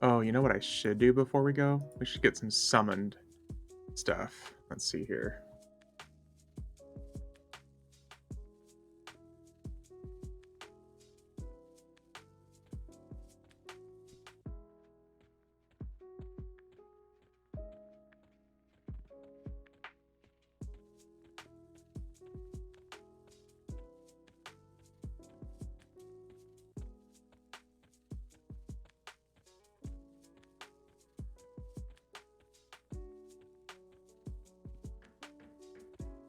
Oh, you know what I should do before we go? We should get some summoned stuff. Let's see here.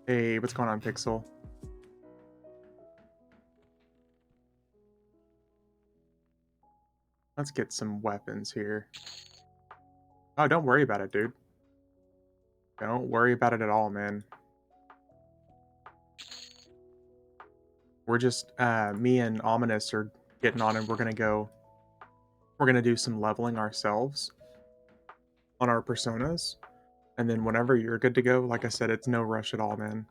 Hey, what's going on, Pixel? Let's get some weapons here. Oh, don't worry about it, dude. Don't worry about it at all, man. We're just, me and Ominous are getting on and we're gonna do some leveling ourselves on our personas. And then whenever you're good to go, like I said, it's no rush at all, man.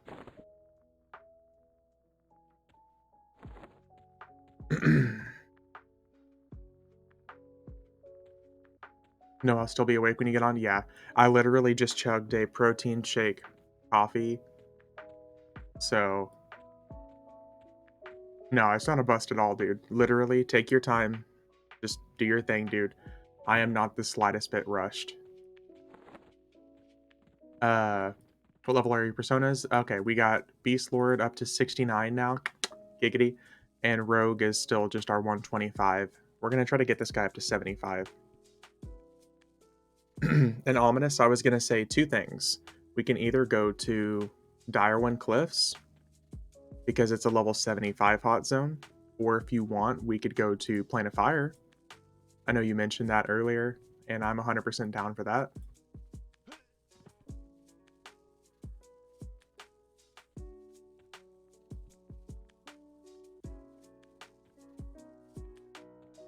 No, I'll still be awake when you get on. Yeah, I literally just chugged a protein shake coffee. So, no, it's not a bust at all, dude. Literally, take your time. Just do your thing, dude. I am not the slightest bit rushed. Uh, what level are your personas? Okay, we got Beastlord up to 69 now. Giggity. And Rogue is still just our 125. We're going to try to get this guy up to 75. And Ominous, I was going to say two things. We can either go to Direwind Cliffs, because it's a level 75 hot zone, or if you want, we could go to Plane of Fire. I know you mentioned that earlier, and I'm 100% down for that.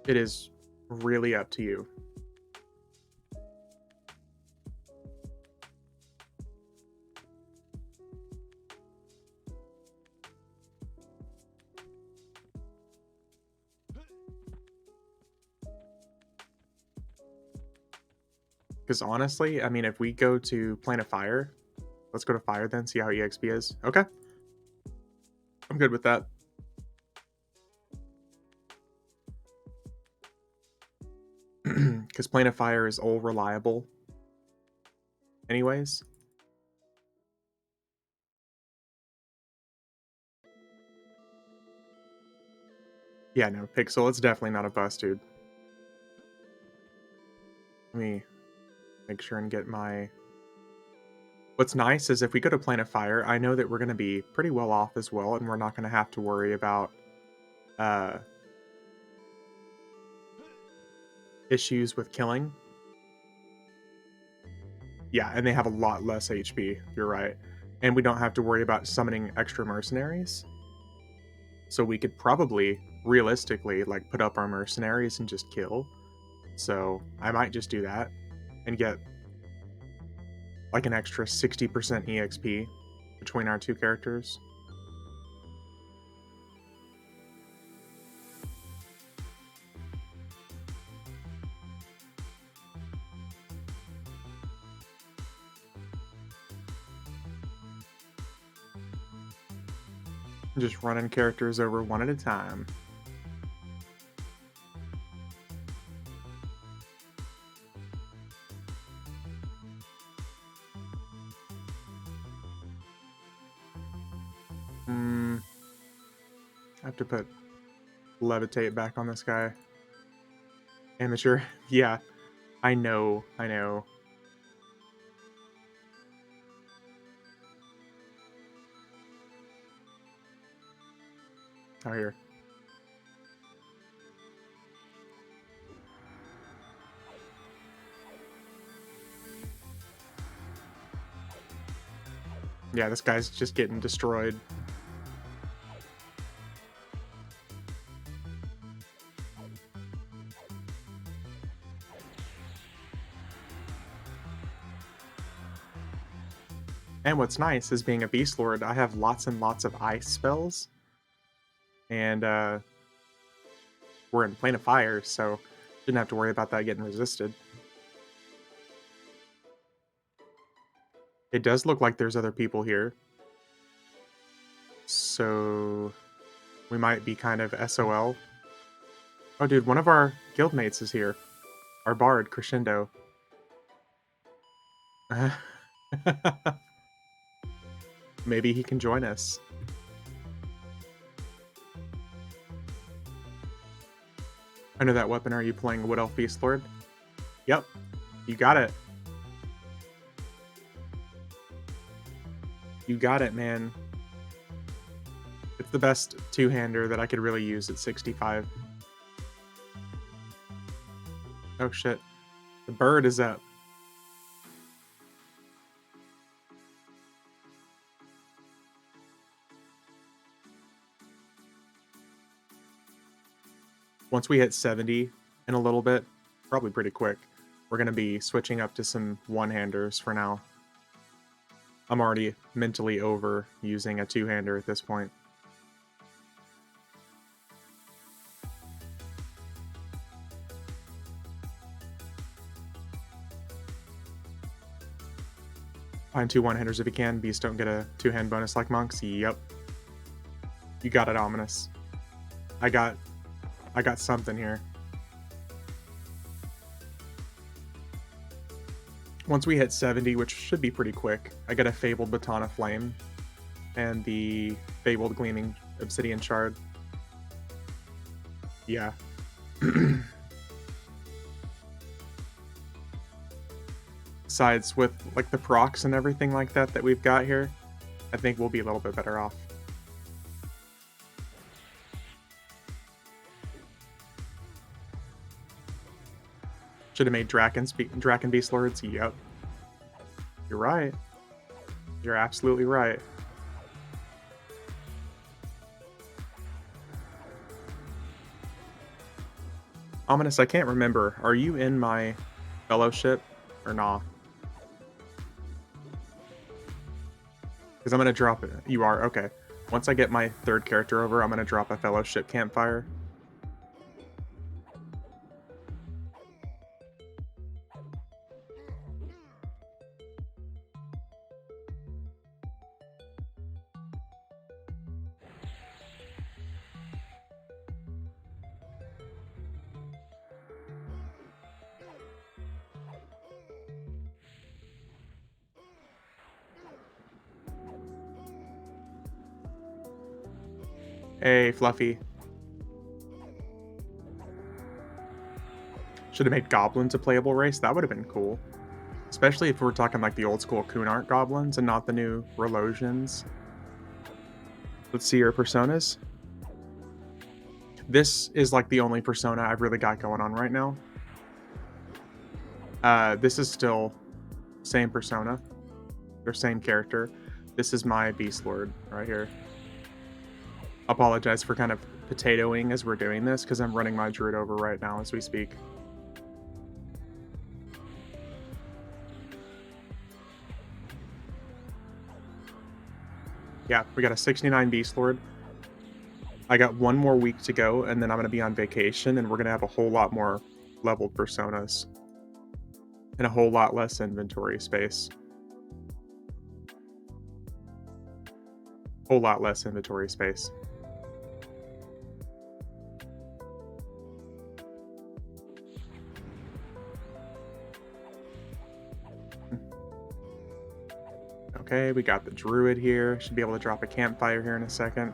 It is really up to you. Because honestly, I mean, if we go to Plane of Fire, let's go to Fire then, see how EXP is. Okay. I'm good with that. Because Plane of Fire is all reliable. Anyways. Yeah, no, Pixel, it's definitely not a bust, dude. Let me make sure and get my... What's nice is if we go to Plane of Fire, I know that we're going to be pretty well off as well, and we're not going to have to worry about issues with killing. Yeah, and they have a lot less HP, you're right. And we don't have to worry about summoning extra mercenaries. So we could probably, realistically, like, put up our mercenaries and just kill. So I might just do that and get like an extra 60% EXP between our two characters. Just running characters over one at a time. I have to put levitate back on this guy. Amateur. Yeah, I know. Oh, here. Yeah, this guy's just getting destroyed. And what's nice is being a Beastlord, I have lots and lots of ice spells. And we're in Plane of Fire, so Didn't have to worry about that getting resisted. It does look like there's other people here. So we might be kind of SOL. Oh, dude, one of our guildmates is here. Our bard, Crescendo. Maybe he can join us. Under that weapon, are you playing Wood Elf Beastlord? Yep, you got it. You got it, man. It's the best two-hander that I could really use at 65. Oh shit. The bird is up. Once we hit 70 in a little bit, probably pretty quick, we're going to be switching up to some one-handers for now. I'm already mentally over using a two-hander at this point. Find two one-handers if you can. Beasts don't get a two-hand bonus like monks. Yep. You got it, Ominous. I got something here. Once we hit 70, which should be pretty quick, I get a Fabled Baton of Flame and the Fabled Gleaming Obsidian Shard. Yeah. Besides, with like the procs and everything like that we've got here, I think we'll be a little bit better off. Should have made Draken Beastlords. Yep. You're right. You're absolutely right. Ominous, I can't remember. Are you in my fellowship or nah? Because I'm going to drop it. You are? Okay. Once I get my third character over, I'm going to drop a fellowship campfire. Hey, Fluffy. Should have made goblins a playable race. That would have been cool. Especially if we're talking like the old school Kunart goblins and not the new Relosians. Let's see your personas. This is like the only persona I've really got going on right now. This is still same persona. Or same character. This is my Beastlord right here. Apologize for kind of potatoing as we're doing this, because I'm running my druid over right now as we speak. Yeah, we got a 69 Beastlord. I got one more week to go, and then I'm going to be on vacation, and we're going to have a whole lot more leveled personas. And a whole lot less inventory space. Whole lot less inventory space. Okay, we got the druid here. Should be able to drop a campfire here in a second.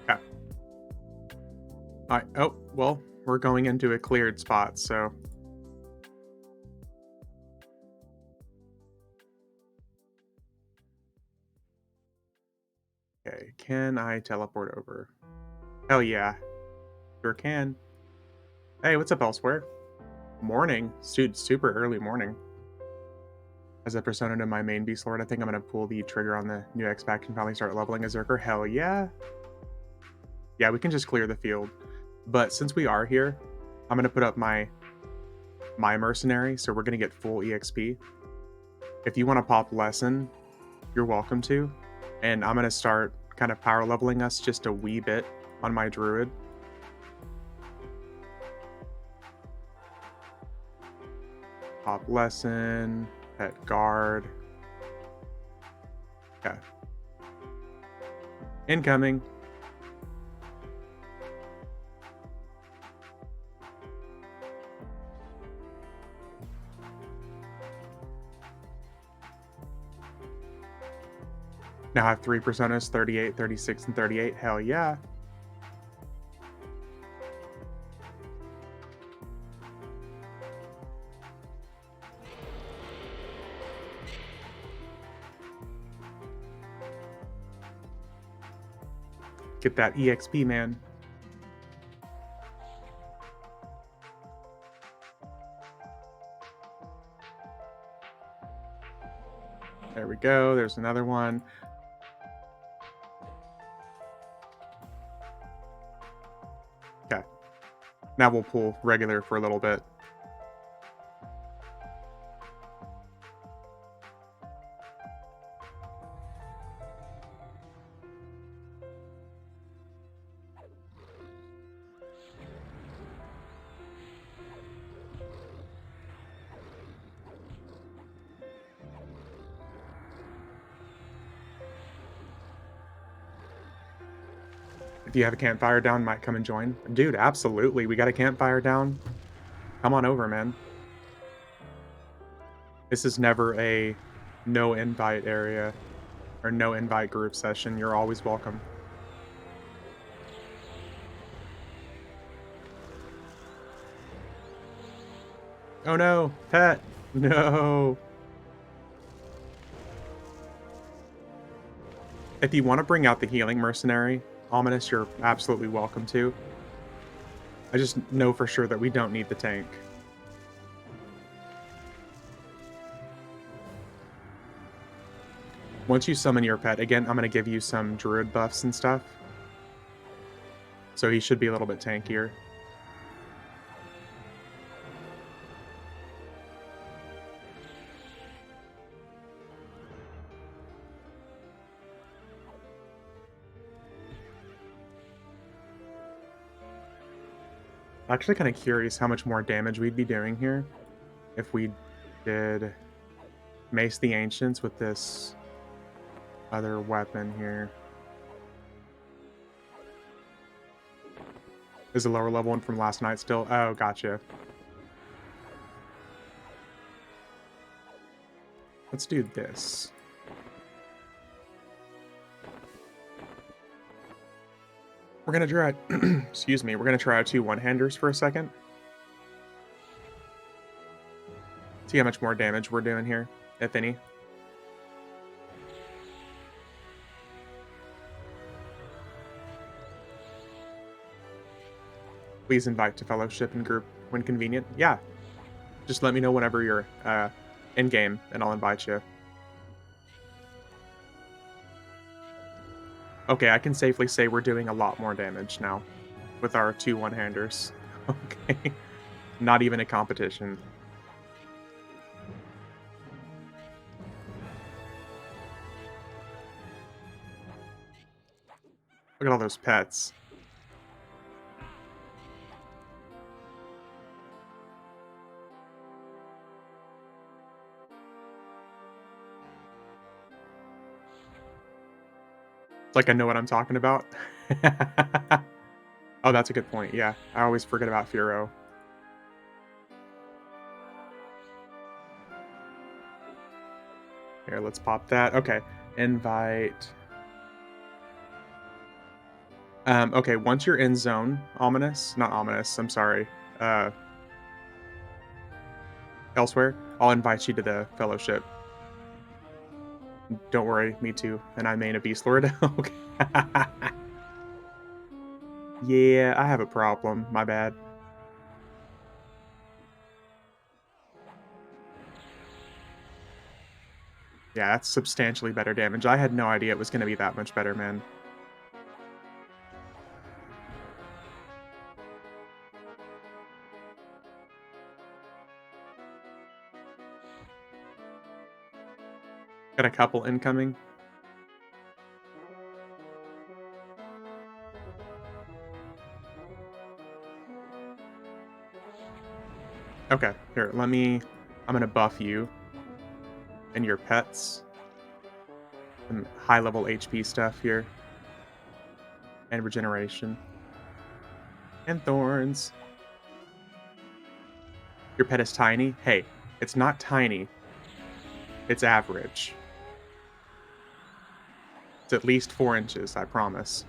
Yeah. Alright, oh, well, we're going into a cleared spot, so... Okay, can I teleport over? Hell yeah. Sure can. Hey, what's up elsewhere? Morning. Dude, super early morning. As a persona to my main Beastlord, I think I'm going to pull the trigger on the new X-Pack and finally start leveling a Zerker. Hell yeah. Yeah, we can just clear the field. But since we are here, I'm gonna put up my mercenary, so we're gonna get full EXP. If you want to pop lesson, you're welcome to. And I'm gonna start kind of power leveling us just a wee bit on my druid. Pop lesson, pet guard. Okay. Incoming. Now I have 3 personas, 38, 36, and 38. Hell yeah. Get that EXP, man. There we go. There's another one. Okay. Now we'll pull regular for a little bit. If you have a campfire down, might come and join. Dude, absolutely. We got a campfire down. Come on over, man. This is never a no invite area or no invite group session. You're always welcome. Oh no, pet. No. If you want to bring out the healing mercenary, Ominous, you're absolutely welcome to. I just know for sure that we don't need the tank. Once you summon your pet, again, I'm going to give you some druid buffs and stuff. So he should be a little bit tankier. I'm actually kind of curious how much more damage we'd be doing here if we did Mace the Ancients with this other weapon here. Is a lower level one from last night still? Oh, gotcha. Let's do this. We're gonna try, excuse me, we're gonna try 2 one-handers for a second. See how much more damage we're doing here, if any. Please invite to fellowship and group when convenient. Yeah, just let me know whenever you're in game, and I'll invite you. Okay, I can safely say we're doing a lot more damage now with our 2 one-handers. Okay, not even a competition. Look at all those pets. It's like I know what I'm talking about. Oh, that's a good point. Yeah, I always forget about Furo. Here, let's pop that. Okay, invite. Okay, once you're in zone, Ominous, not Ominous, I'm sorry. Elsewhere, I'll invite you to the fellowship. Don't worry, me too. And I main a Beastlord. Okay. Yeah, I have a problem. My bad. Yeah, that's substantially better damage. I had no idea it was going to be that much better, man. Got a couple incoming. Okay, here, I'm gonna buff you and your pets. Some high level HP stuff here. And regeneration. And thorns. Your pet is tiny? Hey, it's not tiny. It's average. It's at least 4 inches, I promise.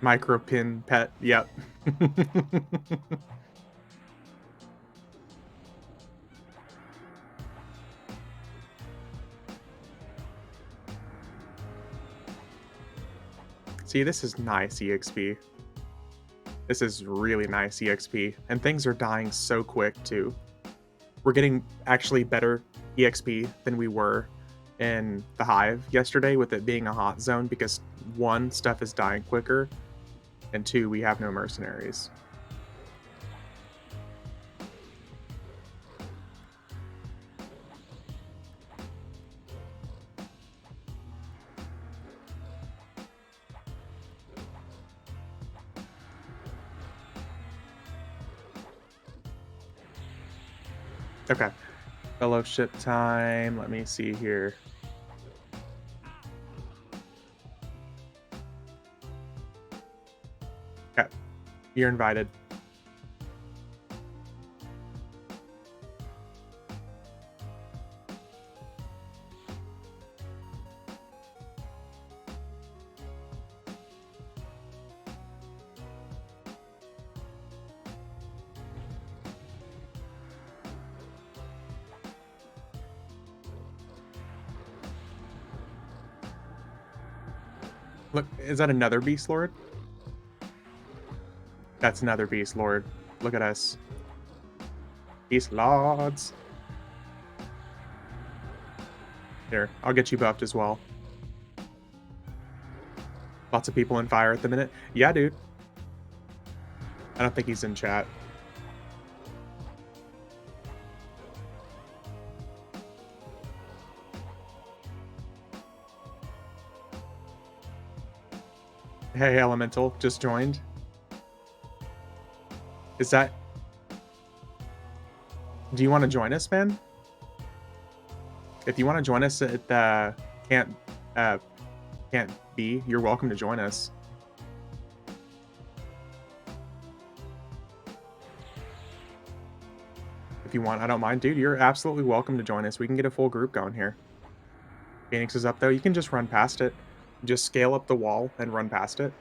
Micro pin pet, yep. See, this is nice EXP. This is really nice EXP, and things are dying so quick too. We're getting actually better EXP than we were in the Hive yesterday with it being a hot zone because 1, stuff is dying quicker, and 2, we have no mercenaries. Okay. Fellowship time. Let me see here. Okay. You're invited. Look, is that another Beastlord? That's another Beastlord. Look at us. Beastlords. Here, I'll get you buffed as well. Lots of people in fire at the minute. Yeah, dude. I don't think he's in chat. Hey, Elemental, just joined. Is that... Do you want to join us, man? If you want to join us at the Can't Be, you're welcome to join us. If you want, I don't mind. Dude, you're absolutely welcome to join us. We can get a full group going here. Phoenix is up, though. You can just run past it. Just scale up the wall and run past it.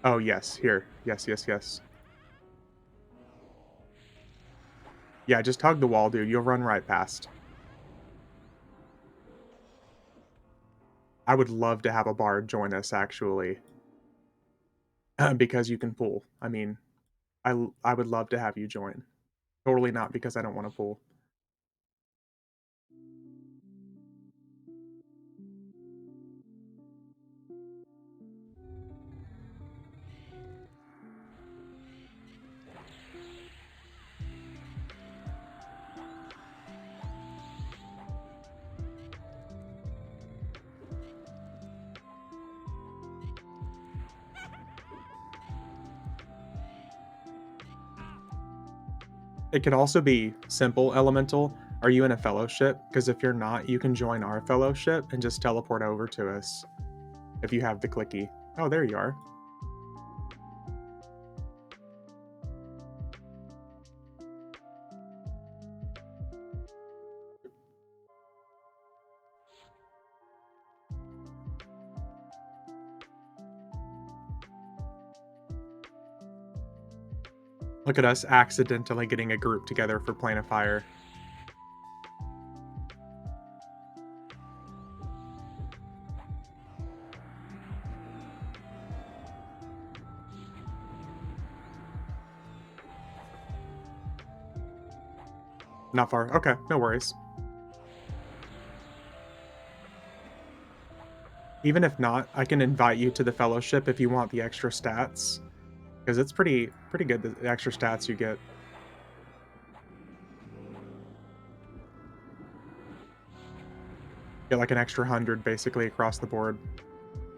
Oh, yes. Here. Yes, yes, yes. Yeah, just hug the wall, dude. You'll run right past. I would love to have a bard join us, actually. Because you can pull. I mean, I would love to have you join. Totally not because I don't want to pull. It could also be simple elemental. Are you in a fellowship? Because if you're not, you can join our fellowship and just teleport over to us if you have the clicky. Oh, there you are. Look at us accidentally getting a group together for Plane of Fire. Not far. Okay, no worries. Even if not, I can invite you to the fellowship if you want the extra stats, because it's pretty good, the extra stats you get. Get like an extra 100 basically across the board.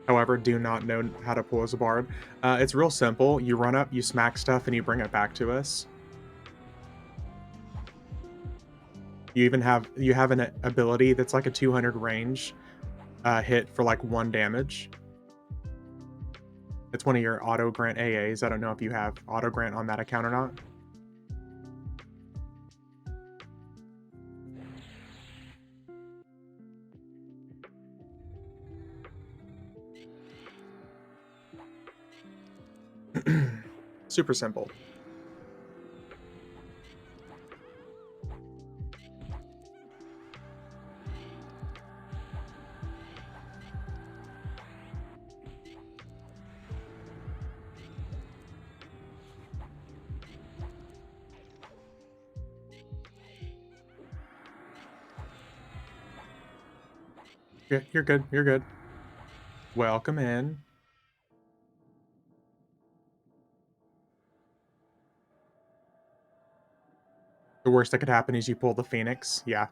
However, do not know how to pull as a bard. It's real simple. You run up, you smack stuff, and you bring it back to us. You have an ability that's like a 200 range hit for like 1 damage. It's one of your auto grant AAs. I don't know if you have auto grant on that account or not. Super simple. Yeah, you're good. You're good. Welcome in. The worst that could happen is you pull the Phoenix. Yeah.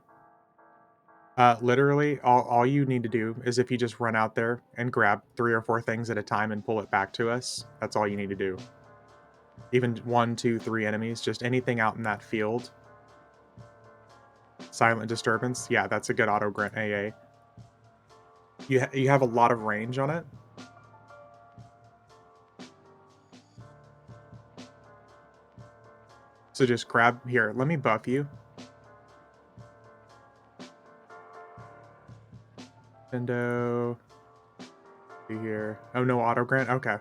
Literally, all you need to do is if you just run out there and grab 3 or 4 things at a time and pull it back to us, that's all you need to do. Even 1, 2, 3 enemies, just anything out in that field. Silent Disturbance, yeah, that's a good auto grant AA. You have a lot of range on it. So just grab here. Let me buff you. Nintendo. See here. Oh no, auto grant. Okay.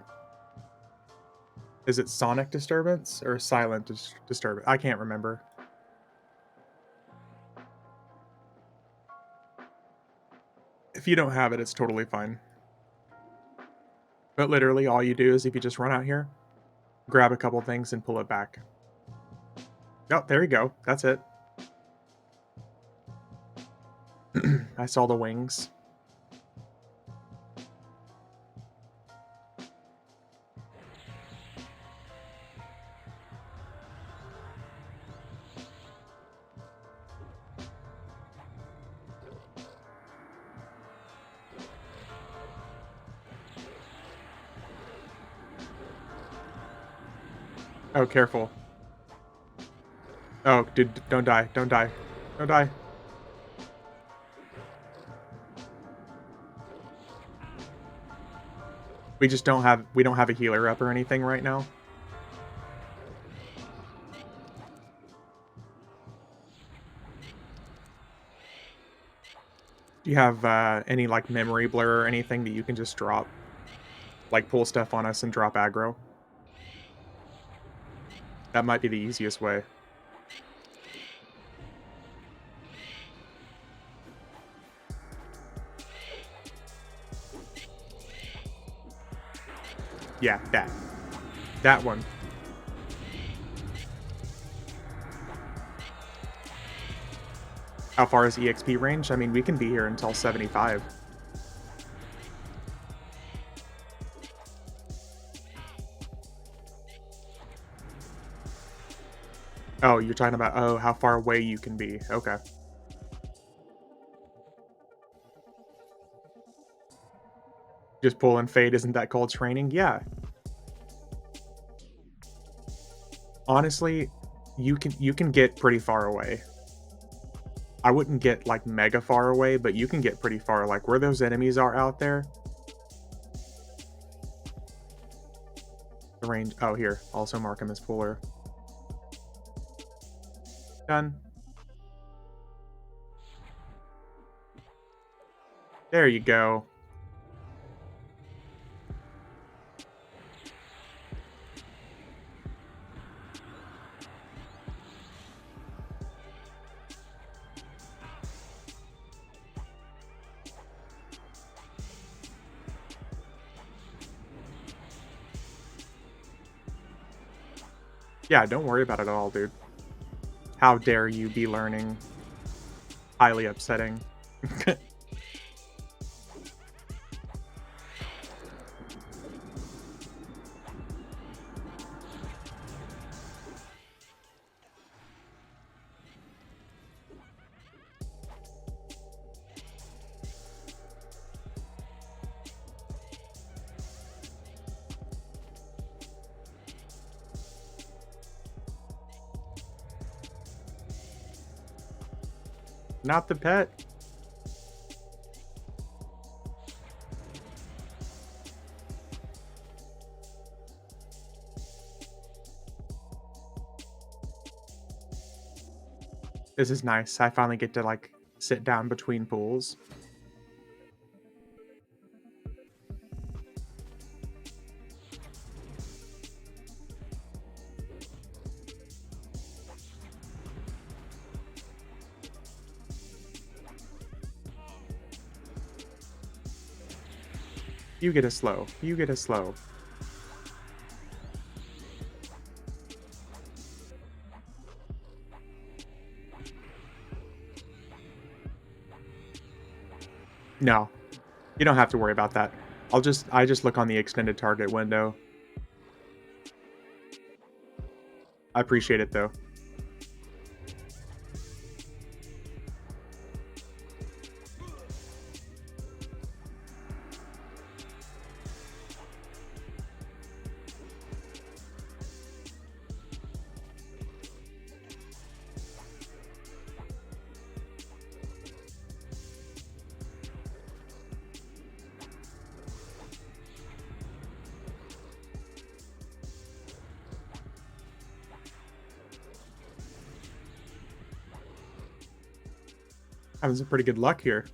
Is it Sonic Disturbance or Silent Disturbance? I can't remember. If you don't have it, it's totally fine. But literally, all you do is if you just run out here, grab a couple things and pull it back. Oh, there you go. That's it. I saw the wings. Oh, careful. Oh, dude, don't die. Don't die. Don't die. We don't have a healer up or anything right now. Do you have any like memory blur or anything that you can just drop? Like pull stuff on us and drop aggro? That might be the easiest way. Yeah, that. That one. How far is EXP range? I mean, we can be here until 75. Oh, you're talking about, oh, how far away you can be. Okay. Just pull and fade, isn't that called training? Yeah. Honestly, you can get pretty far away. I wouldn't get like mega far away, but you can get pretty far. Like where those enemies are out there. The range. Oh, here. Also mark him as puller. Done. There you go. Yeah, don't worry about it at all, dude. How dare you be learning? Highly upsetting. Not the pet. This is nice. I finally get to, like, sit down between pools. You get a slow. You get a slow. No, you don't have to worry about that. I just look on the extended target window. I appreciate it, though. Having some pretty good luck here.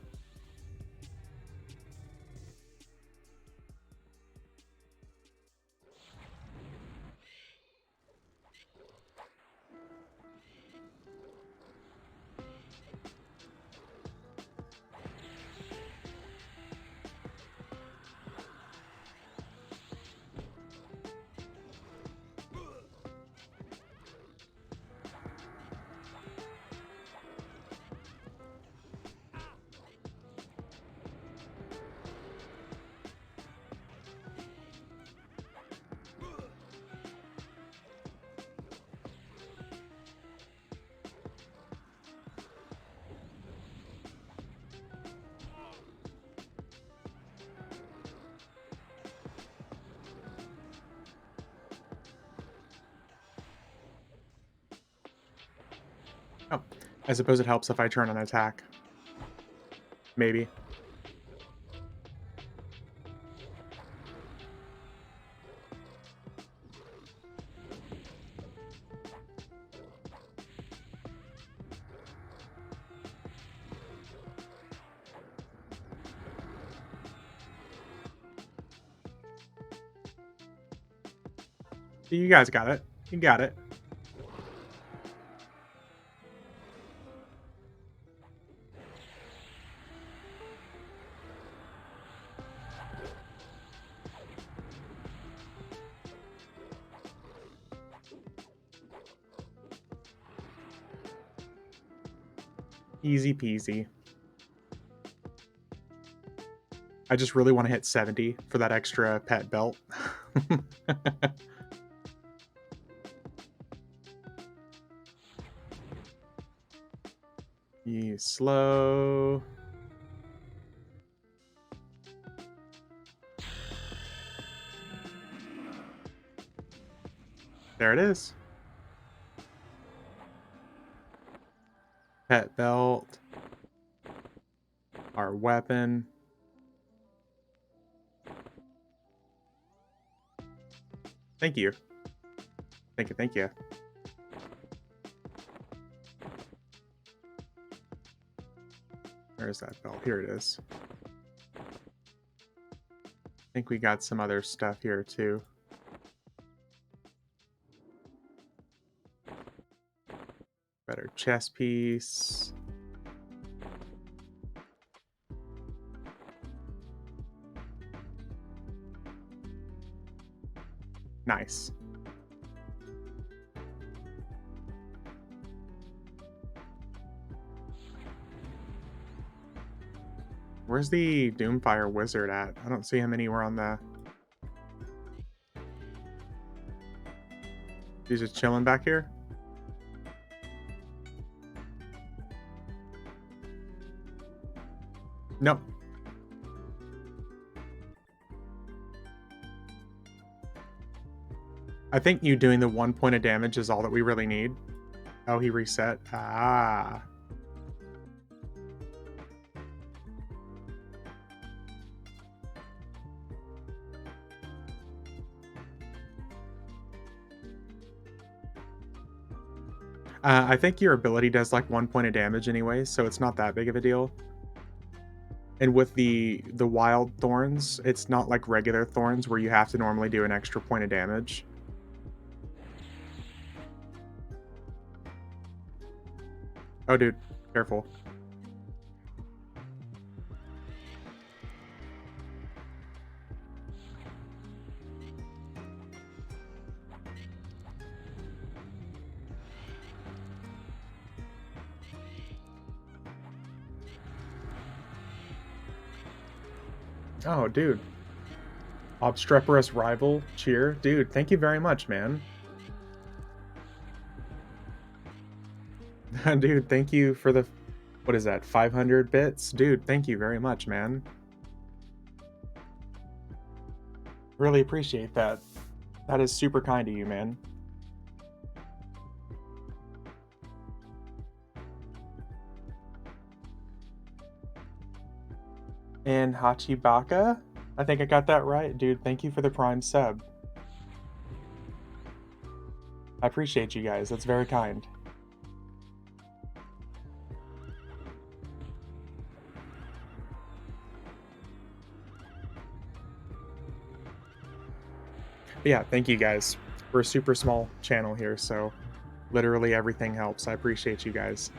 Oh, I suppose it helps if I turn an attack. Maybe. You guys got it. You got it. Easy peasy. I just really want to hit 70 for that extra pet belt. You slow. There it is. Pet belt. Our weapon. Thank you. Thank you, thank you. Where's that belt? Here it is. I think we got some other stuff here too. Better chest piece. Nice. Where's the Doomfire Wizard at? I don't see him anywhere on the... He's just chilling back here? Nope. I think you doing the 1 point of damage is all that we really need. Oh, he reset. Ah. I think your ability does like 1 point of damage anyway, so it's not that big of a deal. And with the wild thorns, it's not like regular thorns where you have to normally do an extra point of damage. Oh, dude, careful. Oh, dude. Obstreperous rival cheer. Dude, thank you very much, man. Dude, thank you for the... What is that, 500 bits? Dude, thank you very much, man. Really appreciate that. That is super kind of you, man. And Hachibaka? I think I got that right. Dude, thank you for the Prime sub. I appreciate you guys. That's very kind. But yeah, thank you guys. We're a super small channel here, so literally everything helps. I appreciate you guys.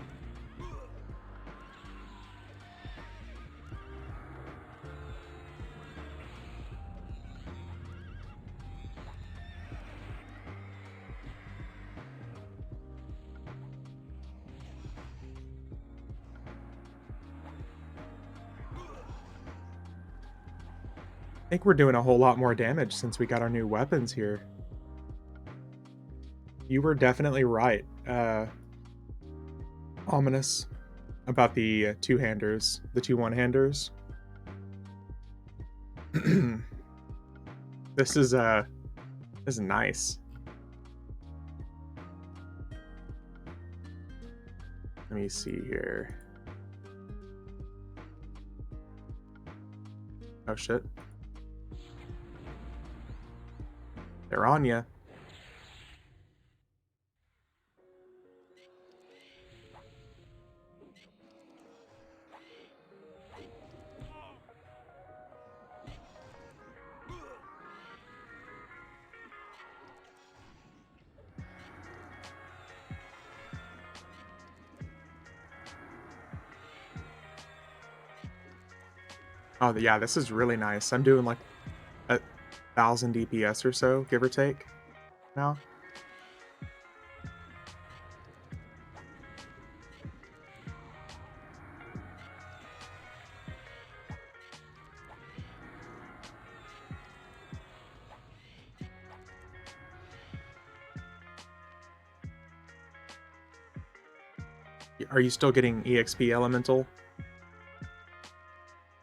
I think we're doing a whole lot more damage since we got our new weapons here. You were definitely right, Ominous, about the two-handers, the two one-handers. This is nice. Let me see here. Oh shit. They're on ya. Oh, yeah, this is really nice. I'm doing like 1,000 DPS or so, give or take, now. Are you still getting EXP Elemental?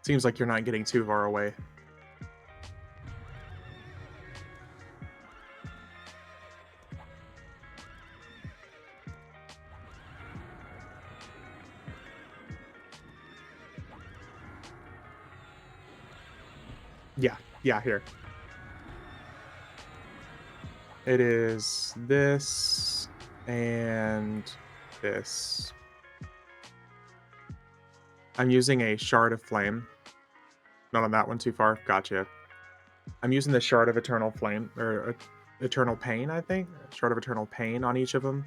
Seems like you're not getting too far away. Yeah, here. It is this and this. I'm using a Shard of Flame. Not on that one too far. Gotcha. I'm using the Shard of Eternal Flame, or Eternal Pain, I think? Shard of Eternal Pain on each of them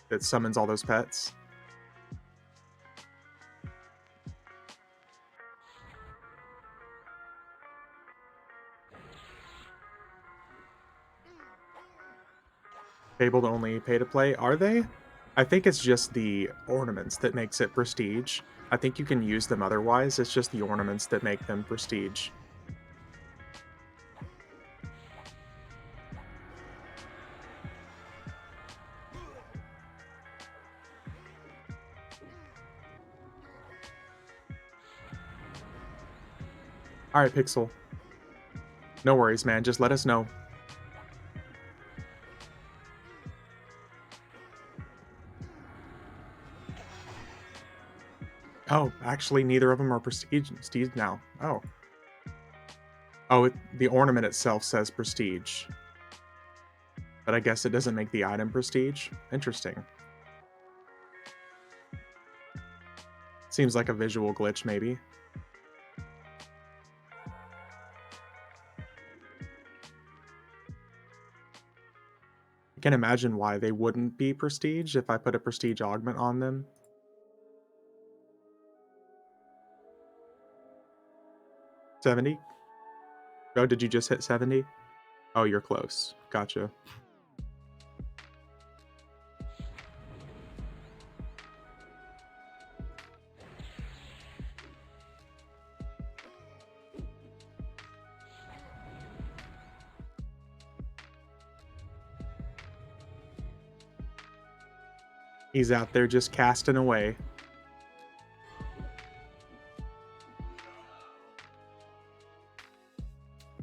that summons all those pets. Fabled only pay to play, are they? I think it's just the ornaments that makes it prestige. I think you can use them otherwise, it's just the ornaments that make them prestige. Alright, Pixel. No worries, man, just let us know. Oh, actually, neither of them are prestige now. Oh. Oh, the ornament itself says prestige. But I guess it doesn't make the item prestige? Interesting. Seems like a visual glitch, maybe. I can imagine why they wouldn't be prestige if I put a prestige augment on them. 70? Oh, did you just hit 70? Oh, you're close. Gotcha. He's out there just casting away.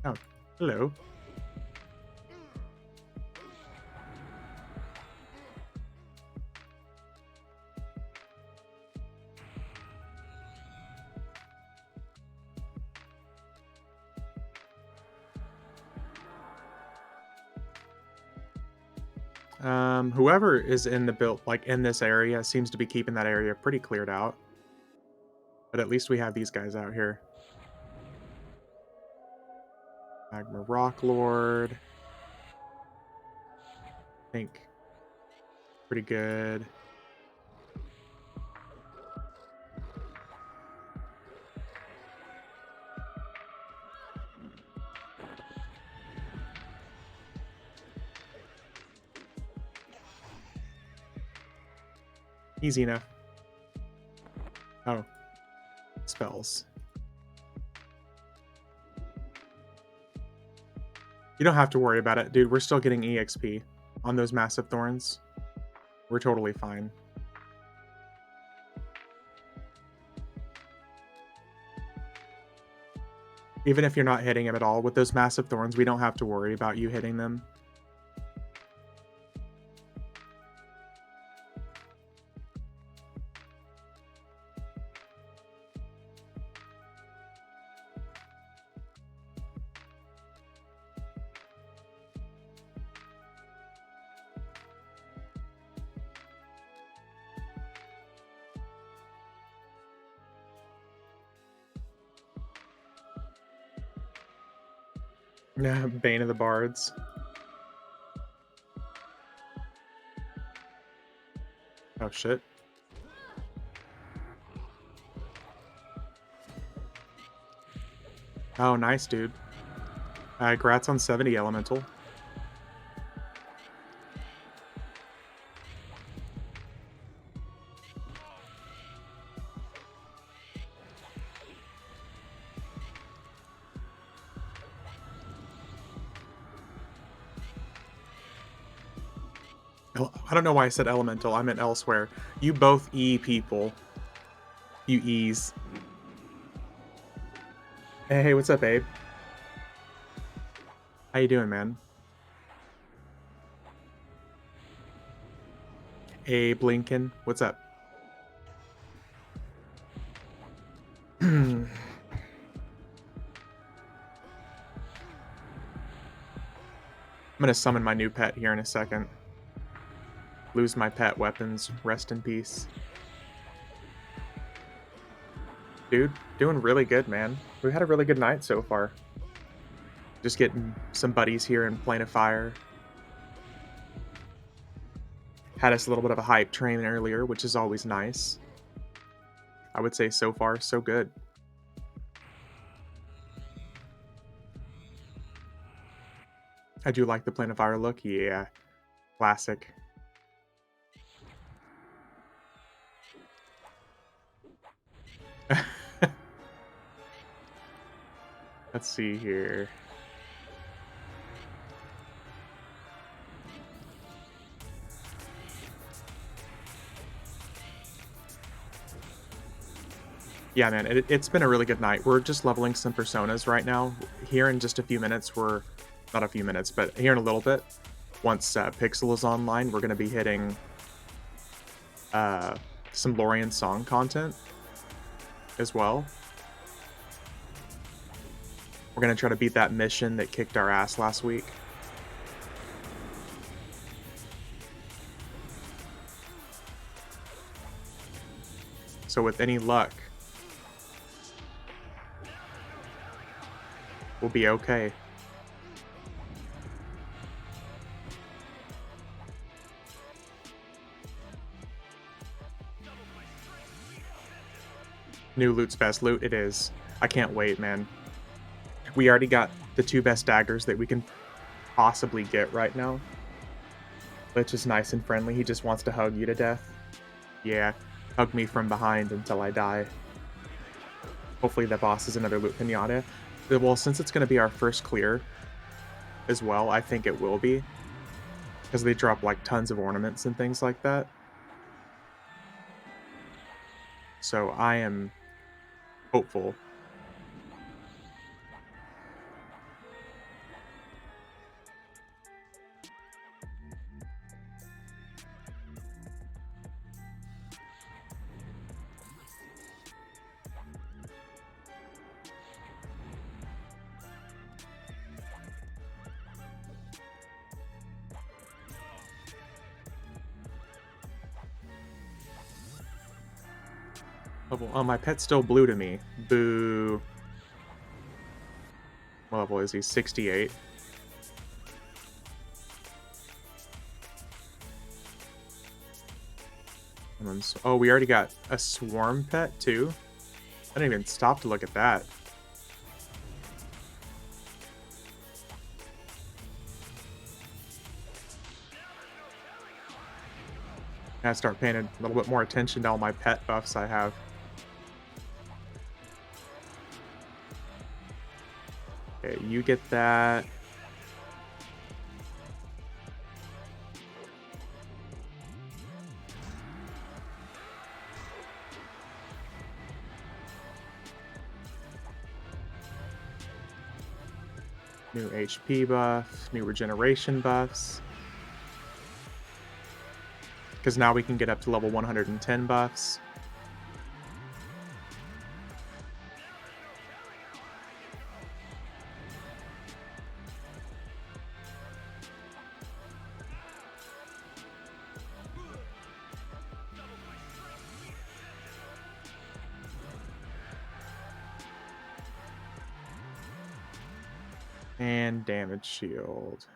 Oh, hello. Whoever is in the build, like in this area, seems to be keeping that area pretty cleared out. But at least we have these guys out here. Magma Rock Lord. I think pretty good. Easy enough. Oh, spells. You don't have to worry about it, dude. We're still getting EXP on those massive thorns. We're totally fine. Even if you're not hitting him at all, with those massive thorns, we don't have to worry about you hitting them. Bane of the Bards. Oh, shit. Oh, nice, dude. Grats on 70, Elemental. I don't know why I said Elemental. I meant elsewhere. You both E people. You E's. Hey, what's up, Abe? How you doing, man? Abe Lincoln, what's up? I'm gonna summon my new pet here in a second. Lose my pet weapons. Rest in peace. Dude, doing really good, man. We've had a really good night so far. Just getting some buddies here and playing a fire. Had us a little bit of a hype train earlier, which is always nice. I would say so far, so good. I do like the Plane of Fire look. Yeah, classic. Let's see here. Yeah, man, it's been a really good night. We're just leveling some personas right now. Here in just a few minutes, we're not a few minutes, but here in a little bit, once Pixel is online, we're going to be hitting uh, some Lorian song content as well. We're going to try to beat that mission that kicked our ass last week. So with any luck, we'll be okay. New loot's best loot, it is. I can't wait, man. We already got the 2 best daggers that we can possibly get right now. Which is nice and friendly. He just wants to hug you to death. Yeah, hug me from behind until I die. Hopefully that boss is another loot pinata. Well, since it's going to be our first clear as well, I think it will be. Because they drop like tons of ornaments and things like that. So I am hopeful. Oh, my pet's still blue to me. Boo. What level is he? 68. Oh, we already got a swarm pet too? I didn't even stop to look at that. Gotta start paying a little bit more attention to all my pet buffs I have. Okay, you get that. New HP buff, new regeneration buffs. Because now we can get up to level 110 buffs. And damage shield.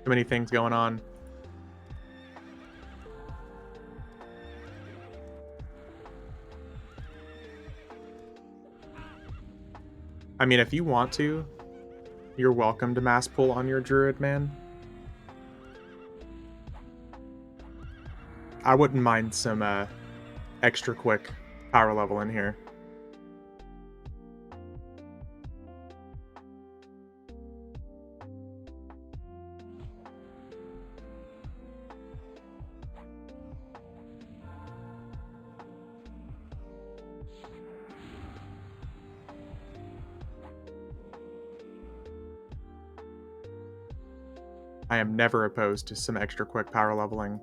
Too many things going on. I mean, if you want to, you're welcome to mass pull on your druid, man. I wouldn't mind some extra quick power level in here. I am never opposed to some extra quick power leveling.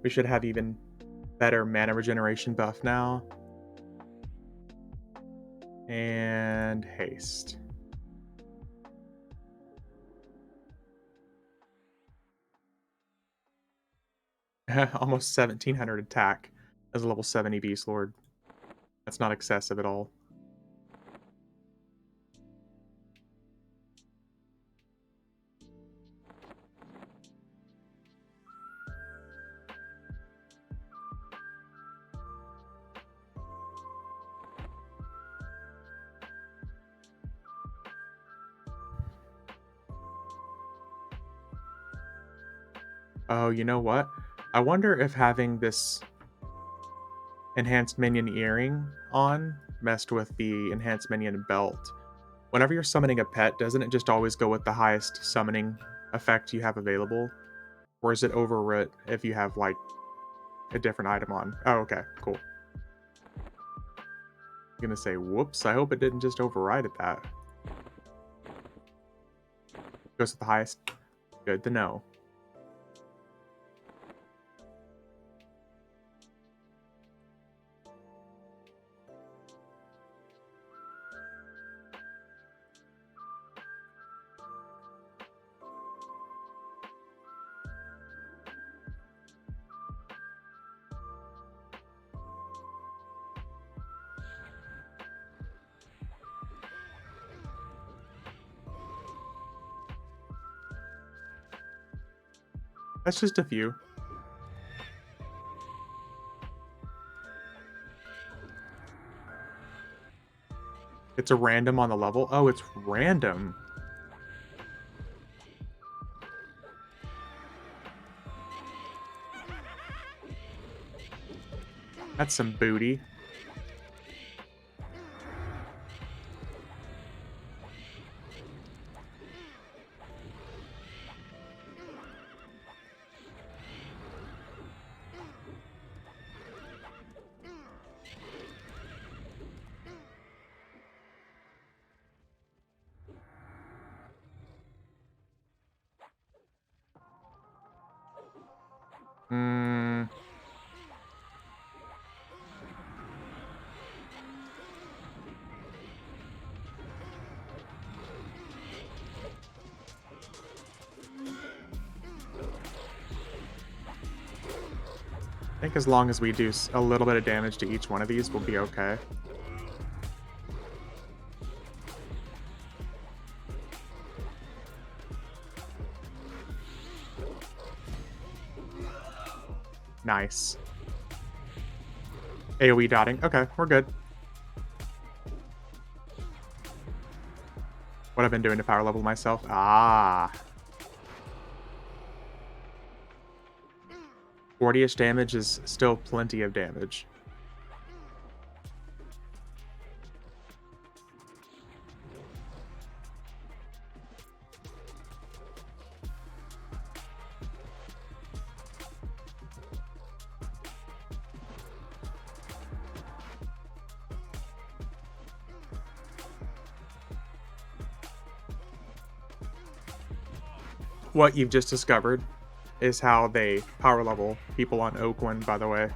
We should have even better mana regeneration buff now. haste. Almost 1700 attack as a level 70 Beastlord. That's not excessive at all. Oh, you know what? I wonder if having this enhanced minion earring on messed with the enhanced minion belt. Whenever you're summoning a pet, doesn't it just always go with the highest summoning effect you have available? Or is it overwrit if you have, like, a different item on? Oh, okay, cool. I'm gonna say, whoops, I hope it didn't just override at that. Goes with the highest. Good to know. That's just a few. It's a random on the level? Oh, it's random. That's some booty. Hmm. I think as long as we do a little bit of damage to each one of these, we'll be okay. Nice. AoE dotting. Okay, we're good. What I've been doing to power level myself? Ah. 40-ish damage is still plenty of damage. What you've just discovered is how they power level people on Oakwind, by the way.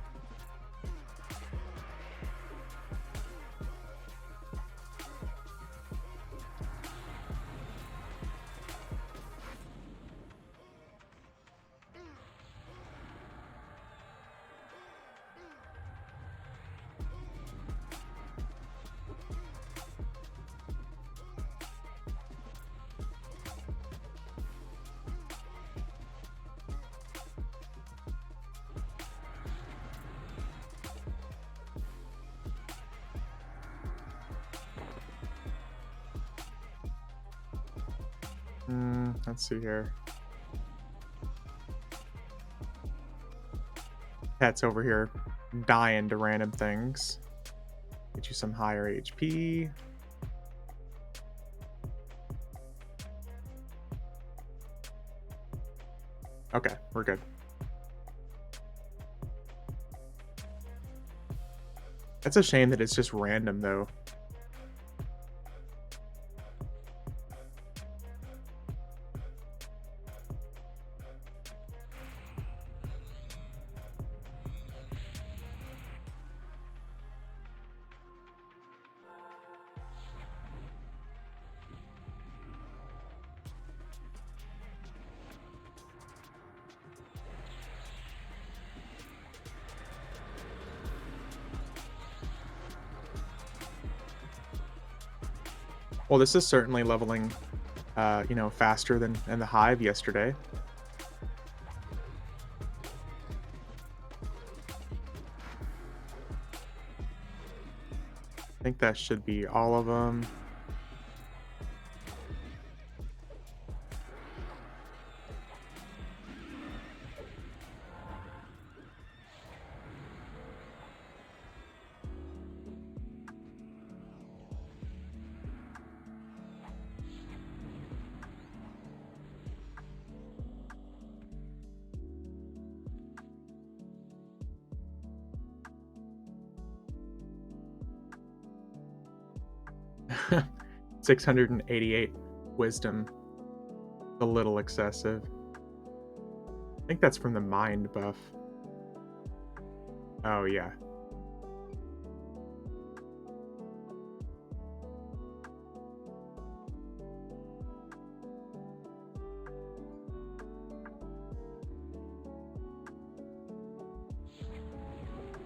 Let's see here. Pet's over here dying to random things. Get you some higher HP. Okay, we're good. It's a shame that it's just random, though. Well, this is certainly leveling, faster than in the hive yesterday. I think that should be all of them. – 688 wisdom. A little excessive. I think that's from the mind buff. Oh, yeah.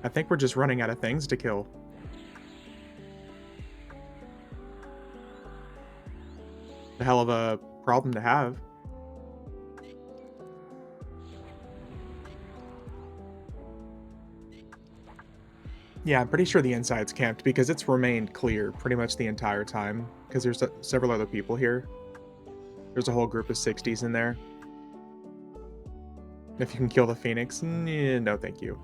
I think we're just running out of things to kill. A hell of a problem to have. Yeah, I'm pretty sure the inside's camped because it's remained clear pretty much the entire time because there's several other people here. There's a whole group of 60s in there. If you can kill the Phoenix, no thank you.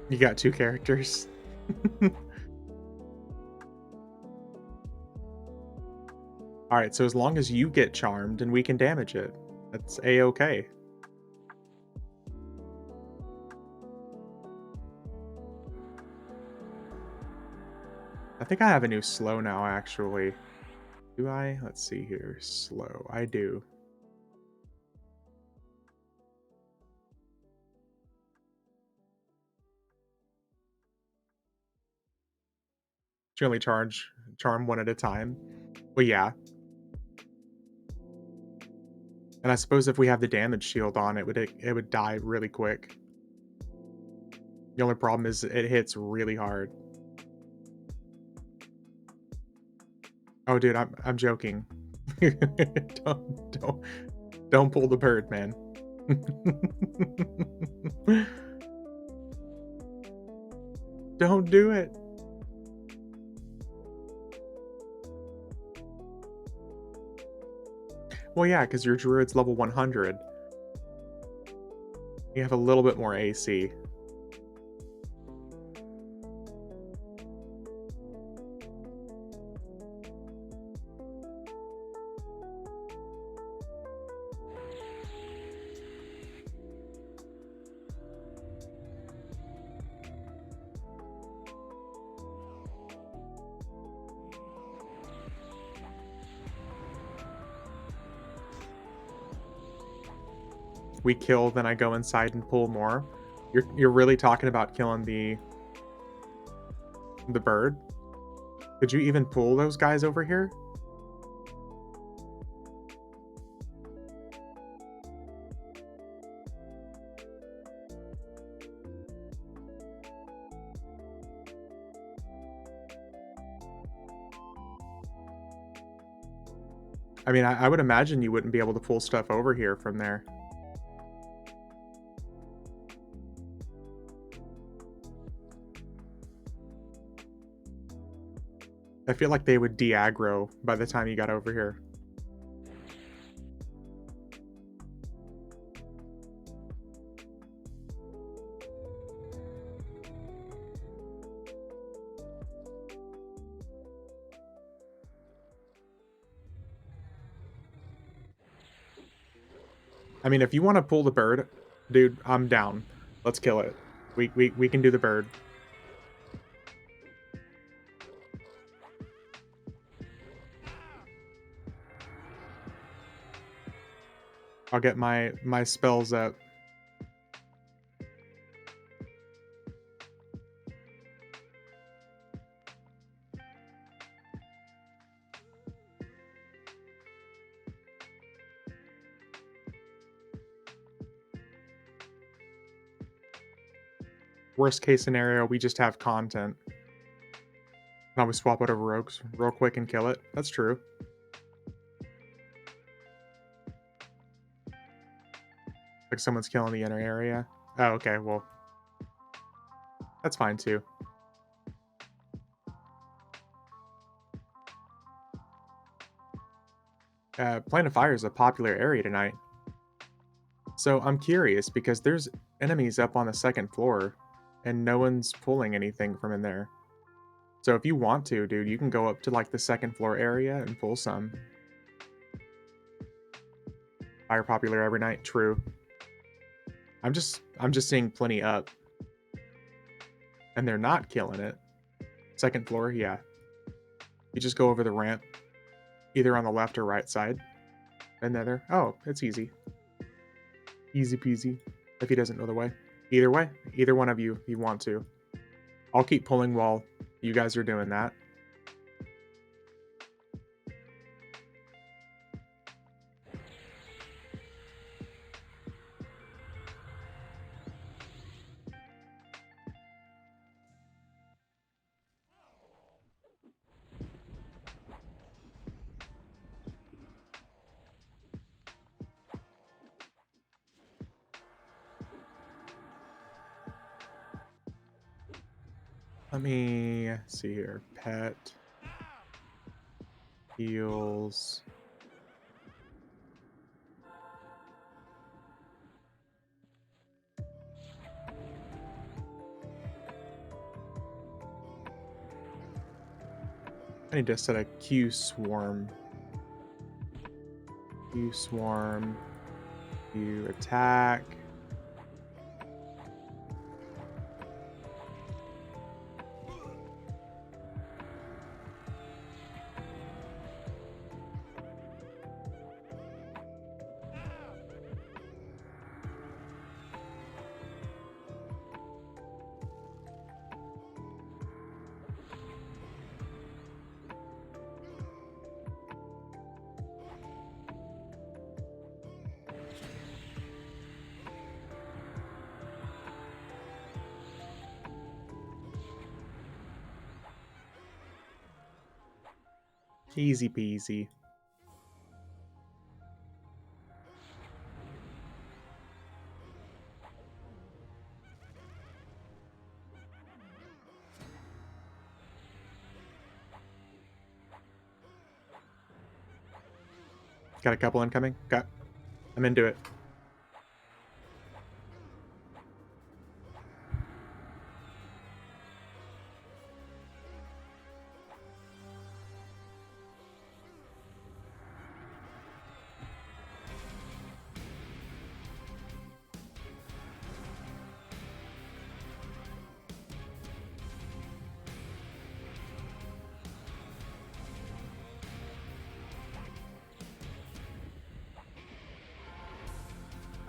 You got 2 characters. Alright, so as long as you get charmed and we can damage it, that's A-okay. I think I have a new slow now, actually. Do I? Let's see here. Slow. I do. You only charm one at a time. Well, yeah. And I suppose if we have the damage shield on, it would die really quick. The only problem is it hits really hard. Oh, dude, I'm joking. don't pull the bird, man. Don't do it. Well, yeah, because your druid's level 100. You have a little bit more AC. We kill, then I go inside and pull more. You're really talking about killing the bird? Could you even pull those guys over here? I mean, I would imagine you wouldn't be able to pull stuff over here from there. I feel like they would de-aggro by the time you got over here. I mean, if you want to pull the bird, dude, I'm down. Let's kill it. We can do the bird. I'll get my spells up. Worst case scenario, we just have content. Now we swap out over rogues real quick and kill it. That's true. Like someone's killing the inner area. Oh, okay, well, that's fine too. Plane of Fire is a popular area tonight. So I'm curious because there's enemies up on the second floor and no one's pulling anything from in there. So if you want to, dude, you can go up to like the second floor area and pull some. Fire popular every night, true. I'm just seeing plenty up. And they're not killing it. Second floor, yeah. You just go over the ramp, either on the left or right side. And there. Oh, it's easy. Easy peasy, if he doesn't know the way. Either way, either one of you, if you want to. I'll keep pulling while you guys are doing that. Let me see here. Pet. Heals. I need to set a Q swarm. Q swarm. Q attack. Easy peasy. Got a couple incoming? Got. I'm into it.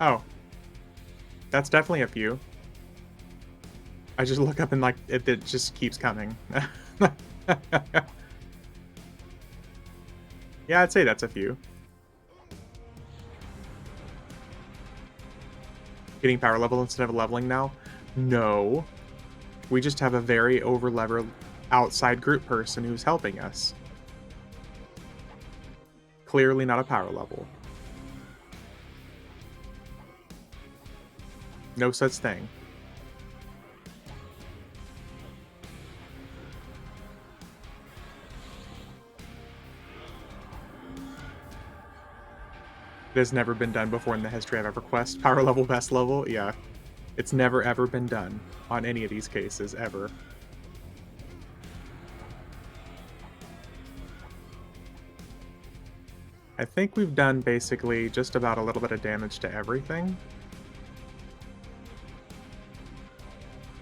Oh. That's definitely a few. I just look up and like it just keeps coming. Yeah, I'd say that's a few. Getting power level instead of leveling now? No. We just have a very over-leveled outside group person who's helping us. Clearly not a power level. No such thing. It has never been done before in the history of EverQuest. Power level, best level? Yeah. It's never ever been done on any of these cases, ever. I think we've done basically just about a little bit of damage to everything.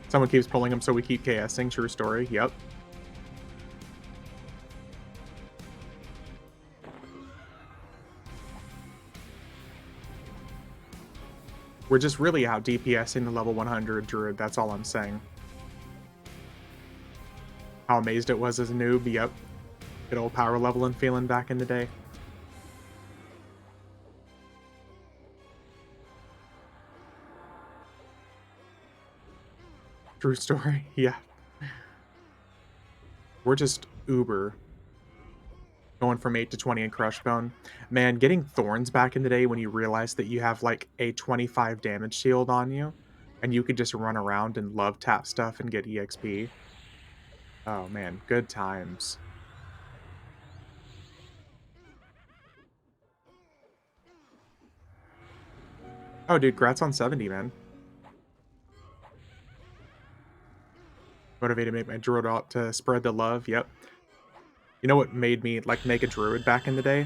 Someone keeps pulling them, so we keep KSing. True story. Yep. We're just really out DPSing the level 100 Druid, that's all I'm saying. How amazed it was as a noob, yep. Good old power level and feeling back in the day. True story. Yeah. We're just uber going from 8 to 20 in Crushbone. Man, getting Thorns back in the day when you realize that you have, like, a 25 damage shield on you, and you could just run around and love tap stuff and get EXP. Oh, man, good times. Oh, dude, grats on 70, man. Motivated to make my druid out to spread the love, yep. You know what made me, like, make a druid back in the day?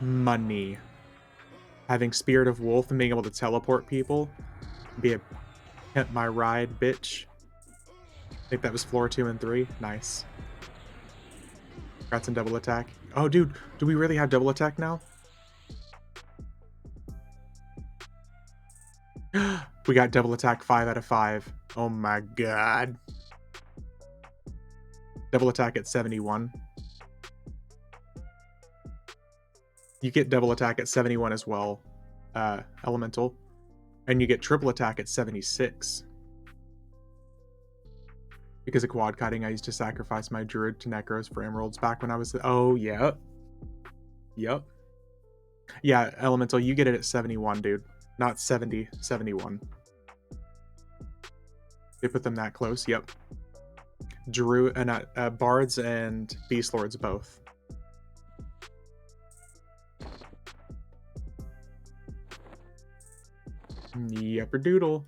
Money. Having Spirit of Wolf and being able to teleport people. Be a pimp my ride, bitch. I think that was floor 2 and 3. Nice. Got some double attack. Oh, dude, do we really have double attack now? We got double attack 5 out of 5. Oh my god. Double attack at 71. You get double attack at 71 as well, Elemental. And you get triple attack at 76. Because of quad kiting, I used to sacrifice my druid to Necros for emeralds back when I was... Oh, yep. Yep. Yeah, Elemental, you get it at 71, dude. Not 70, 71. They put them that close, yep. Bards and Beastlords both. Yepper doodle.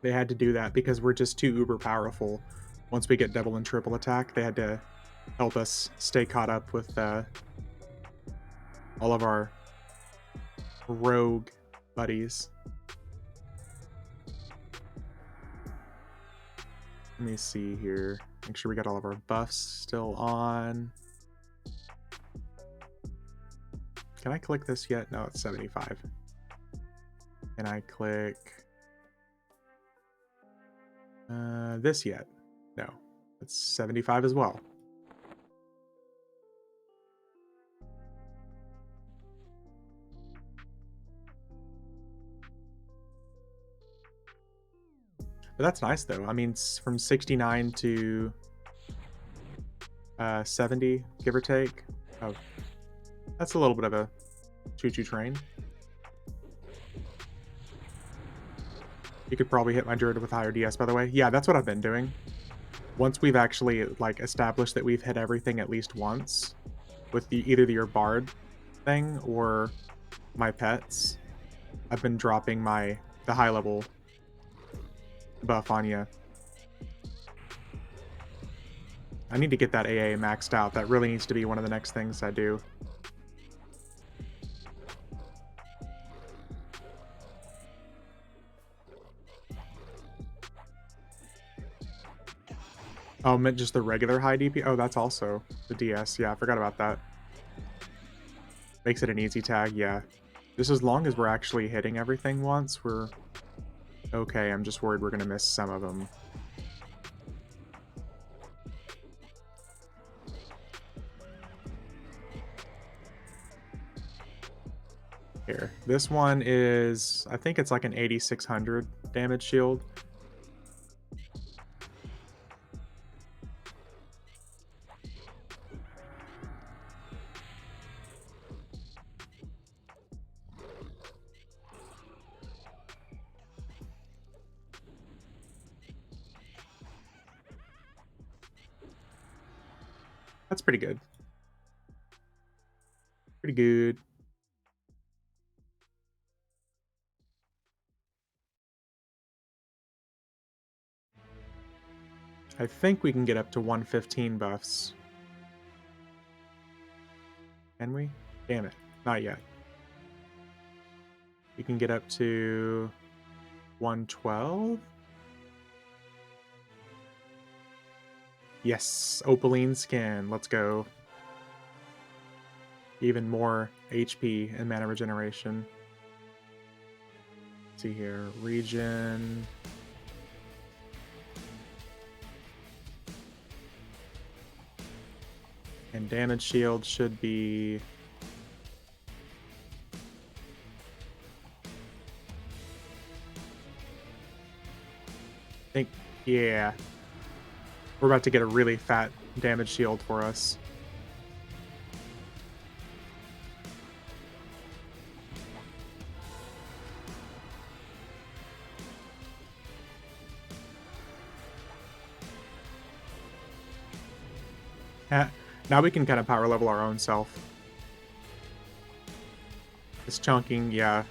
They had to do that because we're just too uber powerful. Once we get double and triple attack, they had to help us stay caught up with all of our rogue buddies. Let me see here. Make sure we got all of our buffs still on. Can I click this yet? No, it's 75. Can I click this yet? No, it's 75 as well. But that's nice, though. I mean, from 69 to 70, give or take. Oh, that's a little bit of a choo-choo train. You could probably hit my druid with higher DS, by the way. Yeah, that's what I've been doing. Once we've actually, like, established that we've hit everything at least once with either your bard thing or my pets, I've been dropping the high level buff on you. I need to get that AA maxed out. That really needs to be one of the next things I do. Oh, meant just the regular high DP? Oh, that's also the DS. Yeah, I forgot about that. Makes it an easy tag, yeah. Just as long as we're actually hitting everything once, we're okay. I'm just worried we're going to miss some of them. Here. This one is, I think it's like an 8600 damage shield. That's pretty good. Pretty good. I think we can get up to 115 buffs. Can we? Damn it. Not yet. We can get up to 112? Yes, Opaline skin. Let's go. Even more HP and mana regeneration. Let's see here. Regen. And damage shield should be... I think, yeah. We're about to get a really fat damage shield for us. Now we can kind of power level our own self. This chunking, yeah.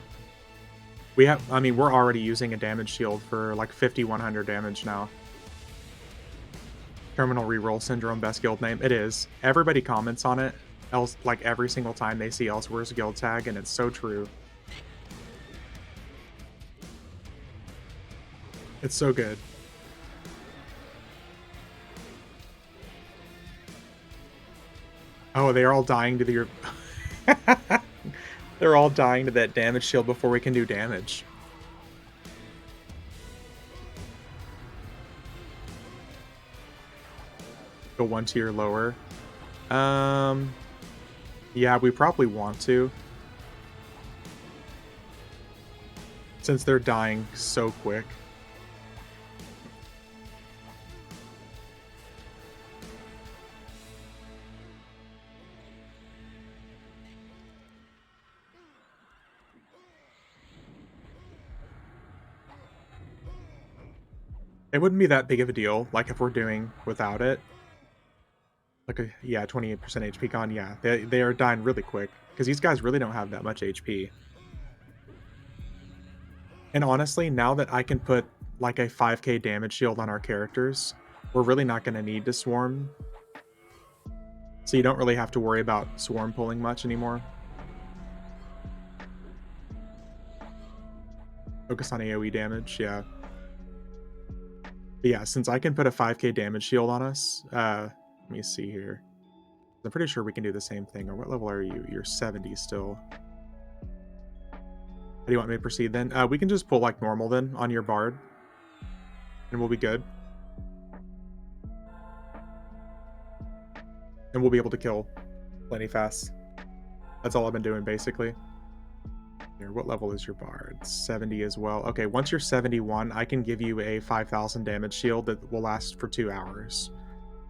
I mean, we're already using a damage shield for like 5100 damage now. Terminal reroll syndrome, best guild name. It is. Everybody comments on it, else like every single time they see Elsewhere's guild tag, and it's so true. It's so good. Oh, they're all dying to the... They're all dying to that damage shield before we can do damage. Go 1 tier lower. Yeah, we probably want to. Since they're dying so quick. It wouldn't be that big of a deal, like, if we're doing without it. Like, yeah, 28% HP con, yeah. They are dying really quick, because these guys really don't have that much HP. And honestly, now that I can put, like, a 5k damage shield on our characters, we're really not going to need to swarm. So you don't really have to worry about swarm pulling much anymore. Focus on AoE damage, yeah. But yeah, since I can put a 5k damage shield on us, let me see here. I'm pretty sure we can do the same thing. Or what level are you? You're 70 still. How do you want me to proceed then? We can just pull like normal then on your bard. And we'll be good. And we'll be able to kill plenty fast. That's all I've been doing basically. Here, what level is your bard? 70 as well. Okay, once you're 71, I can give you a 5,000 damage shield that will last for 2 hours.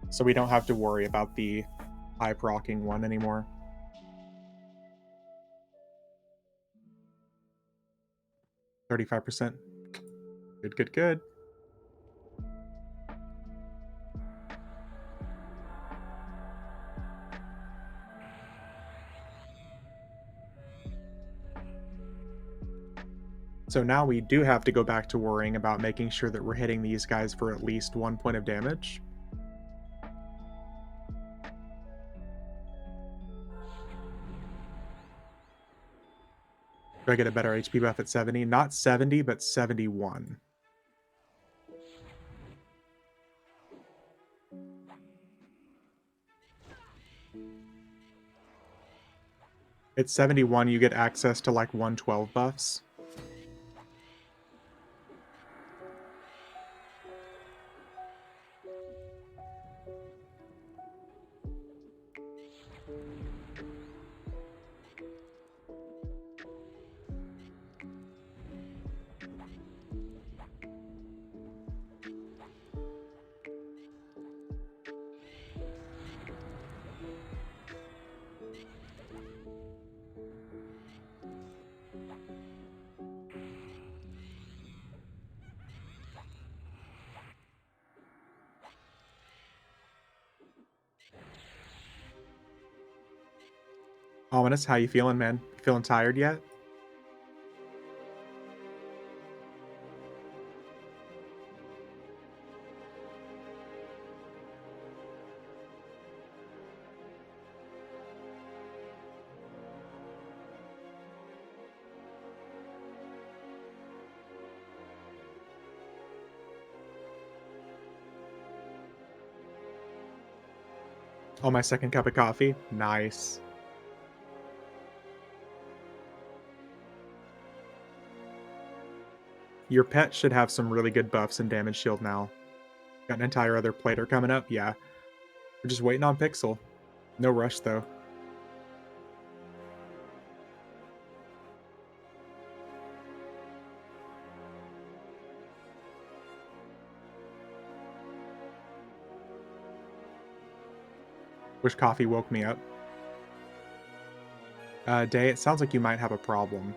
So we don't have to worry about the high procking one anymore. 35%. Good, good, good. So now we do have to go back to worrying about making sure that we're hitting these guys for at least 1 point of damage. Do I get a better HP buff at 70? Not 70, but 71. At 71, you get access to like 112 buffs. Ominous, how you feeling, man? Feeling tired yet? Oh, my second cup of coffee? Nice. Your pet should have some really good buffs and damage shield now. Got an entire other plater coming up? Yeah. We're just waiting on Pixel. No rush, though. Wish coffee woke me up. Day, it sounds like you might have a problem.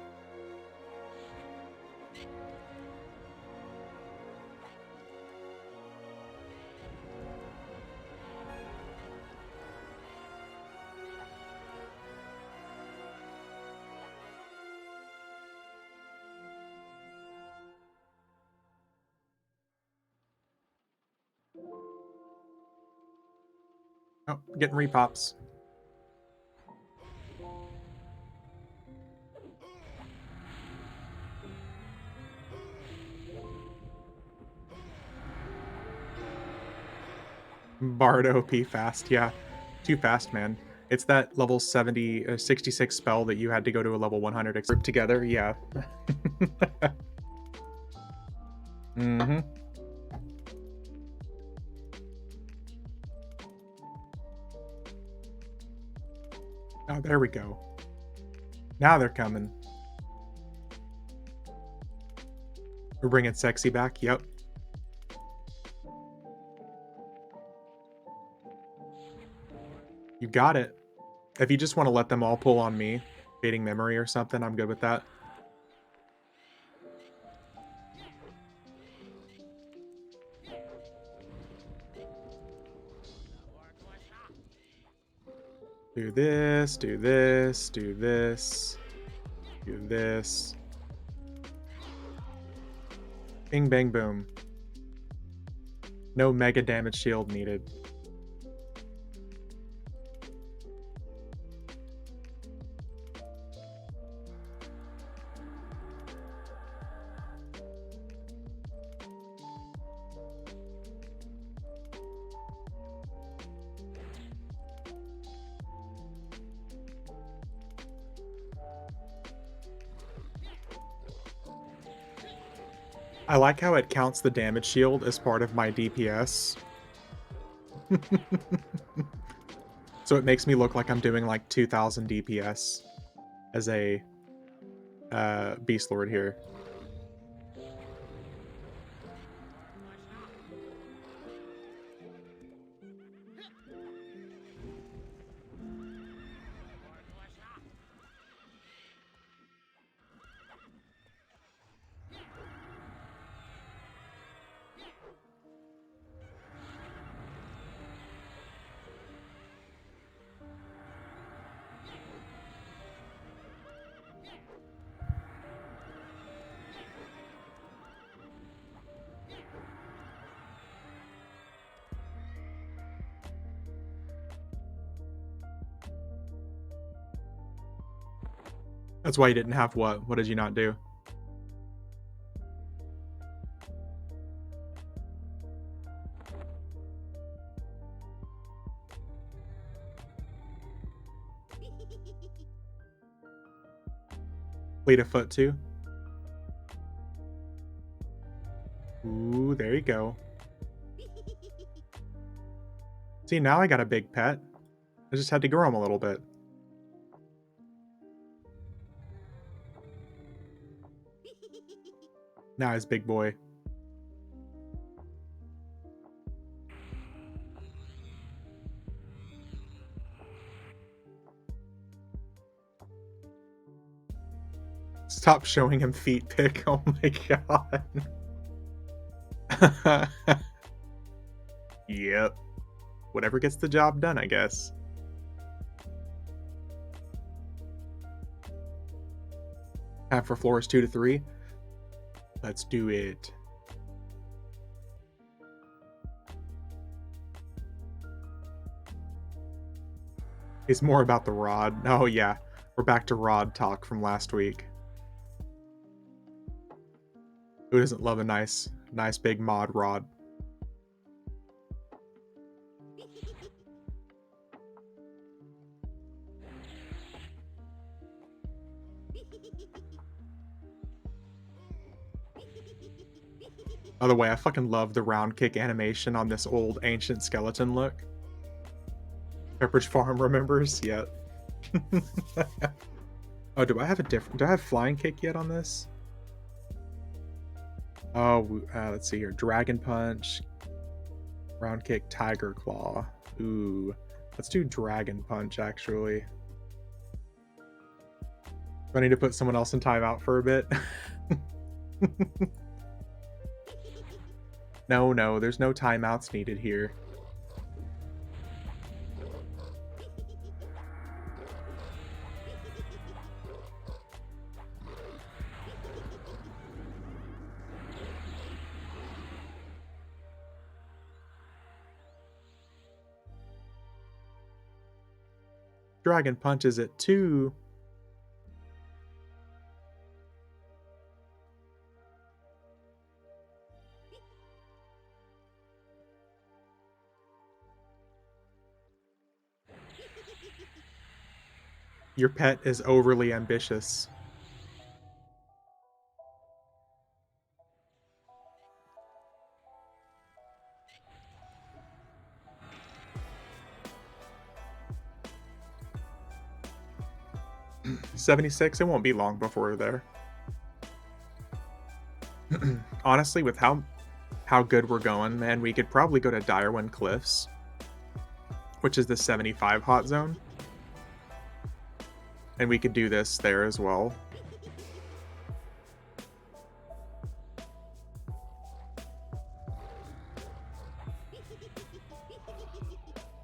Oh, getting repops. Bard OP fast, yeah. Too fast, man. It's that level 66 spell that you had to go to a level 100 group together, yeah. Mm-hmm. Oh, there we go. Now they're coming. We're bringing sexy back, yep. You got it. If you just want to let them all pull on me, fading memory or something, I'm good with that. Do this, do this, do this, do this. Bing, bang, boom. No mega damage shield needed. I like how it counts the damage shield as part of my DPS. So it makes me look like I'm doing like 2000 DPS as a Beastlord here. That's why you didn't have what? What did you not do? Fleet of foot too? Ooh, there you go. See, now I got a big pet. I just had to grow him a little bit. Now he's big boy. Stop showing him feet pic. Oh my god. Yep. Whatever gets the job done, I guess. Have for floors 2 to 3. Let's do it. It's more about the rod. Oh yeah, we're back to rod talk from last week. Who doesn't love a nice big mod rod? By the way, I fucking love the round kick animation on this old ancient skeleton look. Pepperidge Farm remembers? Yet. Oh, do I have Flying Kick yet on this? Oh, let's see here. Dragon Punch, Round Kick, Tiger Claw. Ooh, let's do Dragon Punch, actually. Do I need to put someone else in timeout for a bit? No, there's no timeouts needed here. Dragon punches it too. Your pet is overly ambitious. $76, it won't be long before we're there. Honestly, with how good we're going, man, we could probably go to Direwind Cliffs, which is the 75 hot zone. And we could do this there as well.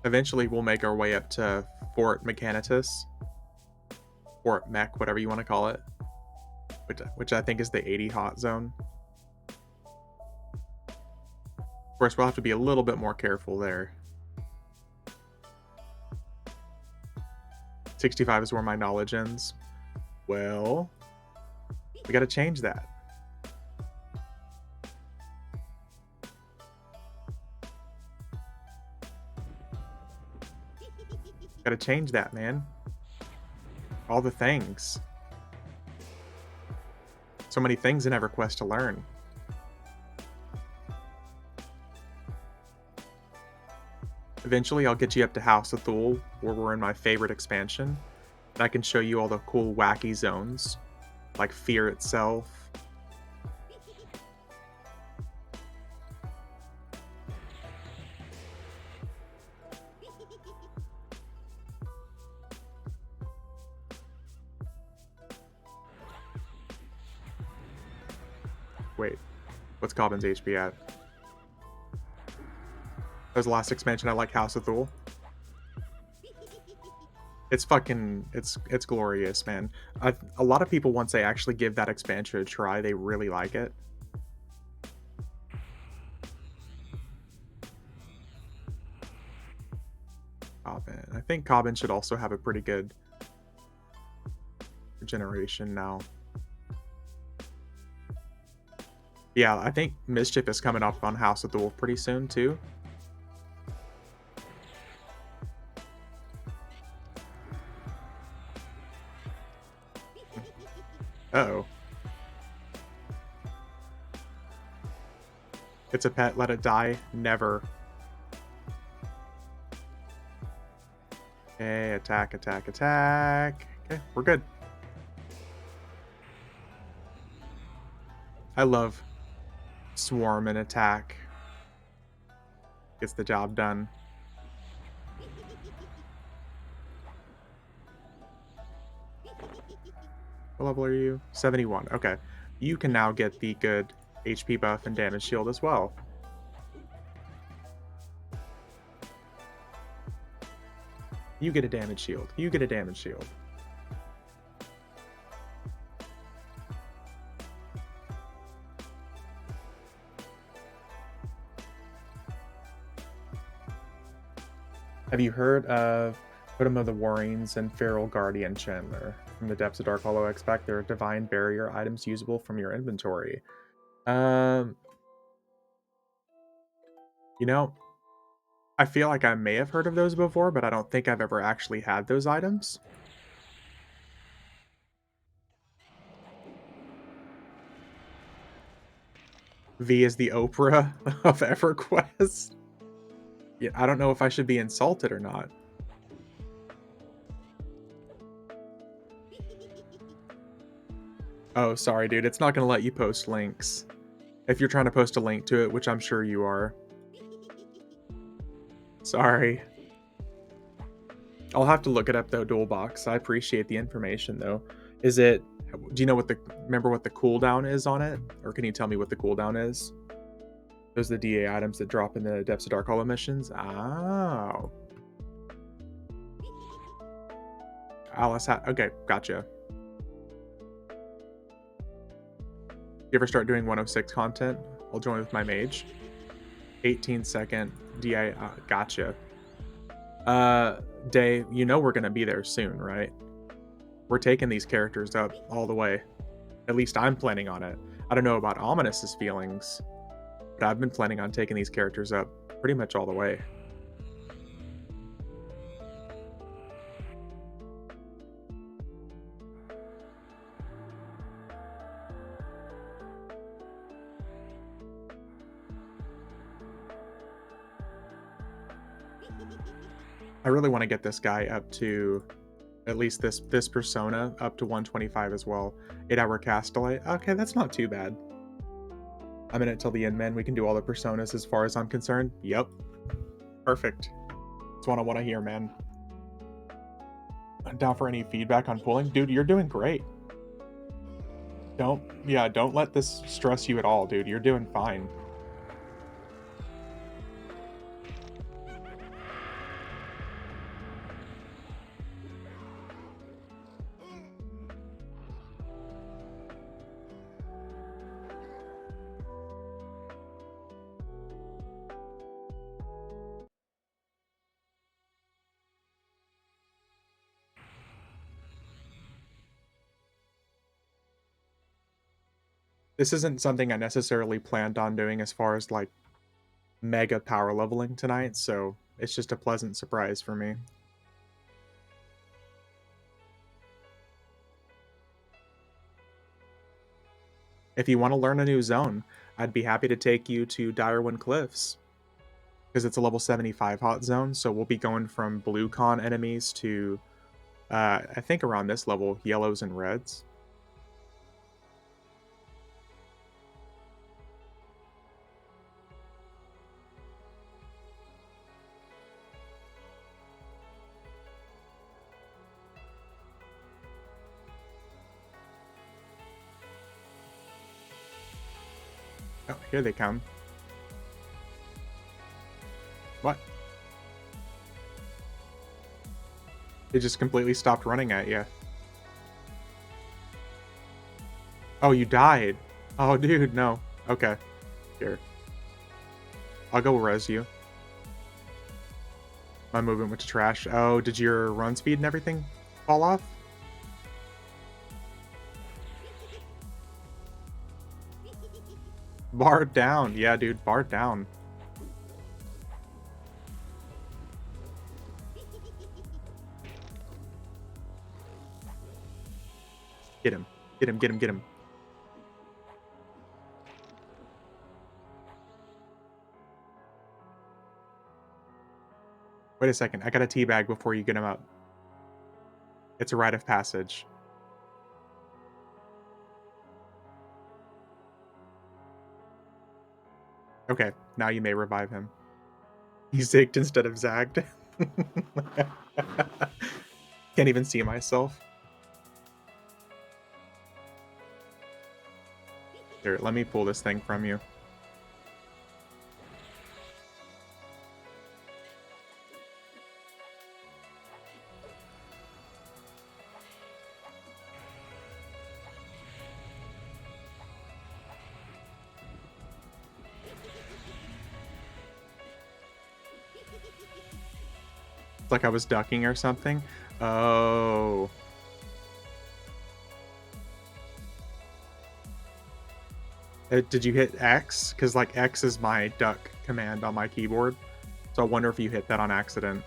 Eventually, we'll make our way up to Fort Mechanitus. Fort Mech, whatever you want to call it. Which I think is the 80 hot zone. Of course, we'll have to be a little bit more careful there. 65 is where my knowledge ends. Well, we gotta change that. Gotta change that, man. All the things. So many things in EverQuest to learn. Eventually, I'll get you up to House of Thule, where we're in my favorite expansion. And I can show you all the cool, wacky zones, like Fear itself. Wait, what's Cobbin's HP at? That was the last expansion I like, House of Thule. It's fucking, it's glorious, man. A lot of people, once they actually give that expansion a try, they really like it. Cobbin. I think Cobbin should also have a pretty good regeneration now. Yeah, I think Mischief is coming up on House of Thule pretty soon, too. Uh-oh. It's a pet, let it die. Never. Okay, attack, attack, attack. Okay, we're good. I love Swarm and attack. Gets the job done. What level are you? 71. Okay. You can now get the good HP buff and damage shield as well. You get a damage shield. You get a damage shield. Have you heard of Totem of the Warrens and Feral Guardian Chandler? From the depths of Dark Hollow, expect their divine barrier items usable from your inventory. You know, I feel like I may have heard of those before, but I don't think I've ever actually had those items. V is the Oprah of EverQuest. Yeah, I don't know if I should be insulted or not. Oh, sorry, dude. It's not gonna let you post links. If you're trying to post a link to it, which I'm sure you are. Sorry. I'll have to look it up though, Dualbox. I appreciate the information though. Is it do you know what the remember what the cooldown is on it? Or can you tell me what the cooldown is? Those are the DA items that drop in the Depths of Dark Hollow missions? Oh. Alice okay, gotcha. You ever start doing 106 content? I'll join with my mage. 18-second DA, gotcha. Day, you know we're gonna be there soon, right? We're taking these characters up all the way. At least I'm planning on it. I don't know about Ominous's feelings, but I've been planning on taking these characters up pretty much all the way. I really want to get this guy up to at least this persona up to 125 as well. 8-hour cast delay. Okay, that's not too bad. I'm in it till the end, man. We can do all the personas as far as I'm concerned. Yep. Perfect. That's what I want to hear, man. I'm down for any feedback on pulling. Dude, you're doing great. Don't let this stress you at all, dude. You're doing fine. This isn't something I necessarily planned on doing as far as like mega power leveling tonight, so it's just a pleasant surprise for me. If you want to learn a new zone, I'd be happy to take you to Direwind Cliffs, because it's a level 75 hot zone, so we'll be going from blue con enemies to, I think around this level, yellows and reds. Oh, here they come. What? They just completely stopped running at you. Oh, you died. Oh, dude, no. Okay. Here. I'll go res you. My movement went to trash. Oh, did your run speed and everything fall off? Bar down. Yeah, dude, bar down. Get him. Get him, get him, get him. Wait a second. I got a teabag before you get him up. It's a rite of passage. Okay, now you may revive him. He zigged instead of zagged. Can't even see myself. Here, let me pull this thing from you. It's like I was ducking or something. Oh. Did you hit X? Because, like, X is my duck command on my keyboard. So I wonder if you hit that on accident.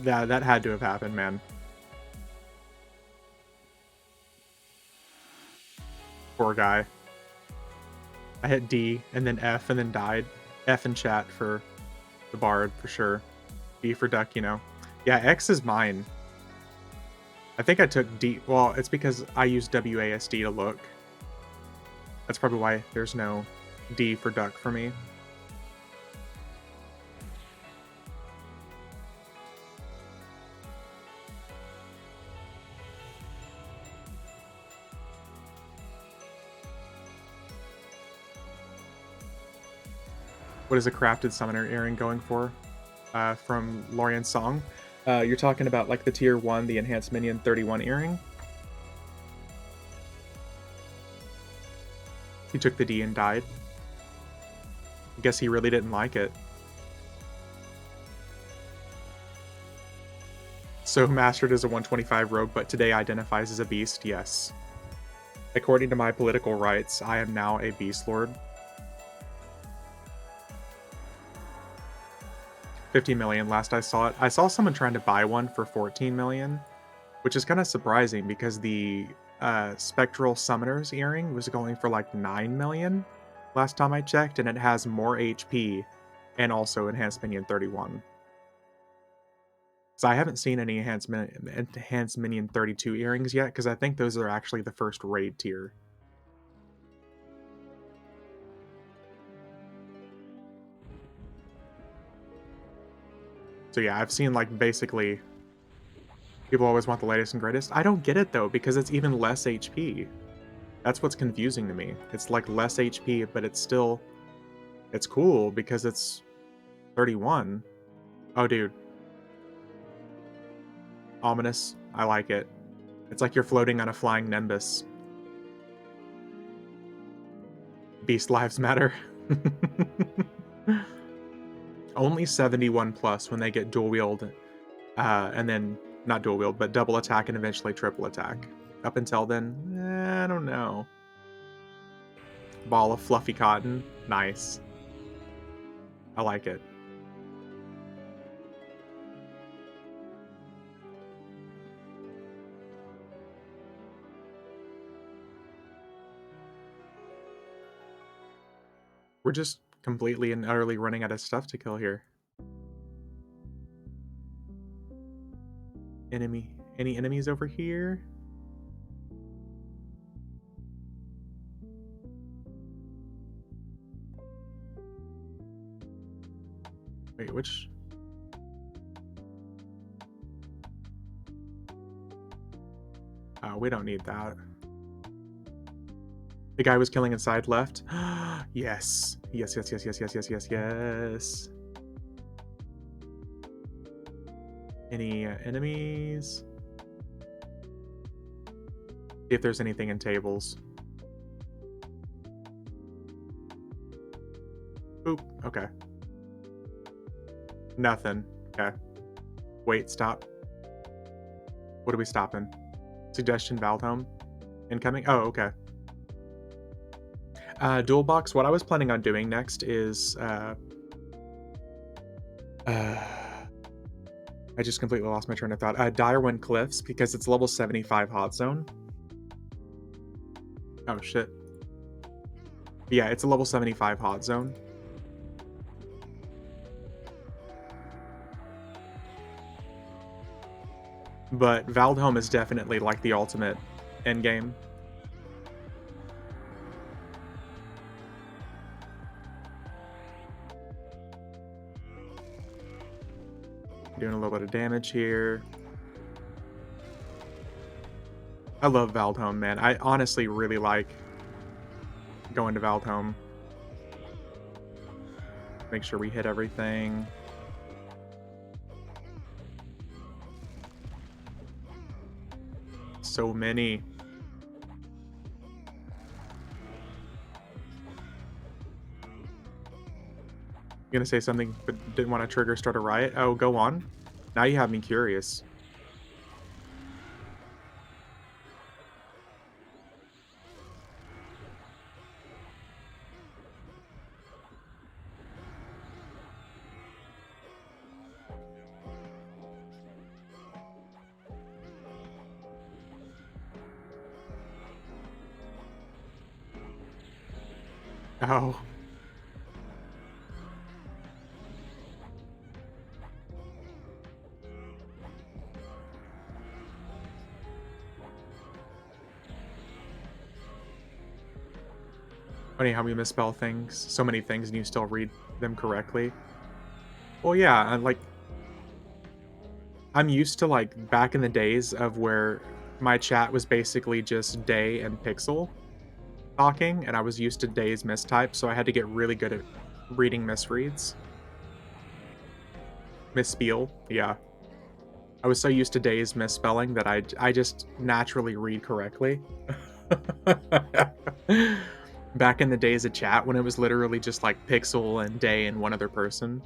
That had to have happened, man. Poor guy. I hit D and then F and then died. F in chat for The Bard, for sure. D for duck, you know. Yeah, X is mine. I think I took D. Well, it's because I use WASD to look. That's probably why there's no D for duck for me. What is a crafted summoner earring going for? From Lorian's song. You're talking about like the tier 1, the enhanced minion 31 earring? He took the D and died. I guess he really didn't like it. So mastered as a 125 rogue, but today identifies as a beast? Yes. According to my political rights, I am now a Beastlord. 50 million last I saw it. I saw someone trying to buy one for 14 million, which is kind of surprising because the Spectral Summoner's earring was going for like 9 million last time I checked, and it has more HP and also Enhanced Minion 31. So I haven't seen any Enhanced Minion 32 earrings yet, because I think those are actually the first raid tier. So yeah, I've seen like basically people always want the latest and greatest. I don't get it though, because it's even less HP. That's what's confusing to me. It's like less HP, but it's still, it's cool because it's 31. Oh, dude. Ominous. I like it. It's like you're floating on a flying Nimbus. Beast lives matter. Only 71 plus when they get dual wield, and then not dual wield, but double attack and eventually triple attack. Up until then, I don't know. Ball of fluffy cotton. Nice. I like it. We're just completely and utterly running out of stuff to kill here. Enemy. Any enemies over here? Wait, which? We don't need that. The guy was killing inside left. Yes. Yes, yes, yes, yes, yes, yes, yes, yes. Any enemies? See if there's anything in tables. Oop, okay. Nothing. Okay. Wait, stop. What are we stopping? Suggestion, Valdhome? Incoming? Oh, okay. Dual box, what I was planning on doing next is... I just completely lost my train of thought. Direwind Cliffs, because it's level 75 hot zone. Oh, shit. Yeah, it's a level 75 hot zone. But Valdhome is definitely like the ultimate endgame. Doing a little bit of damage here. I love Valdhome, man. I honestly really like going to Valdhome. Make sure we hit everything. So many. You gonna say something but didn't want to trigger start a riot? Oh, go on. Now you have me curious. Oh. Funny how we misspell things, so many things, and you still read them correctly. Well, yeah, I'm used to, like, back in the days of where my chat was basically just Day and Pixel talking, and I was used to Day's mistype, so I had to get really good at reading misreads. Misspiel, yeah. I was so used to Day's misspelling that I just naturally read correctly. Back in the days of chat when it was literally just, like, Pixel and Day and one other person.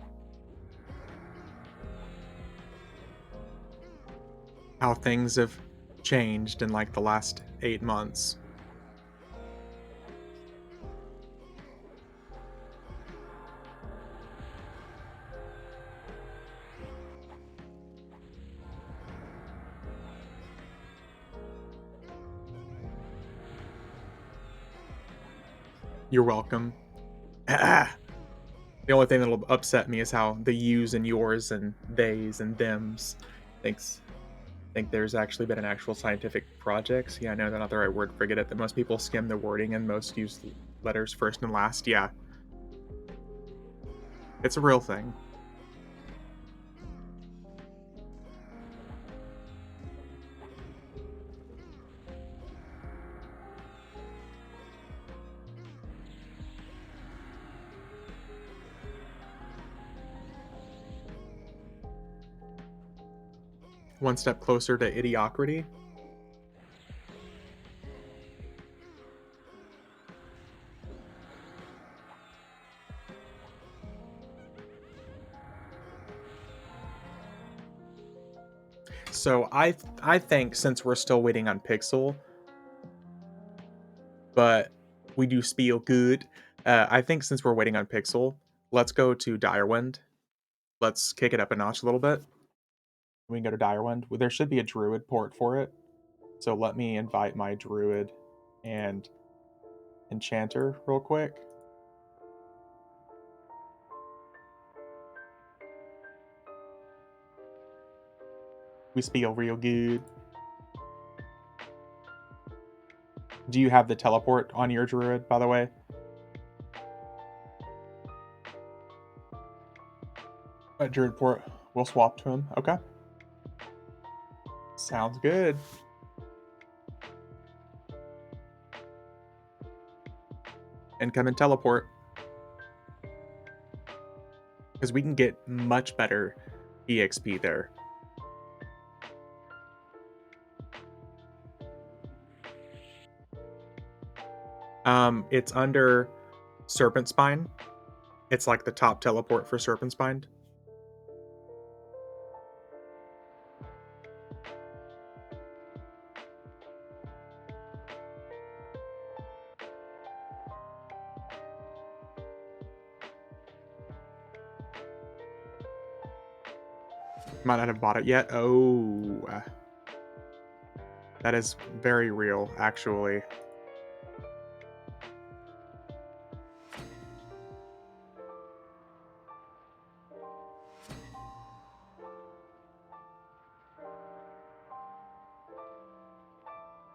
How things have changed in, like, the last 8 months. You're welcome. The only thing that'll upset me is how the yous and yours and theys and thems thinks think there's actually been an actual scientific projects. Yeah, I know they're not the right word, forget it, that most people skim the wording and most use letters first and last. Yeah, it's a real thing. One step closer to idiocracy. So I think since we're still waiting on Pixel, but we do spiel good. I think since we're waiting on Pixel, let's go to Direwind. Let's kick it up a notch a little bit. We can go to Direwind. Well, there should be a Druid port for it. So let me invite my Druid and Enchanter real quick. We spiel real good. Do you have the teleport on your Druid, by the way? Druid port. We'll swap to him. Okay. Sounds good. And come and teleport. Because we can get much better EXP there. It's under Serpent Spine. It's like the top teleport for Serpent Spine. Might not have bought it yet. Oh, that is very real, actually.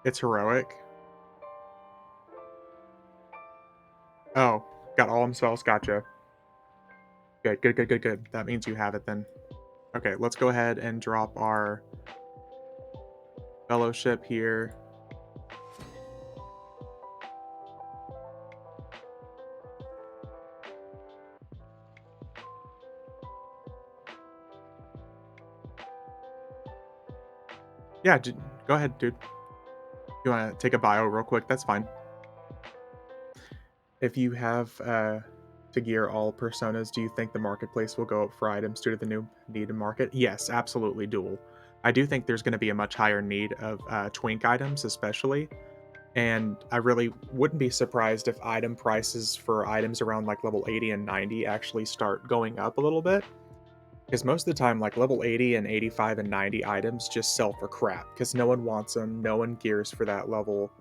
It's heroic. Oh, got all them spells. Gotcha. Good, good, good, good, good. That means you have it then. Okay, let's go ahead and drop our fellowship here. Yeah, go ahead, dude. You want to take a bio real quick? That's fine. If you have to gear all personas, do you think the marketplace will go up for items due to the new need in market? Yes, absolutely, dual. I do think there's going to be a much higher need of twink items, especially. And I really wouldn't be surprised if item prices for items around like level 80 and 90 actually start going up a little bit. Because most of the time, like level 80 and 85 and 90 items just sell for crap because no one wants them, no one gears for that level.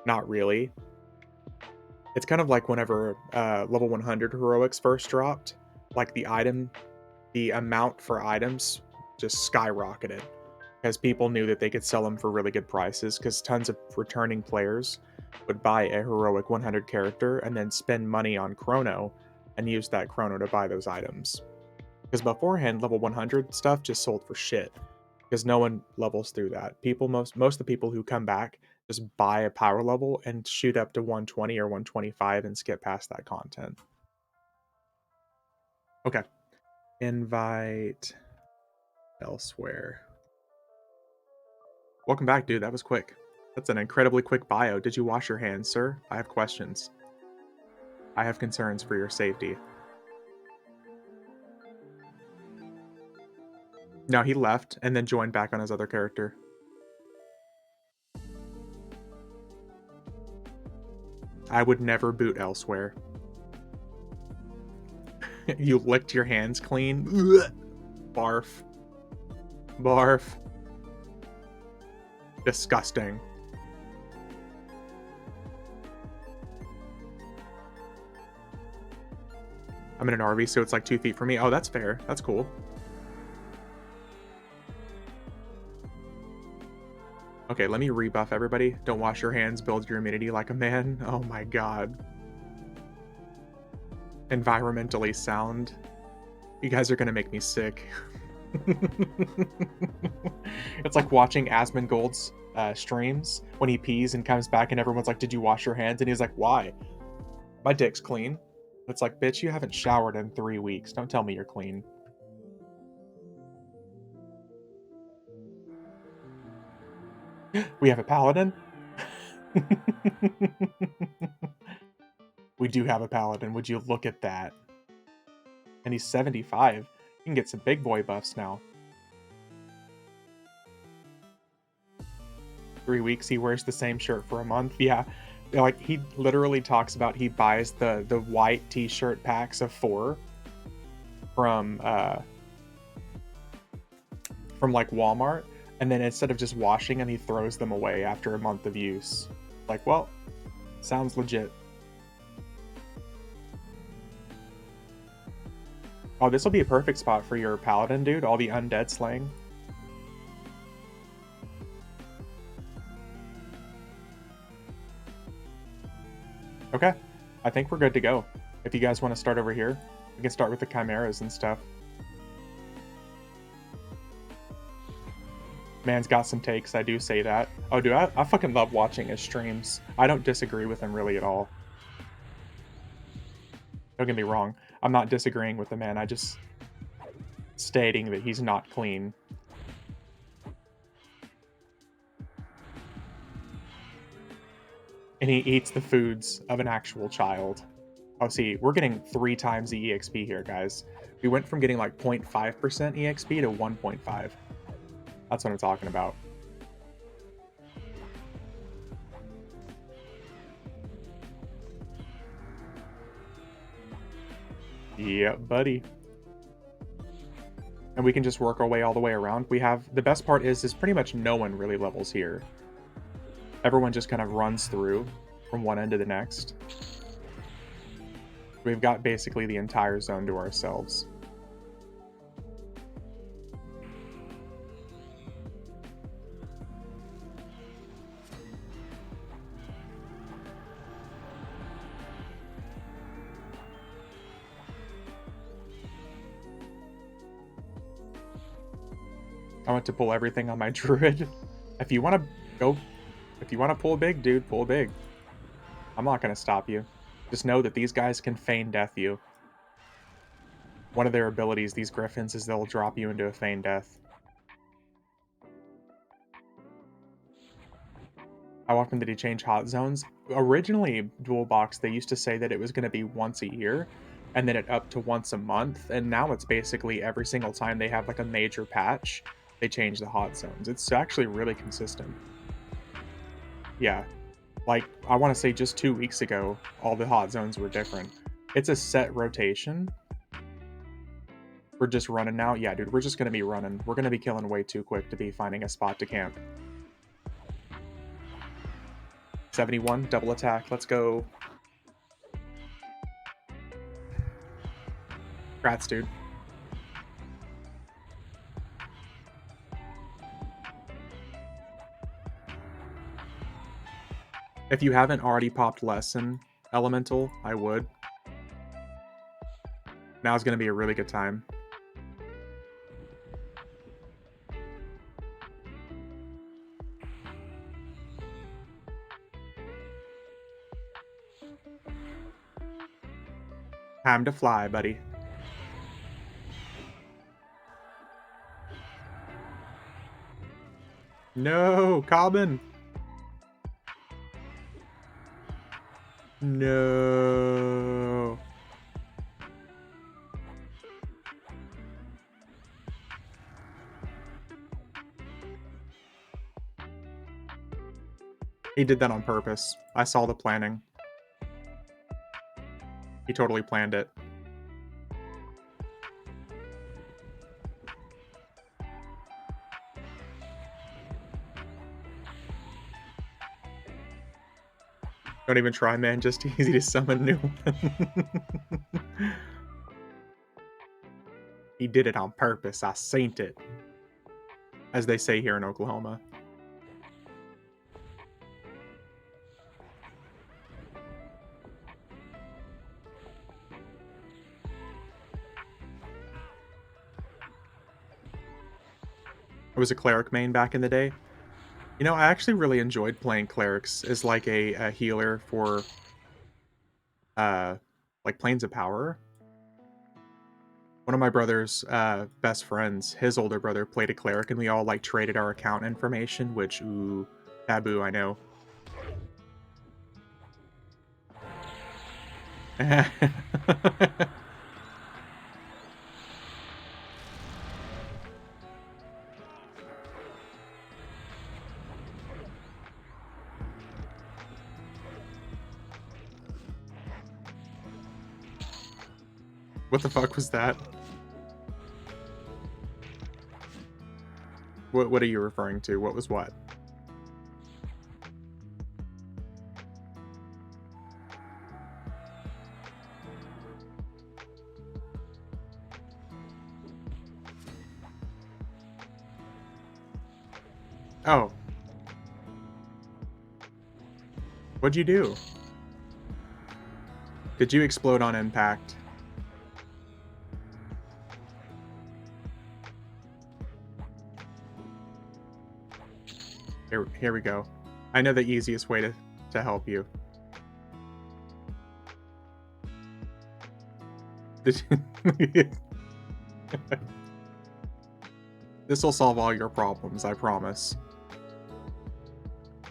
Not really. It's kind of like whenever level 100 heroics first dropped, like the amount for items just skyrocketed because people knew that they could sell them for really good prices because tons of returning players would buy a heroic 100 character and then spend money on chrono and use that chrono to buy those items. Because beforehand, level 100 stuff just sold for shit. Because no one levels through that. Most of the people who come back just buy a power level and shoot up to 120 or 125 and skip past that content. Okay. Invite elsewhere. Welcome back, dude. That was quick. That's an incredibly quick bio. Did you wash your hands, sir? I have questions. I have concerns for your safety. No, he left and then joined back on his other character. I would never boot elsewhere. You licked your hands clean? Ugh. Barf. Barf. Disgusting. I'm in an RV, so it's like 2 feet from me. Oh, that's fair. That's cool. Okay, let me rebuff everybody. Don't wash your hands, build your immunity like a man. Oh my god. Environmentally sound. You guys are gonna make me sick. It's like watching Asmongold's streams when he pees and comes back and everyone's like, did you wash your hands? And he's like, why? My dick's clean. It's like, bitch, you haven't showered in 3 weeks. Don't tell me you're clean. We have a paladin? We do have a paladin. Would you look at that? And he's 75. You can get some big boy buffs now. 3 weeks, he wears the same shirt for a month. Yeah. Like, he literally talks about he buys the white t-shirt packs of 4 from like Walmart, and then instead of just washing them, he throws them away after a month of use. Like, well, sounds legit. Oh, this will be a perfect spot for your paladin, dude. All the undead slaying. Okay, I think we're good to go. If you guys want to start over here, we can start with the chimeras and stuff. Man's got some takes, I do say that. Oh, dude, I fucking love watching his streams. I don't disagree with him really at all. Don't get me wrong. I'm not disagreeing with the man. I just stating that he's not clean. And he eats the foods of an actual child. Oh, see, we're getting 3 times the EXP here, guys. We went from getting like 0.5% EXP to 1.5. That's what I'm talking about. Yeah, buddy. And we can just work our way all the way around. We have, the best part is pretty much no one really levels here. Everyone just kind of runs through from one end to the next. We've got basically the entire zone to ourselves. I want to pull everything on my druid. If you want to go, if you want to pull big, dude, pull big. I'm not going to stop you. Just know that these guys can feign death you. One of their abilities, these griffins, is they'll drop you into a feign death. How often did he change hot zones? Originally, Dual Box, they used to say that it was going to be once a year, and then it up to once a month, and now it's basically every single time they have like a major patch, they change the hot zones. It's actually really consistent. Yeah. Like, I want to say just 2 weeks ago, all the hot zones were different. It's a set rotation. We're just running now. Yeah, dude, we're just going to be running. We're going to be killing way too quick to be finding a spot to camp. 71, double attack. Let's go. Congrats, dude. If you haven't already popped Lesson Elemental, I would. Now's gonna be a really good time. Time to fly, buddy. No, Cobbin! No. He did that on purpose. I saw the planning. He totally planned it. Don't even try, man. Just easy to summon new one. He did it on purpose. I saint it. As they say here in Oklahoma. I was a cleric main back in the day. You know, I actually really enjoyed playing clerics as like a healer for like Planes of Power. One of my brother's best friends, his older brother, played a cleric, and we all like traded our account information, which ooh, taboo, I know. What the fuck was that? What are you referring to? What was what? Oh. What'd you do? Did you explode on impact? Here we go. I know the easiest way to help you. This will solve all your problems, I promise.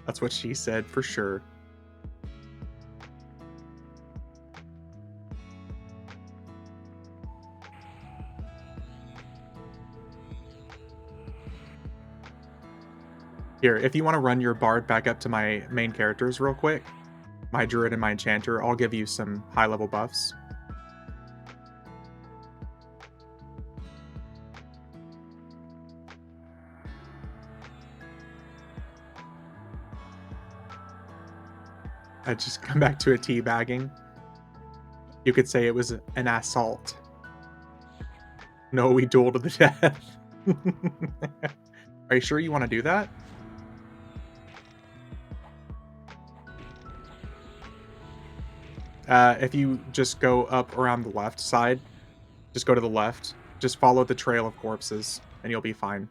That's what she said for sure. Here, if you want to run your bard back up to my main characters real quick, my druid and my enchanter, I'll give you some high-level buffs. I just come back to a teabagging. You could say it was an assault. No, we duel to the death. Are you sure you want to do that? If you just go up around the left side, just go to the left. Just follow the trail of corpses, and you'll be fine.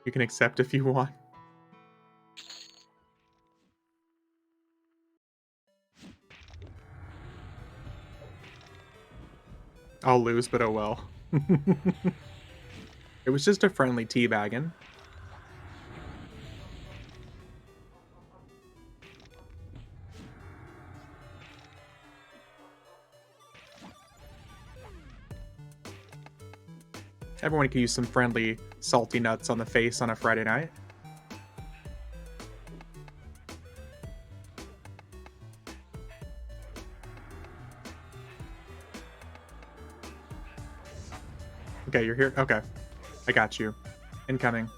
You can accept if you want. I'll lose, but oh well. It was just a friendly teabagging. Everyone could use some friendly salty nuts on the face on a Friday night. Okay, you're here? Okay. I got you. Incoming.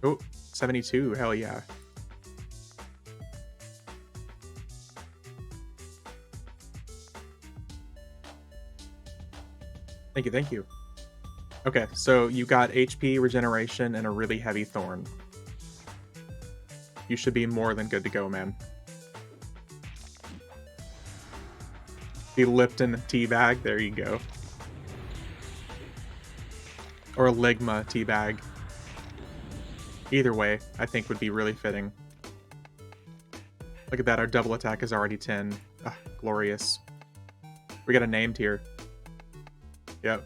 Oh, 72. Hell yeah. Thank you, thank you. Okay, so you got HP, regeneration, and a really heavy thorn. You should be more than good to go, man. The Lipton teabag, there you go. Or a Ligma teabag. Either way, I think would be really fitting. Look at that, our double attack is already 10. Ah, glorious. We got a named here. Yep.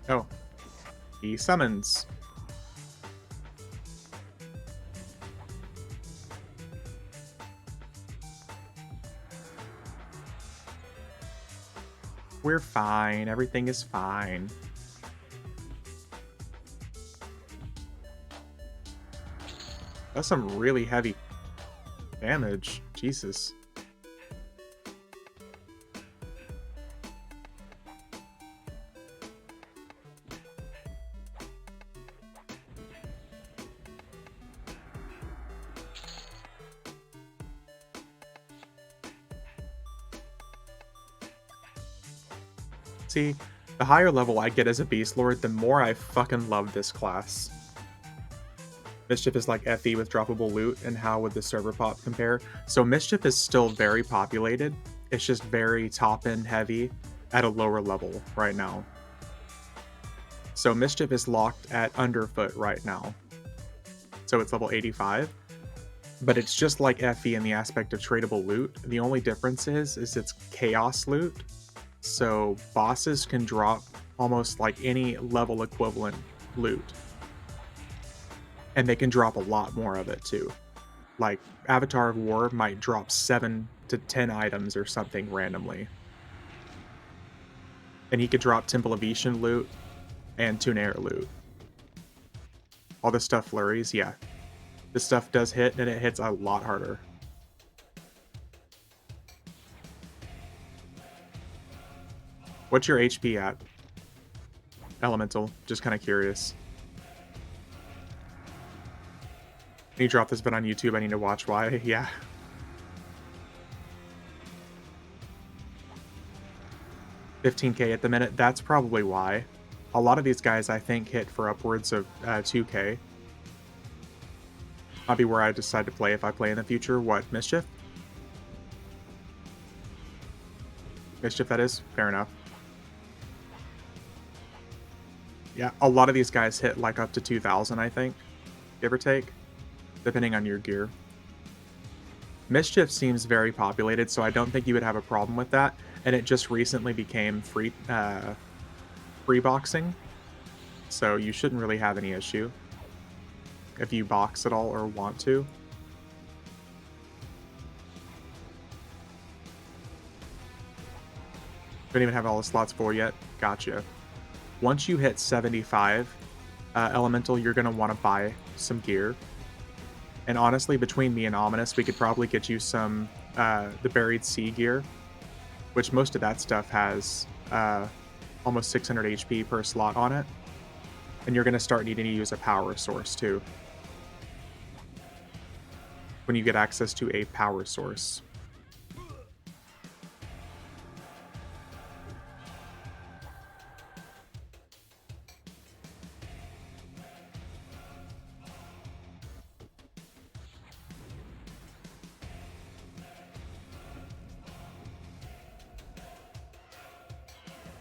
Oh. He summons. We're fine. Everything is fine. That's some really heavy damage. Jesus. See, the higher level I get as a Beastlord, the more I fucking love this class. Mischief is like FE with droppable loot, and how would the server pop compare? So Mischief is still very populated, it's just very top-end heavy at a lower level right now. So Mischief is locked at Underfoot right now. So it's level 85. But it's just like FE in the aspect of tradable loot. The only difference is it's chaos loot. So bosses can drop almost like any level equivalent loot. And they can drop a lot more of it too. Like Avatar of War might drop 7 to 10 items or something randomly. And he could drop Temple of Ishan loot and Tunair loot. All this stuff flurries, yeah. This stuff does hit, and it hits a lot harder. What's your HP at? Elemental, just kind of curious. You drop this bit on YouTube, I need to watch why, yeah. $15K at the minute, that's probably why. A lot of these guys, I think, hit for upwards of 2K. Might be where I decide to play if I play in the future. What, Mischief? Mischief, that is? Fair enough. Yeah, a lot of these guys hit like up to 2,000, I think, give or take, depending on your gear. Mischief seems very populated, so I don't think you would have a problem with that, and it just recently became free boxing, so you shouldn't really have any issue if you box at all or want to. Don't even have all the slots full yet. Gotcha. Once you hit 75 elemental, you're going to want to buy some gear. And honestly, between me and Ominous, we could probably get you some the Buried Sea gear, which most of that stuff has almost 600 HP per slot on it. And you're going to start needing to use a power source too, when you get access to a power source.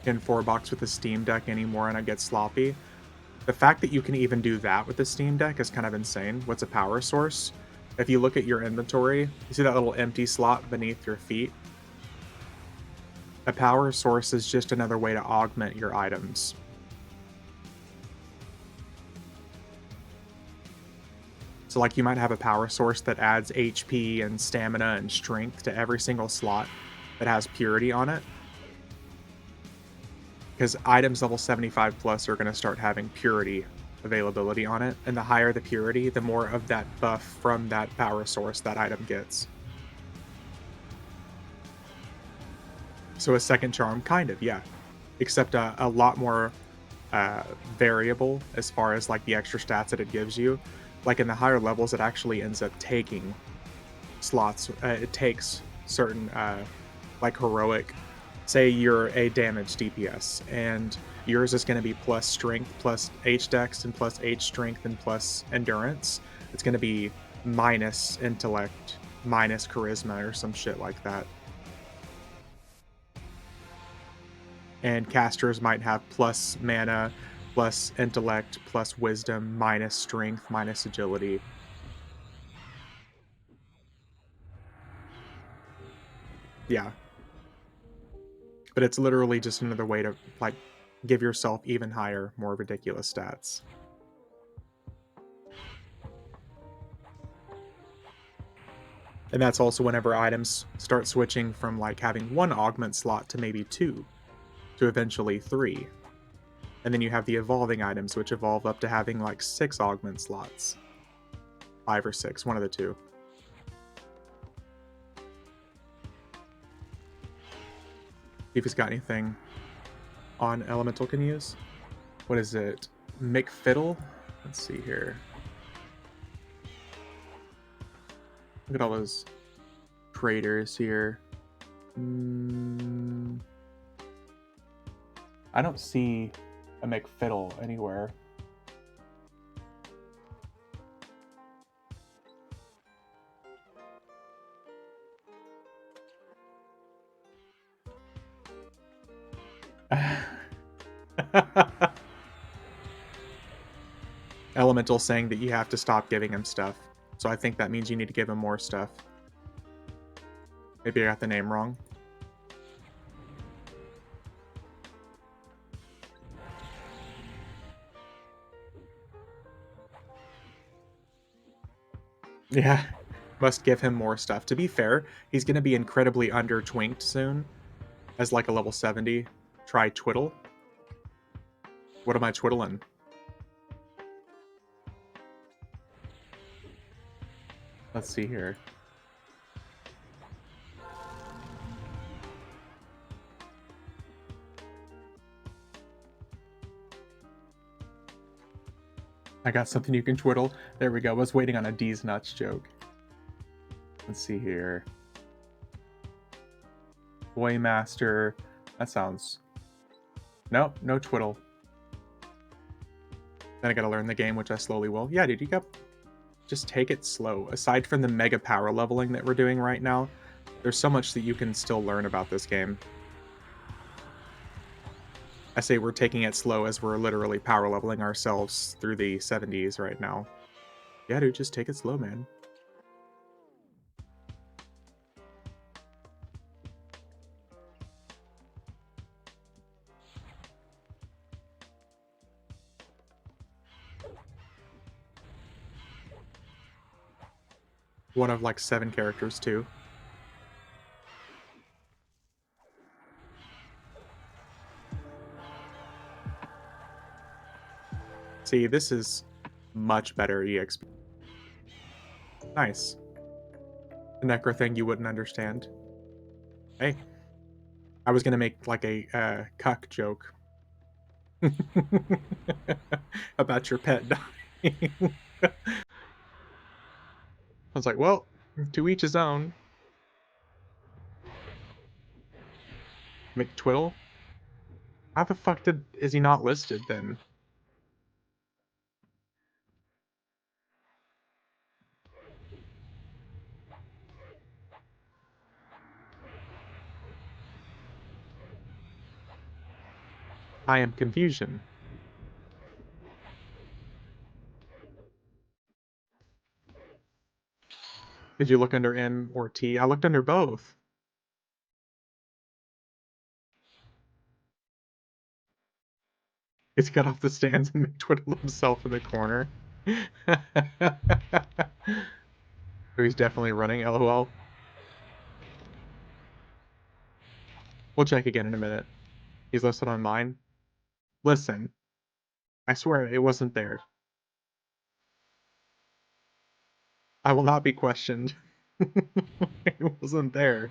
In 4-box with a Steam Deck anymore and I get sloppy. The fact that you can even do that with the Steam Deck is kind of insane. What's a power source? If you look at your inventory, you see that little empty slot beneath your feet? A power source is just another way to augment your items. So like you might have a power source that adds HP and stamina and strength to every single slot that has purity on it. Because items level 75 plus are going to start having purity availability on it, and the higher the purity, the more of that buff from that power source that item gets. So a second charm, kind of, yeah. Except a lot more variable as far as like the extra stats that it gives you. like in the higher levels, it actually ends up taking slots. It takes certain like heroic. Say you're a damage DPS, and yours is going to be plus strength, plus H dex, and plus H strength, and plus endurance. It's going to be minus intellect, minus charisma, or some shit like that. And casters might have plus mana, plus intellect, plus wisdom, minus strength, minus agility. Yeah. But it's literally just another way to, like, give yourself even higher, more ridiculous stats. And that's also whenever items start switching from, like, having one augment slot to maybe two, to eventually three. And then you have the evolving items, which evolve up to having, like, 6 augment slots. 5 or 6, one of the two. See if he's got anything on Elemental can use. What is it? McFiddle? Let's see here. Look at all those traders here. I don't see a McFiddle anywhere. Elemental saying that you have to stop giving him stuff. So I think that means you need to give him more stuff. Maybe I got the name wrong. Yeah, must give him more stuff. To be fair, he's going to be incredibly under-twinked soon as like a level 70. Try Twiddle. What am I twiddling? Let's see here. I got something you can twiddle. There we go. I was waiting on a D's nuts joke. Let's see here. Boy Master. That sounds... Nope, no twiddle. Then I gotta learn the game, which I slowly will. Yeah, dude, you got... Just take it slow. Aside from the mega power leveling that we're doing right now, there's so much that you can still learn about this game. I say we're taking it slow as we're literally power leveling ourselves through the 70s right now. Yeah, dude, just take it slow, man. One of like 7 characters, too. See, this is much better EXP. Nice. The Necro thing you wouldn't understand. Hey. I was gonna make like a cuck joke. About your pet dying. I was like, well, to each his own. McTwiddle? How the fuck is he not listed then? I am confusion. Did you look under M or T? I looked under both. He's got off the stands and McTwiddle himself in the corner. So he's definitely running, LOL. We'll check again in a minute. He's listed on mine. Listen, I swear it wasn't there. I will not be questioned. It wasn't there.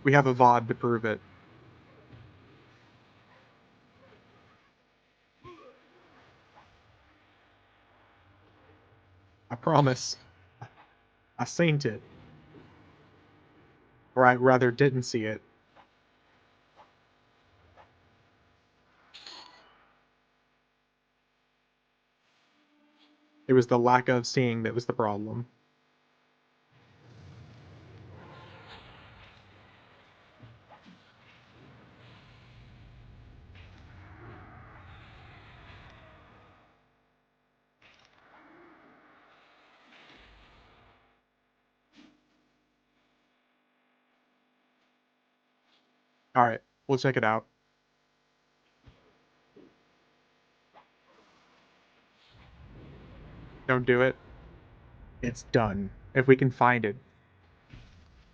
We have a VOD to prove it. promise. I seen it. Or I rather didn't see it. It was the lack of seeing that was the problem. Alright, we'll check it out. Don't do it. It's done. If we can find it.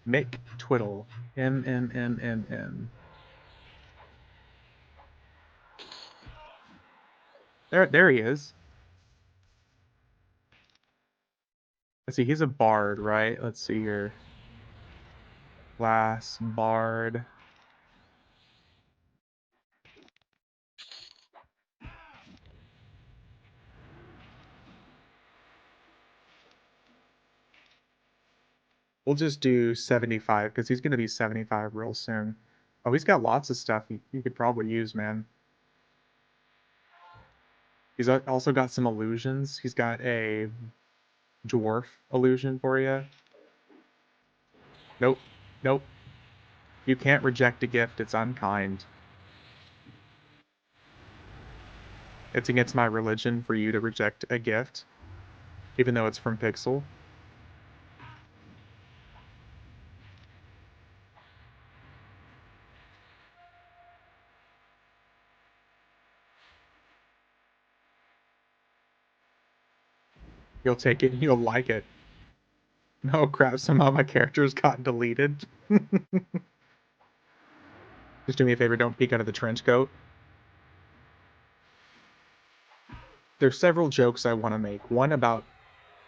Mick Twiddle. M. There he is. Let's see, he's a bard, right? Let's see here. Class, bard. We'll just do 75, because he's going to be 75 real soon. Oh, he's got lots of stuff you could probably use, man. He's also got some illusions. He's got a dwarf illusion for you. Nope. Nope. You can't reject a gift. It's unkind. It's against my religion for you to reject a gift, even though it's from Pixel. You'll take it and you'll like it. No crap, somehow my characters got deleted. Just do me a favor, don't peek out of the trench coat. There's several jokes I want to make. One about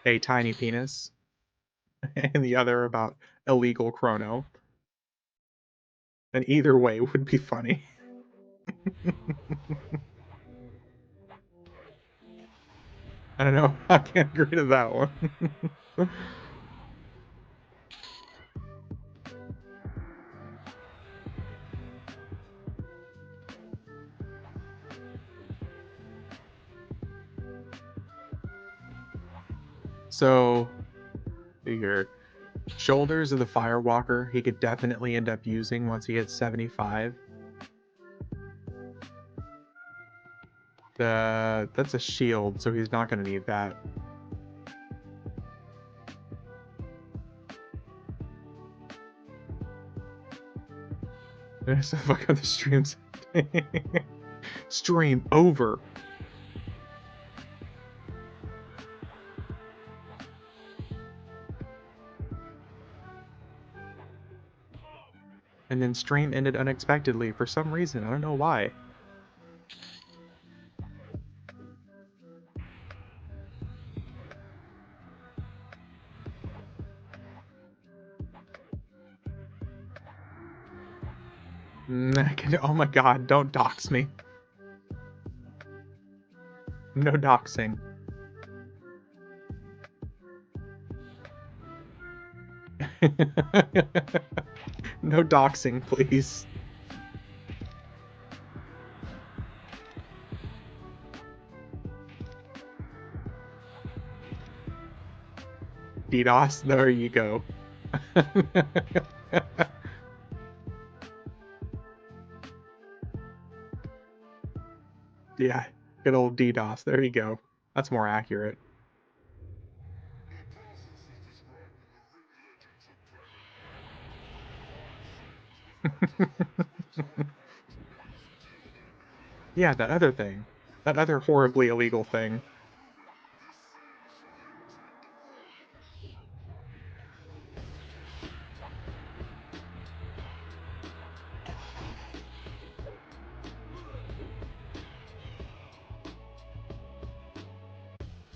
a tiny penis, and the other about illegal chrono. And either way would be funny. I don't know, I can't agree to that one. So, your shoulders of the Firewalker he could definitely end up using once he hits 75. That's a shield, so he's not going to need that. So fuck up the streams. Stream over. And then stream ended unexpectedly for some reason. I don't know why. Oh my god, don't dox me. No doxing. No doxing, please. DDoS, there you go. Yeah, good old DDoS, there you go. That's more accurate. Yeah, that other thing. That other horribly illegal thing.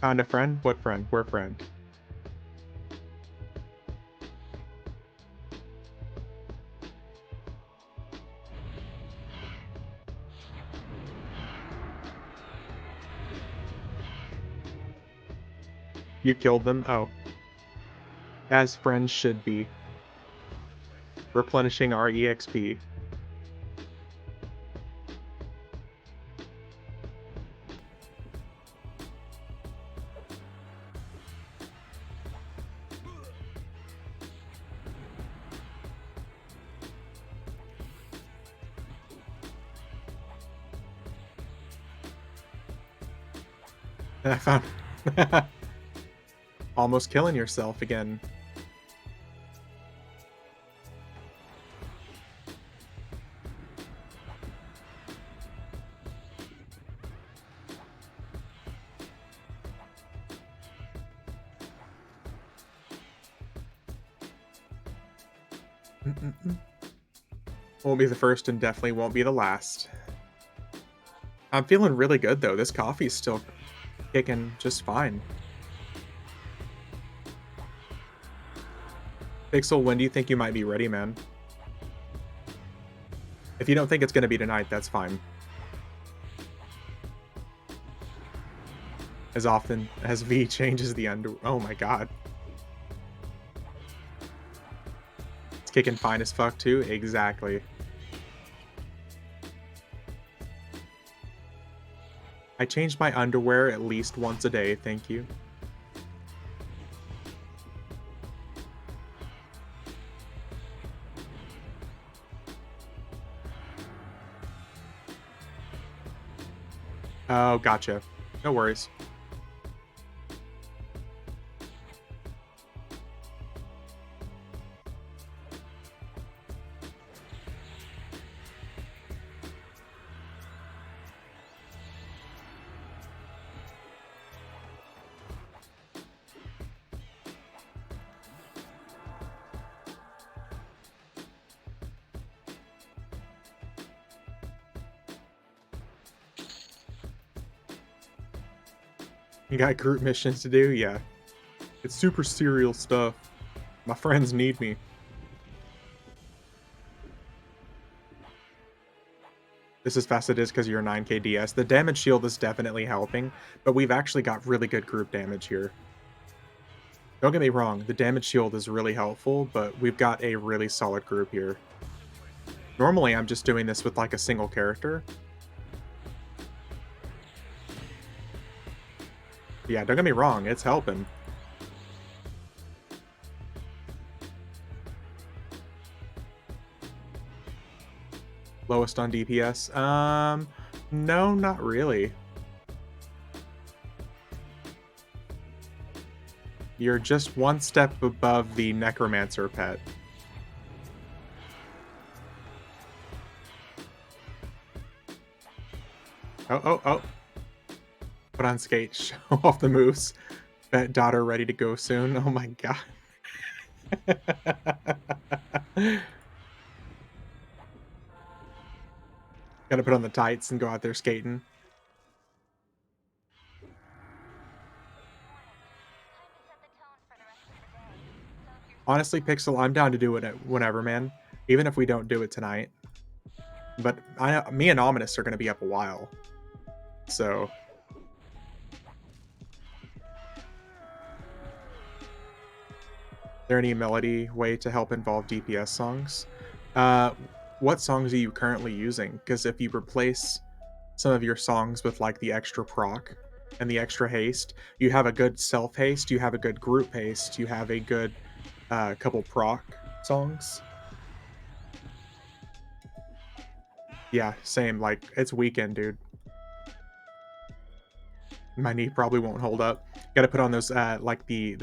Found a friend? What friend? Where friend? You killed them? Oh. As friends should be. Replenishing our EXP. And I found almost killing yourself again. Won't be the first and definitely won't be the last. I'm feeling really good though. This coffee's still kicking just fine. Pixel, when do you think you might be ready, man? If you don't think it's going to be tonight, that's fine. As often as V changes the under... Oh my god. It's kicking fine as fuck too? Exactly. I change my underwear at least once a day, thank you. Oh, gotcha. No worries. You got group missions to do? Yeah. It's super serial stuff. My friends need me. This is fast it is because you're 9k DS. The damage shield is definitely helping, but we've actually got really good group damage here. Don't get me wrong, the damage shield is really helpful, but we've got a really solid group here. Normally, I'm just doing this with like a single character. Yeah, don't get me wrong, it's helping. Lowest on DPS? No, not really. You're just one step above the Necromancer pet. Oh. Put on skate, show off the moves. Pet daughter ready to go soon. Oh my god. Gotta put on the tights and go out there skating. Honestly, Pixel, I'm down to do it whenever, man. Even if we don't do it tonight. But me and Ominous are going to be up a while. So... Is there any melody way to help involve DPS songs? What songs are you currently using? Because if you replace some of your songs with like the extra proc and the extra haste, you have a good self haste, you have a good group haste, you have a good couple proc songs. Yeah, same. Like, it's weekend, dude. My knee probably won't hold up. Got to put on those like the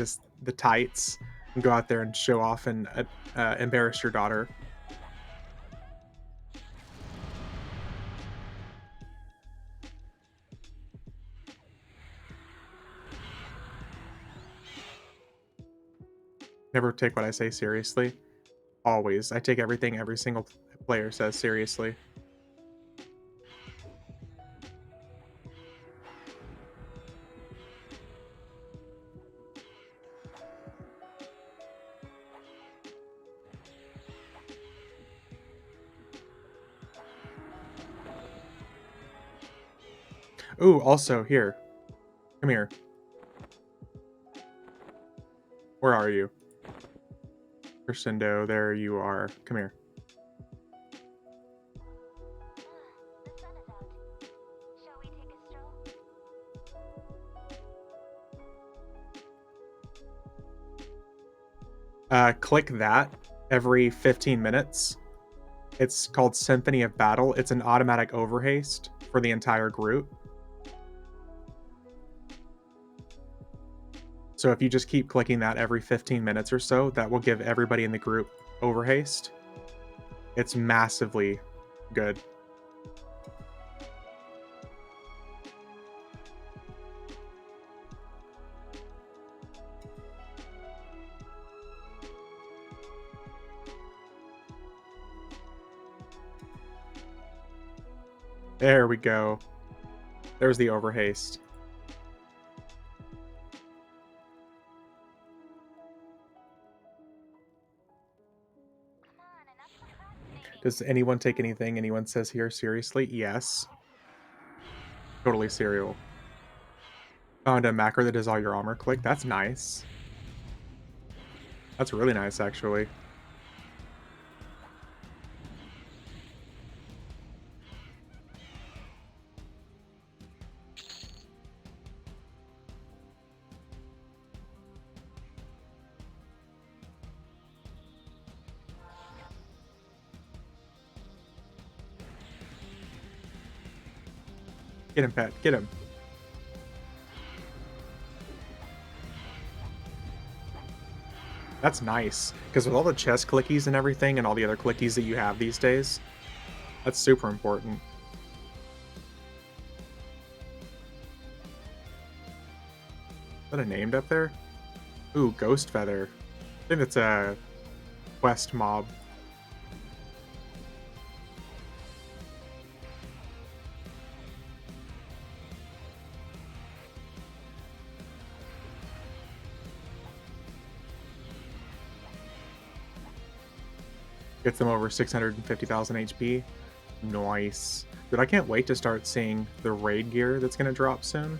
tights and go out there and show off and embarrass your daughter. Never take what I say seriously. Always. I take everything every single player says seriously. Ooh, also, here. Come here. Where are you? Crescendo, there you are. Come here. Click that every 15 minutes. It's called Symphony of Battle. It's an automatic overhaste for the entire group. So if you just keep clicking that every 15 minutes or so, that will give everybody in the group overhaste. It's massively good. There we go. There's the overhaste. Does anyone take anything anyone says here seriously? Yes. Totally serial. Found a macro that does all your armor click. That's nice. That's really nice, actually. Get him, pet. Get him. That's nice. Because with all the chest clickies and everything and all the other clickies that you have these days, that's super important. Is that a named up there? Ooh, Ghost Feather. I think it's a quest mob. Gets them over 650,000 HP. Nice. Dude, I can't wait to start seeing the raid gear that's going to drop soon.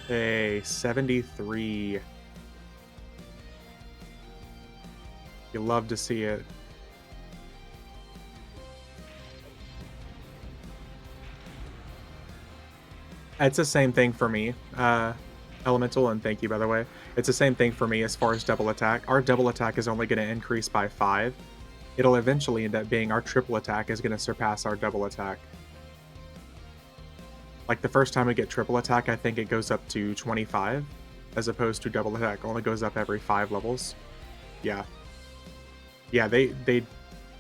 Hey, 73. You love to see it. It's the same thing for me, Elemental, and thank you, by the way. It's the same thing for me as far as double attack. Our double attack is only going to increase by 5. It'll eventually end up being our triple attack is going to surpass our double attack. Like, the first time we get triple attack, I think it goes up to 25, as opposed to double attack only goes up every 5 levels. Yeah. Yeah, they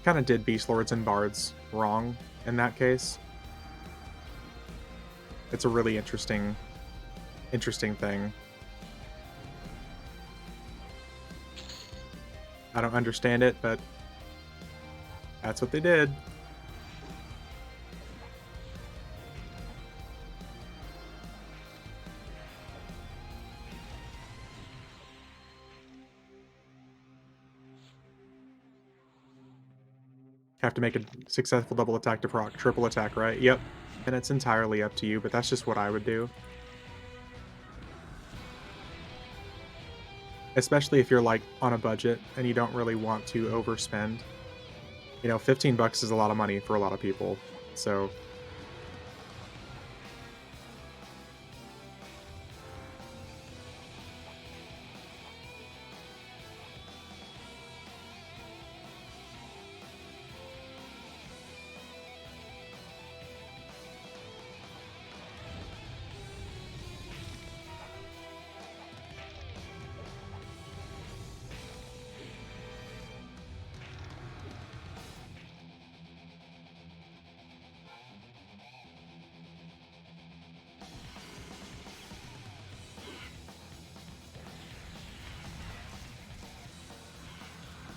kind of did Beastlords and Bards wrong in that case. It's a really interesting thing. I don't understand it, but that's what they did. Have to make a successful double attack to proc triple attack, right? Yep. And it's entirely up to you, but that's just what I would do. Especially if you're, like, on a budget and you don't really want to overspend. You know, 15 bucks is a lot of money for a lot of people, so...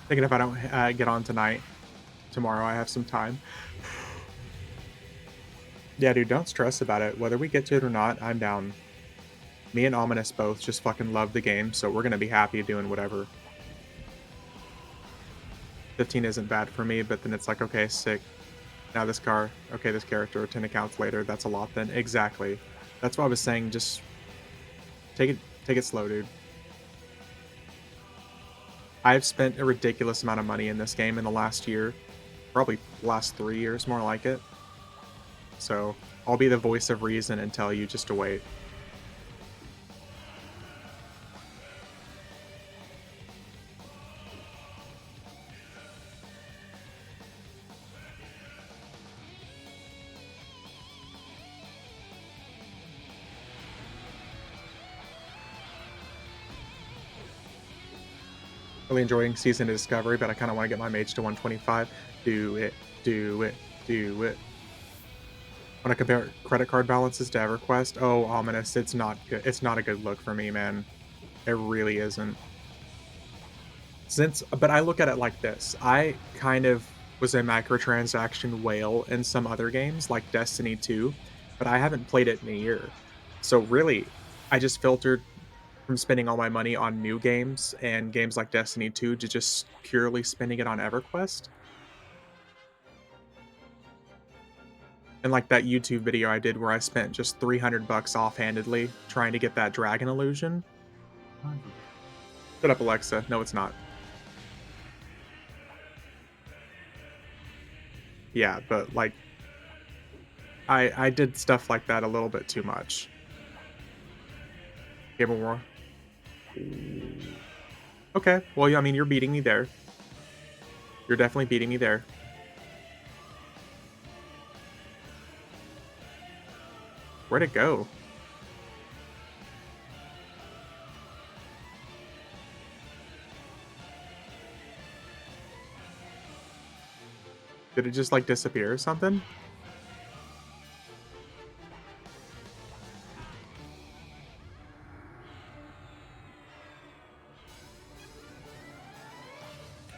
Thinking if I don't get on tonight, tomorrow I have some time. Yeah, dude, don't stress about it. Whether we get to it or not, I'm down. Me and Ominous both just fucking love the game, so we're gonna be happy doing whatever. 15 isn't bad for me, but then it's like, okay, sick. Now this car, okay, this character, 10 accounts later, that's a lot then. Exactly. That's why I was saying just take it slow, dude. I've spent a ridiculous amount of money in this game in the last year, probably last 3 years, more like it. So I'll be the voice of reason and tell you just to wait. Really enjoying Season of Discovery, but I kind of want to get my mage to 125. Do it, do it, do it. When I compare credit card balances to EverQuest, oh, ominous, it's not good. It's not a good look for me, man. It really isn't. But I look at it like this. I kind of was a microtransaction whale in some other games, like Destiny 2, but I haven't played it in a year. So really, I just filtered from spending all my money on new games and games like Destiny 2 to just purely spending it on EverQuest. And like that YouTube video I did where I spent just 300 bucks offhandedly trying to get that dragon illusion. Shut up, Alexa. No, it's not. Yeah, but like I did stuff like that a little bit too much. Game of War. Okay. Well, yeah, I mean, you're beating me there. You're definitely beating me there. Where'd it go? Did it just like disappear or something?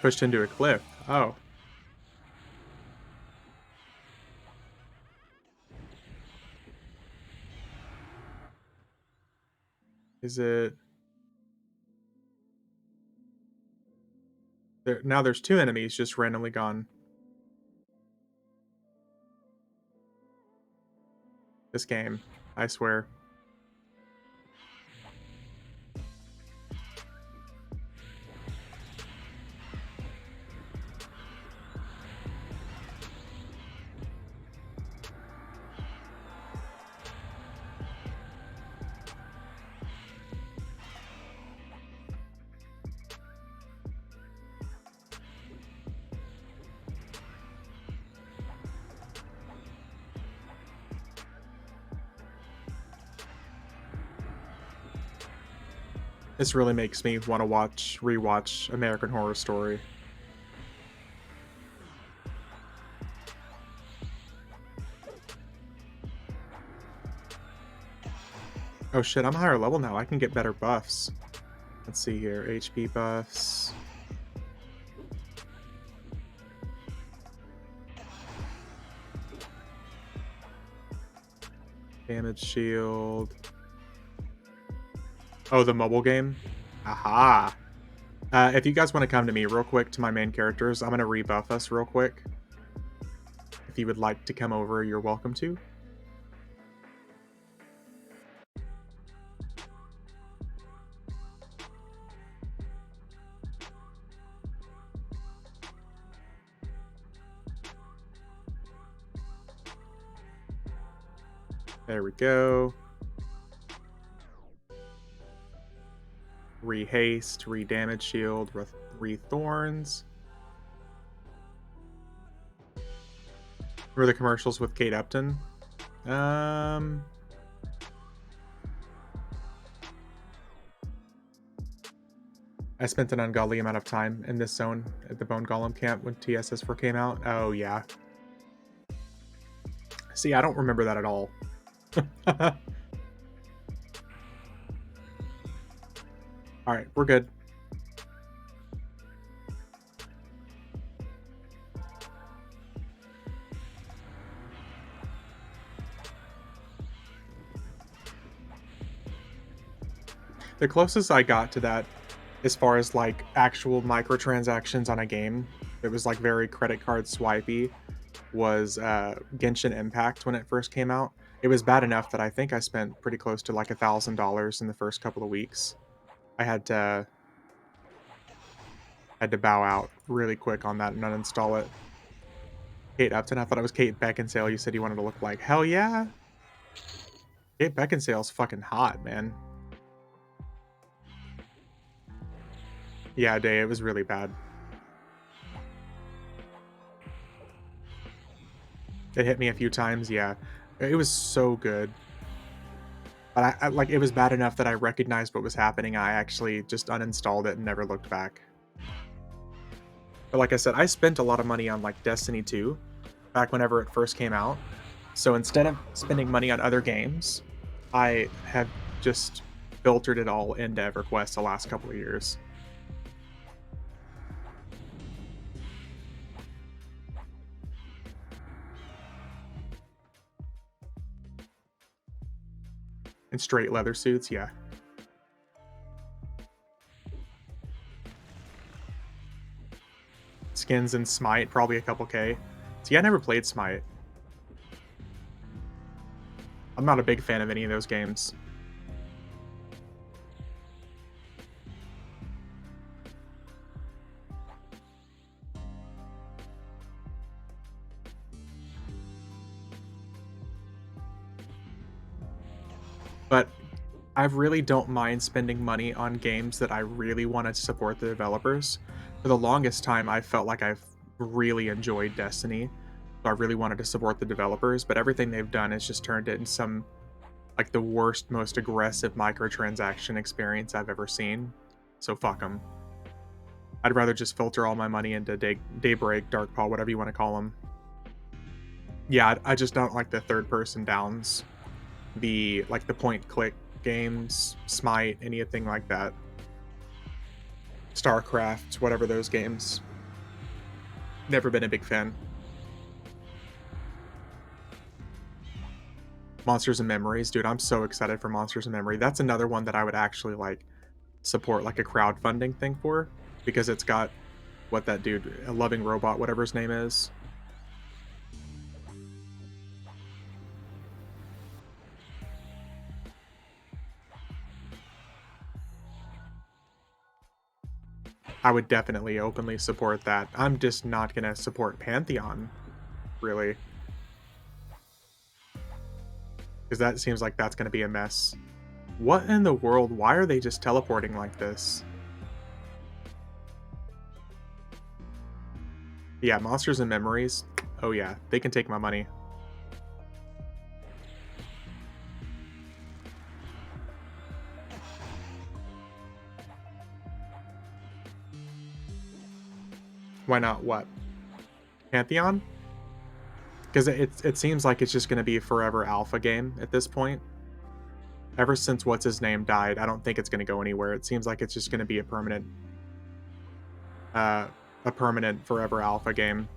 Pushed into a cliff. Oh. Is it there now there's two enemies just randomly gone. This game. I swear. This really makes me want to rewatch American Horror Story. Oh shit, I'm higher level now. I can get better buffs. Let's see here. HP buffs. Damage shield. Oh, the mobile game? Aha! If you guys want to come to me real quick to my main characters, I'm going to rebuff us real quick. If you would like to come over, you're welcome to. There we go. Re-haste, re-damage shield, re-thorns. Remember the commercials with Kate Upton? I spent an ungodly amount of time in this zone at the Bone Golem camp when TSS4 came out. Oh, yeah. See, I don't remember that at all. Alright, we're good. The closest I got to that, as far as, like, actual microtransactions on a game, it was, like, very credit card swipey, was, Genshin Impact when it first came out. It was bad enough that I think I spent pretty close to, like, $1,000 in the first couple of weeks. I had to bow out really quick on that and uninstall it. Kate Upton, I thought it was Kate Beckinsale you said you wanted to look like. Hell yeah! Kate Beckinsale's fucking hot, man. Yeah, Day, it was really bad. It hit me a few times, yeah. It was so good. But I like, it was bad enough that I recognized what was happening, I actually just uninstalled it and never looked back. But like I said, I spent a lot of money on, like, Destiny 2, back whenever it first came out. So instead of spending money on other games, I have just filtered it all into EverQuest the last couple of years. In straight leather suits, yeah. Skins in Smite, probably a couple K. See, I never played Smite. I'm not a big fan of any of those games. But I really don't mind spending money on games that I really want to support the developers. For the longest time, I felt like I've really enjoyed Destiny, so I really wanted to support the developers, but everything they've done has just turned it into some, like, the worst, most aggressive microtransaction experience I've ever seen. So fuck them. I'd rather just filter all my money into Daybreak, Darkpaw, whatever you want to call them. Yeah, I just don't like the third-person downs, the point-click games, Smite, anything like that. StarCraft, whatever those games. Never been a big fan. Monsters and Memories, dude, I'm so excited for Monsters and Memory. That's another one that I would actually, like, support, like, a crowdfunding thing for, because it's got what that dude, a loving robot, whatever his name is. I would definitely openly support that. I'm just not gonna support Pantheon, really, because that seems like that's gonna be a mess. What in the world? Why are they just teleporting like this? Yeah, Monsters and Memories. Oh yeah, they can take my money. Why not? What? Pantheon? Because it seems like it's just going to be a forever alpha game at this point. Ever since what's his name died, I don't think it's going to go anywhere. It seems like it's just going to be uh, a permanent forever alpha game.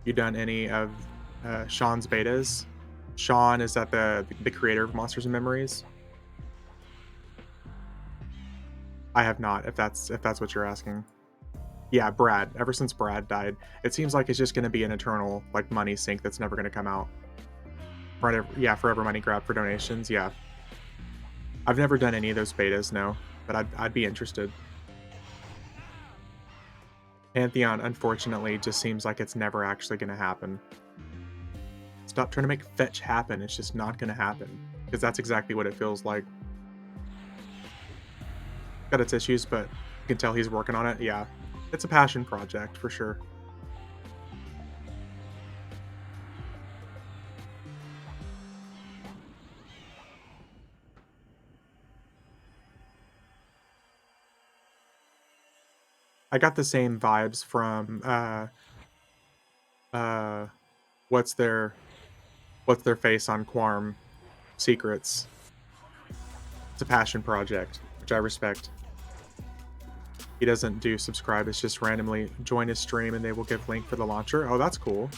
You done any of Sean's betas? Sean, is that the creator of Monsters and Memories? I have not. If that's what you're asking. Yeah, Brad. Ever since Brad died, it seems like it's just going to be an eternal, like, money sink that's never going to come out. Forever, yeah, forever money grab for donations. Yeah, I've never done any of those betas, no, but I'd be interested. Pantheon, unfortunately, just seems like it's never actually going to happen. Stop trying to make fetch happen. It's just not going to happen, because that's exactly what it feels like. Got its issues, but you can tell he's working on it. Yeah, it's a passion project for sure. I got the same vibes from uh what's their face on Quarm Secrets. It's a passion project, which I respect. He doesn't do subscribe, it's just randomly join his stream and they will give link for the launcher. Oh, that's cool.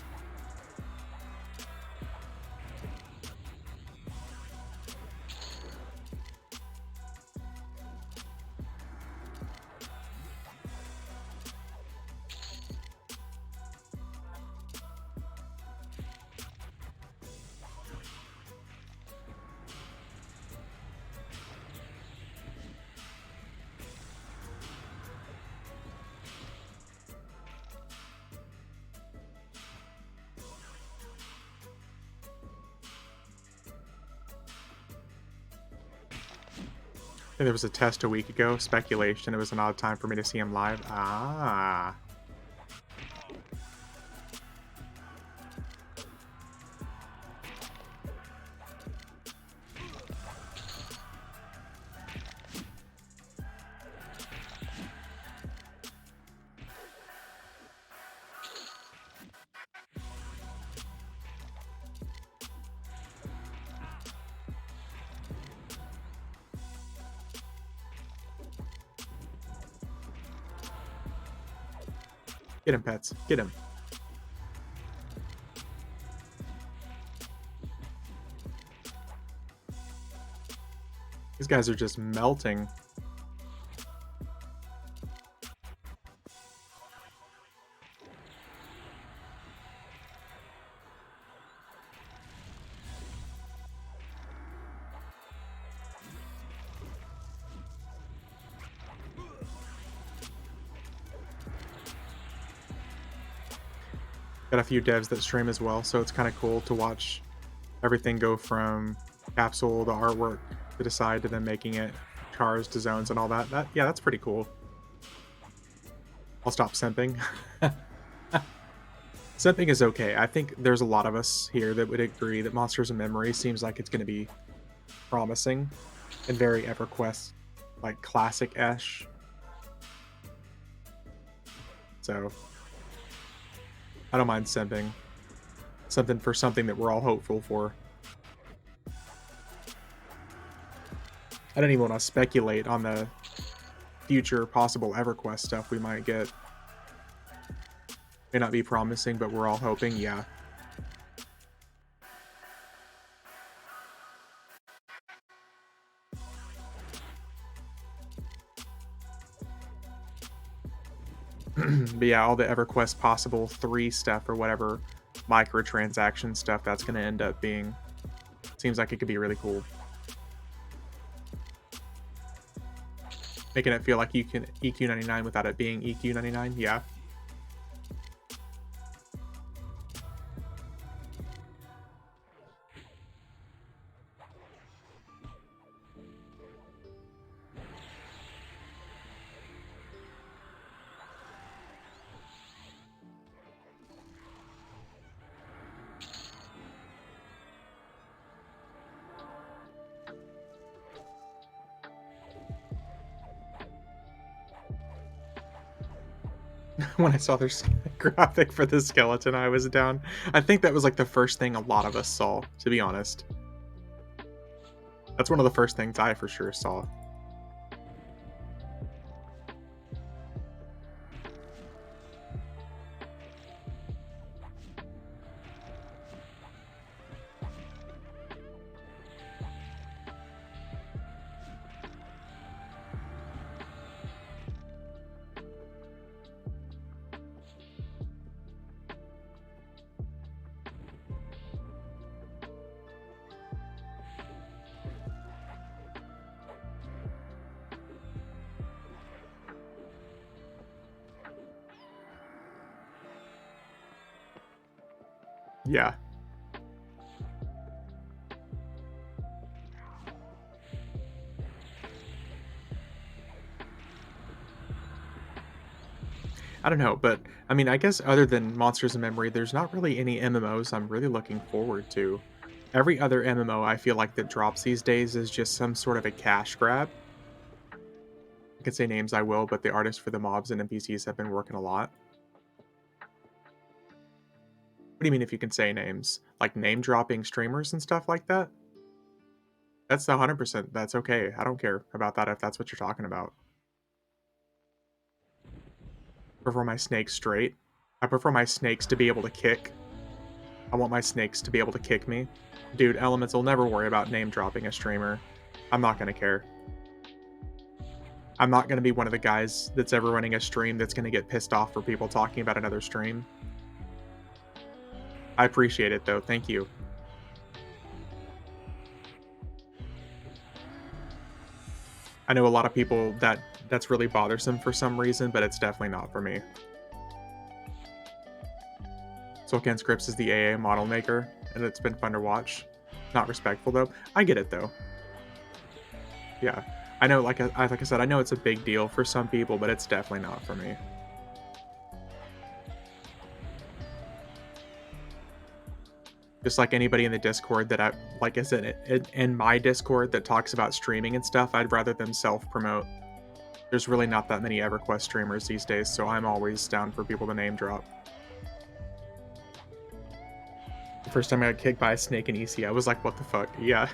think there was a test a week ago, speculation, it was an odd time for me to see him live. Ah. Get him, pets. Get him. These guys are just melting. Got a few devs that stream as well, so it's kind of cool to watch everything go from capsule to artwork to decide to then making it cars to zones and all that. Yeah, that's pretty cool. I'll stop simping. Simping is okay. I think there's a lot of us here that would agree that Monsters of Memory seems like it's going to be promising and very EverQuest, like classic-ish. So I don't mind simping. Something for something that we're all hopeful for. I don't even want to speculate on the future possible EverQuest stuff we might get. May not be promising, but we're all hoping, yeah. But yeah, all the EverQuest possible 3 stuff or whatever microtransaction stuff that's going to end up being. Seems like it could be really cool. Making it feel like you can EQ99 without it being EQ99, yeah. When I saw their graphic for the skeleton, I was down. I think that was like the first thing a lot of us saw, to be honest. That's one of the first things I for sure saw. Yeah. I don't know, but I mean, I guess other than Monsters of Memory, there's not really any MMOs I'm really looking forward to. Every other MMO I feel like that drops these days is just some sort of a cash grab. I could say names I will, but the artists for the mobs and NPCs have been working a lot. What do you mean if you can say names? Like name dropping streamers and stuff like that? That's 100%. That's okay. I don't care about that if that's what you're talking about. I prefer my snakes straight. I prefer my snakes to be able to kick. I want my snakes to be able to kick me. Dude, Elements will never worry about name dropping a streamer. I'm not going to care. I'm not going to be one of the guys that's ever running a stream that's going to get pissed off for people talking about another stream. I appreciate it, though. Thank you. I know a lot of people that's really bothersome for some reason, but it's definitely not for me. Soulcan Scripts is the AA model maker, and it's been fun to watch. Not respectful, though. I get it, though. Yeah. I know, like I said, I know it's a big deal for some people, but it's definitely not for me. Just like anybody in the Discord that I like is in my Discord that talks about streaming and stuff, I'd rather them self-promote. There's really not that many EverQuest streamers these days, so I'm always down for people to name drop. The first time I got kicked by a snake in EC, I was like, "What the fuck?" Yeah.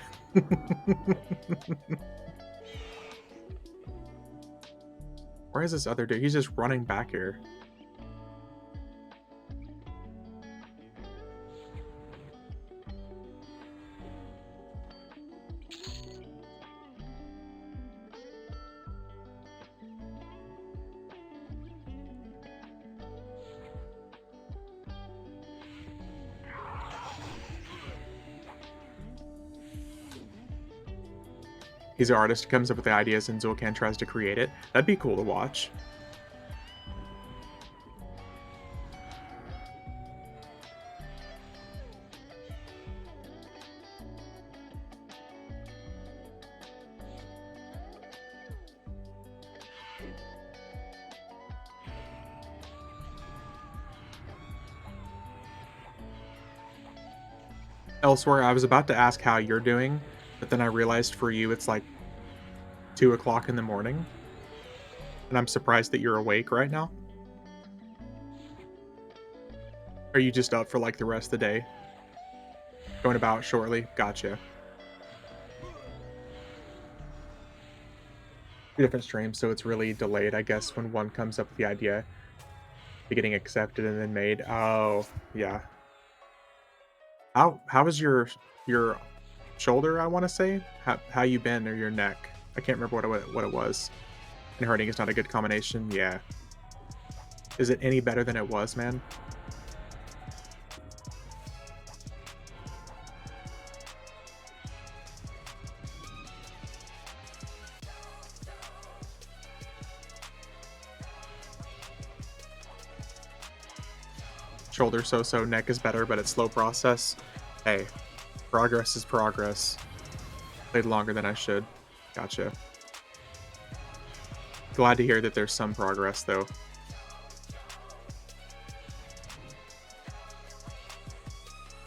Where is this other dude? He's just running back here. He's an artist who comes up with the ideas and Zulkan tries to create it. That'd be cool to watch. Elsewhere, I was about to ask how you're doing, but then I realized for you it's like 2 o'clock in the morning, and I'm surprised that you're awake right now. Are you just up for like the rest of the day? Going about shortly? Gotcha. Two different streams, so it's really delayed, I guess, when one comes up with the idea to getting accepted and then made. Oh, yeah. How is your shoulder, I wanna say? How you been, or your neck? I can't remember what it was. And hurting is not a good combination, yeah. Is it any better than it was, man? Shoulder so-so, neck is better, but it's slow process. Hey, progress is progress. Played longer than I should. Gotcha. Glad to hear that there's some progress, though.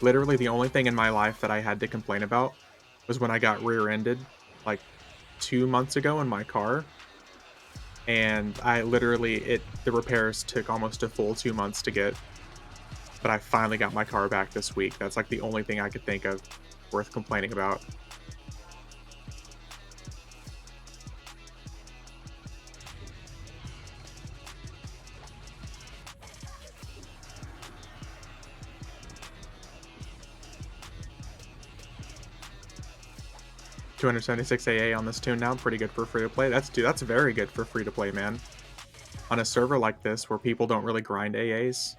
Literally, the only thing in my life that I had to complain about was when I got rear-ended, like, 2 months ago in my car, and I literally the repairs took almost a full 2 months to get, but I finally got my car back this week. That's, like, the only thing I could think of worth complaining about. 276 AA on this tune now, pretty good for free-to-play. That's very good for free-to-play, man. On a server like this, where people don't really grind AAs,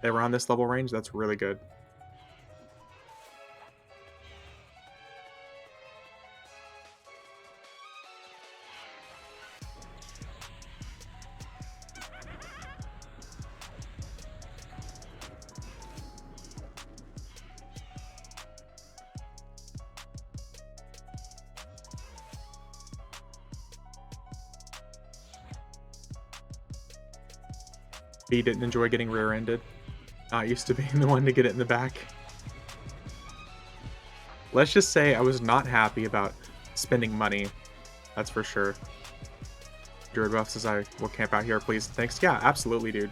around this level range, that's really good. B didn't enjoy getting rear-ended. Not used to being the one to get it in the back. Let's just say I was not happy about spending money. That's for sure. Druid Buff says I will camp out here, please. Thanks. Yeah, absolutely, dude.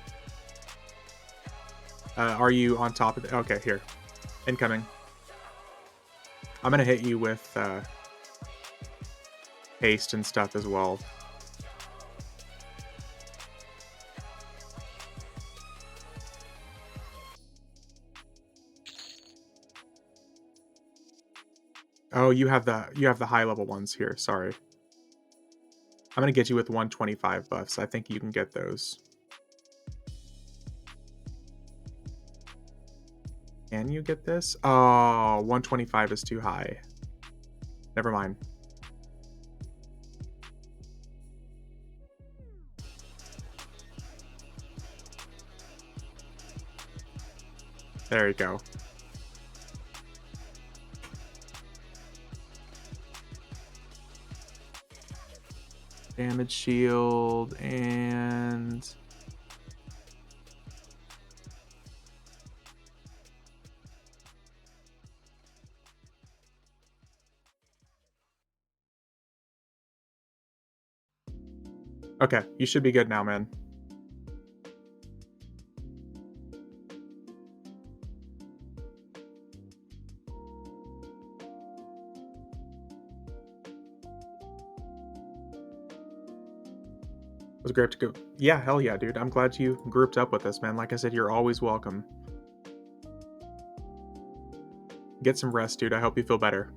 Are you on top of it? Okay, here. Incoming. I'm gonna hit you with haste and stuff as well. Oh, you have the high level ones here. Sorry. I'm gonna get you with 125 buffs. I think you can get those. Can you get this? Oh, 125 is too high. Never mind. There you go. Damage shield and okay, you should be good now, man. It was great to go. Yeah, hell yeah, dude. I'm glad you grouped up with us, man. Like I said, you're always welcome. Get some rest, dude. I hope you feel better.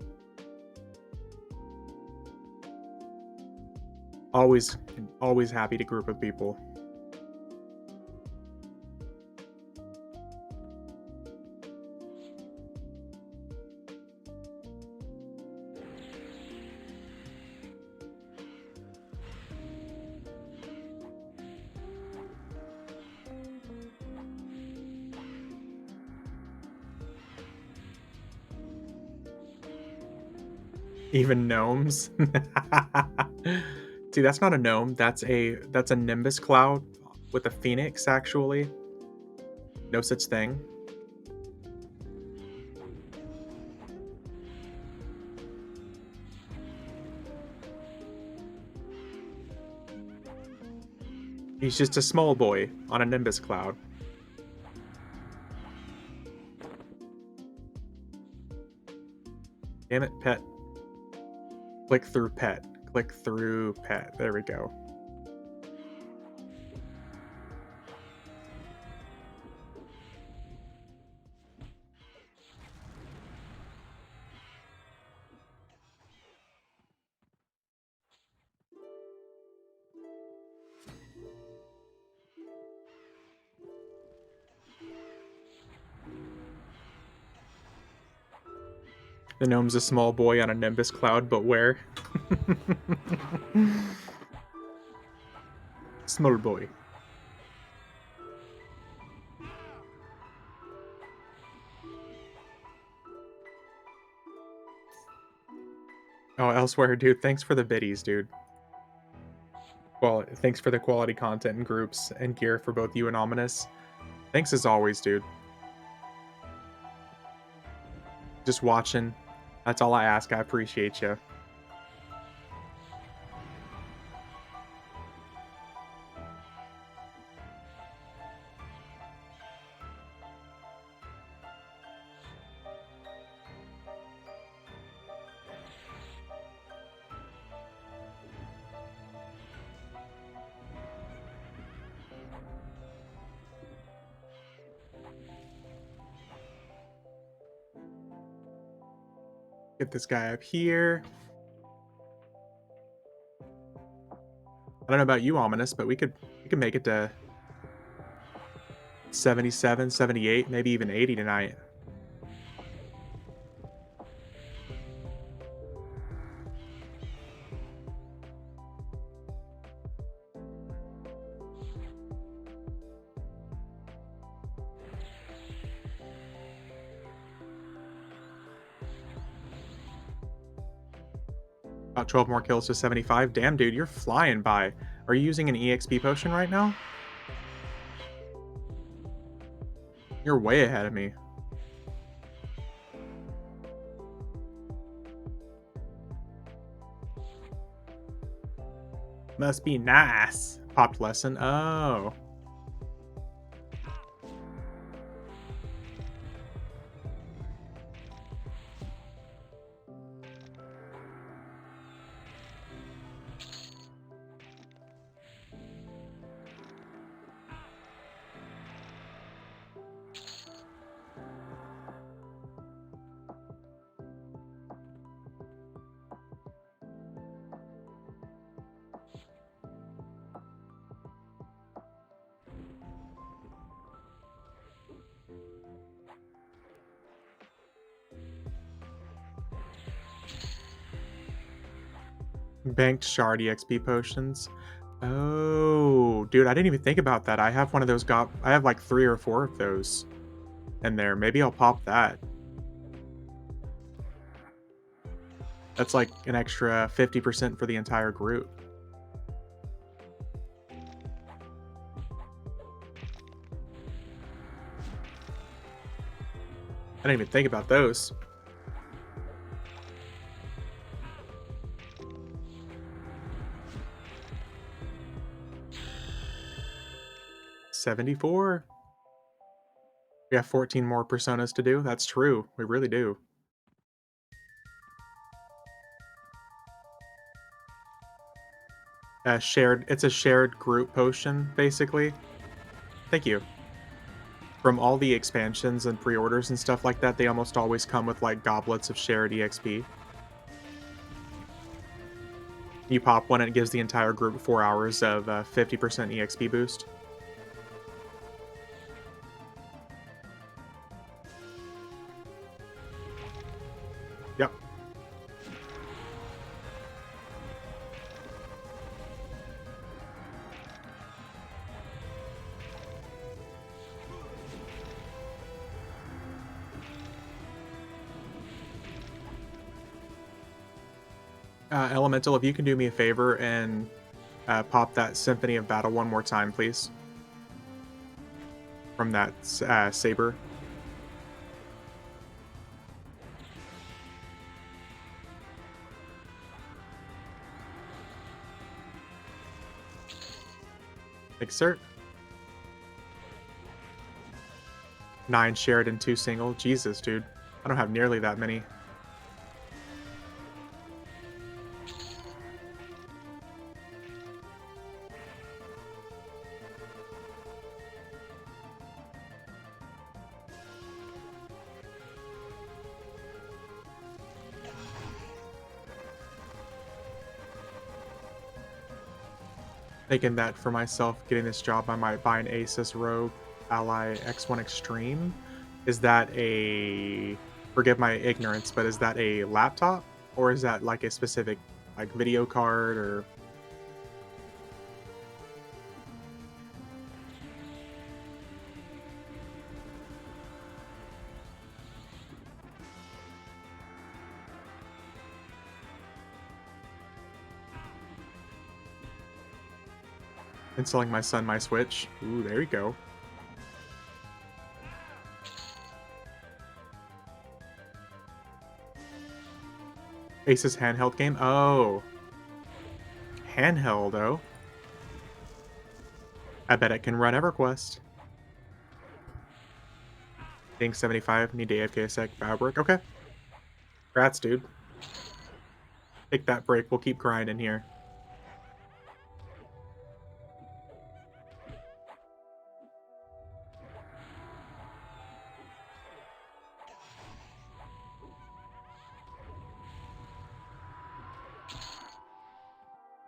Always, always happy to group with people. Even gnomes. See, that's not a gnome. That's a nimbus cloud with a phoenix. Actually, no such thing. He's just a small boy on a nimbus cloud. Damn it, pet. Click through pet. Click through pet. There we go. The gnome's a small boy on a nimbus cloud, but where? Small boy. Oh, elsewhere, dude. Thanks for the biddies, dude. Well, thanks for the quality content and groups and gear for both you and Ominous. Thanks as always, dude. Just watching. That's all I ask. I appreciate you. Get this guy up here. I don't know about you, Ominous, but we could make it to 77, 78, maybe even 80 tonight. About 12 more kills to 75. Damn, dude, you're flying by. Are you using an EXP potion right now? You're way ahead of me. Must be nice. Popped lesson. Oh. Banked shard EXP potions. Oh, dude, I didn't even think about that. I have one of those I have like 3 or 4 of those in there. Maybe I'll pop that. That's like an extra 50% for the entire group. I didn't even think about those. $74. We have 14 more personas to do. That's true. We really do. It's a shared group potion, basically. Thank you. From all the expansions and pre-orders and stuff like that, they almost always come with like goblets of shared EXP. You pop one and it gives the entire group 4 hours of 50% EXP boost. Yep. Elemental, if you can do me a favor and pop that Symphony of Battle one more time, please. From that saber. Thanks, sir. 9 shared and 2 single. Jesus, dude. I don't have nearly that many. Thinking that for myself getting this job, I might buy an Asus Rogue Ally X1 Extreme. Is that a, forgive my ignorance, but is that a laptop? Or is that like a specific like video card or... And selling my son my Switch. Ooh, there you go. Asus handheld game? Oh. Handheld, oh. I bet it can run EverQuest. Ding 75, need to AFK a sec, bad work. Okay. Congrats, dude. Take that break, we'll keep grinding here.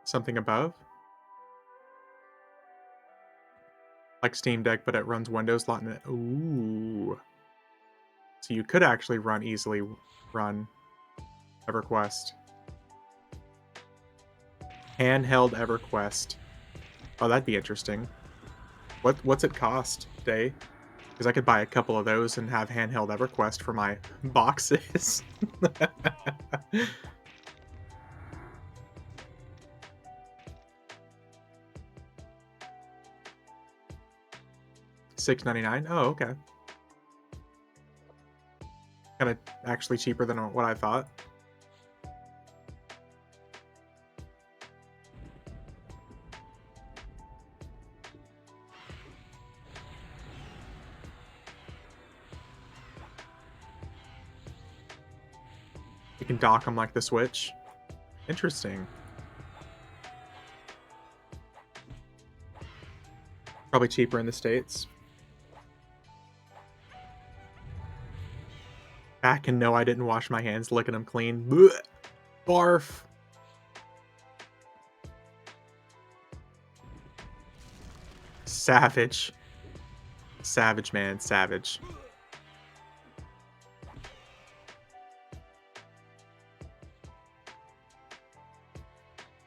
Something above? Like Steam Deck, but it runs Windows lot. Ooh. So you could actually easily run EverQuest. Handheld EverQuest. Oh, that'd be interesting. What's it cost, Day? Because I could buy a couple of those and have handheld EverQuest for my boxes. $6.99. Oh, okay. Kind of actually cheaper than what I thought. You can dock them like the Switch. Interesting. Probably cheaper in the States. Back and no, I didn't wash my hands, licking them clean. Blech. Barf. Savage. Savage, man. Savage.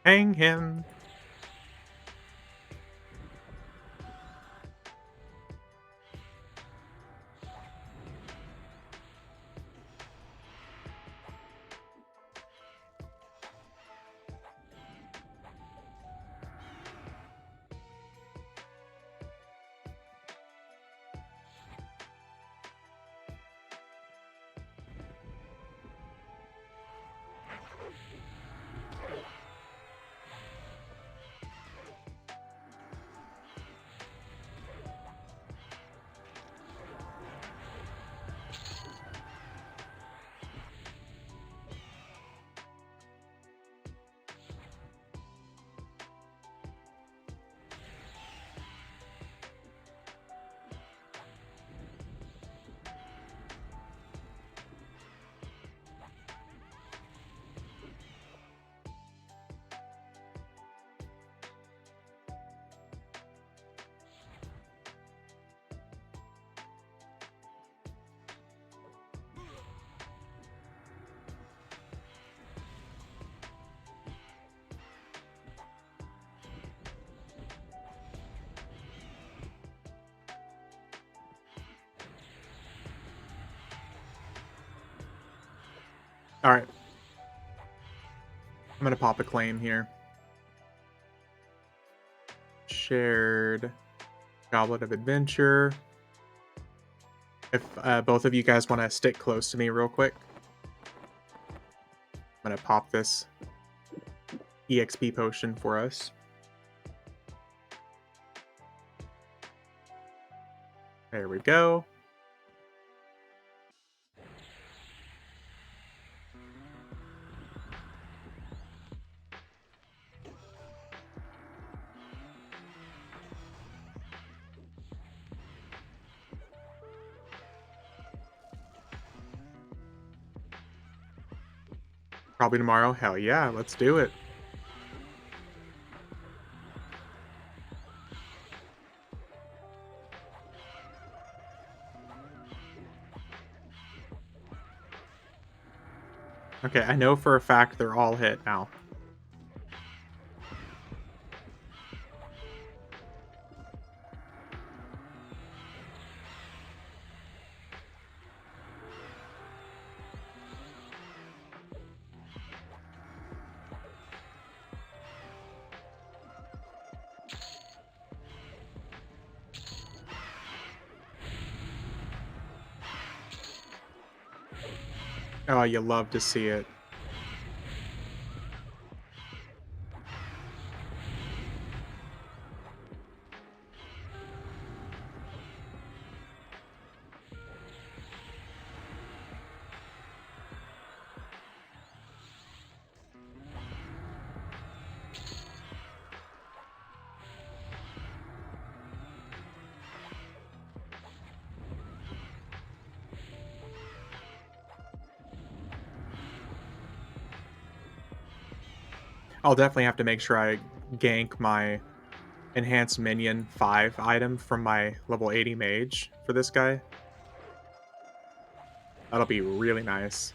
Hang him. Alright. I'm gonna pop a claim here. Shared Goblet of Adventure. If both of you guys want to stick close to me real quick, I'm gonna pop this EXP potion for us. There we go. Probably tomorrow. Hell yeah, let's do it. Okay, I know for a fact they're all hit now. Oh, you love to see it. I'll definitely have to make sure I gank my enhanced minion 5 item from my level 80 mage for this guy. That'll be really nice.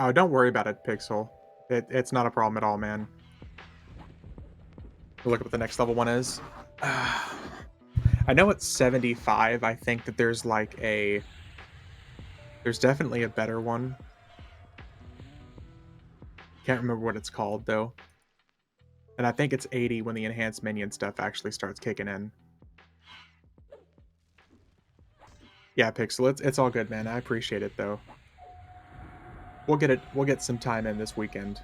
Oh, don't worry about it, Pixel. It's not a problem at all, man. We'll look at what the next level one is. I know it's 75. I think that there's like a... There's definitely a better one. Can't remember what it's called, though. And I think it's 80 when the enhanced minion stuff actually starts kicking in. Yeah, Pixel, it's all good, man. I appreciate it, though. We'll get some time in this weekend.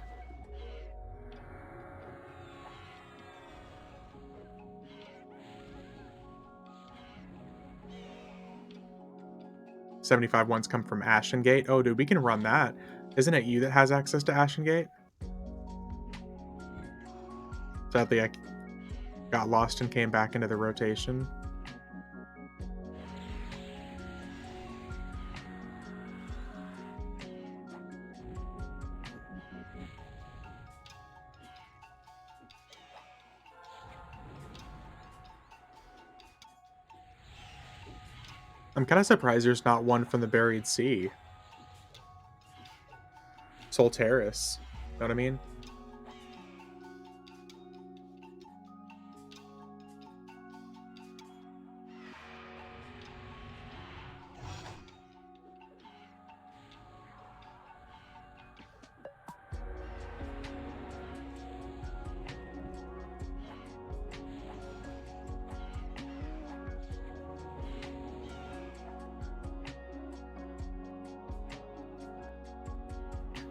$75 ones come from Ashen Gate. Oh, dude, we can run that. Isn't it you that has access to Ashen Gate? Sadly, I got lost and came back into the rotation. I'm kind of surprised there's not one from the Buried Sea. Soul Terrace. Know what I mean?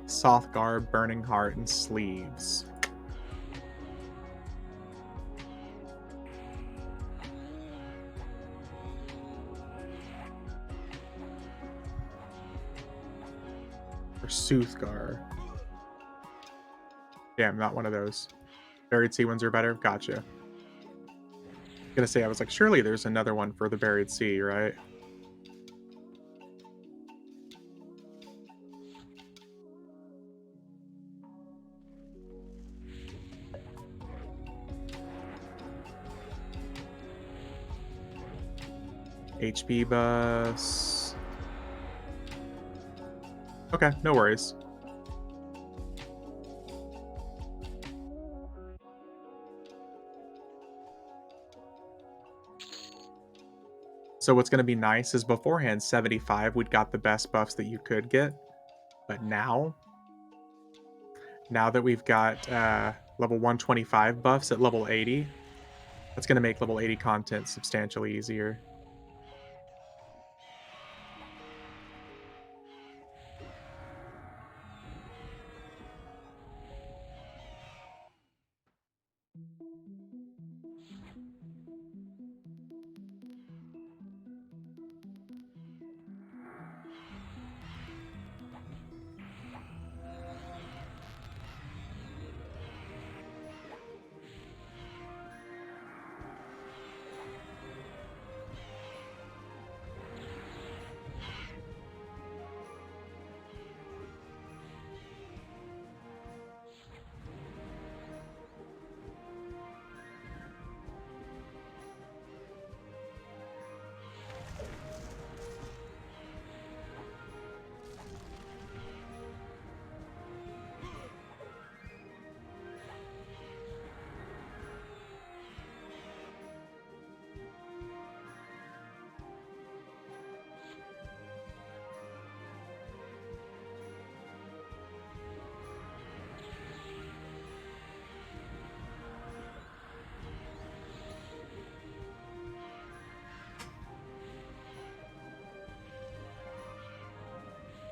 Soft Garb, Burning Heart, and Sleeves. Or Soothgar. Damn, not one of those. Buried Sea ones are better? Gotcha. Gonna say, I was like, surely there's another one for the Buried Sea, right? HP bus. Okay, no worries. So what's going to be nice is beforehand 75 we'd got the best buffs that you could get, but now that we've got level 125 buffs at level 80, that's going to make level 80 content substantially easier.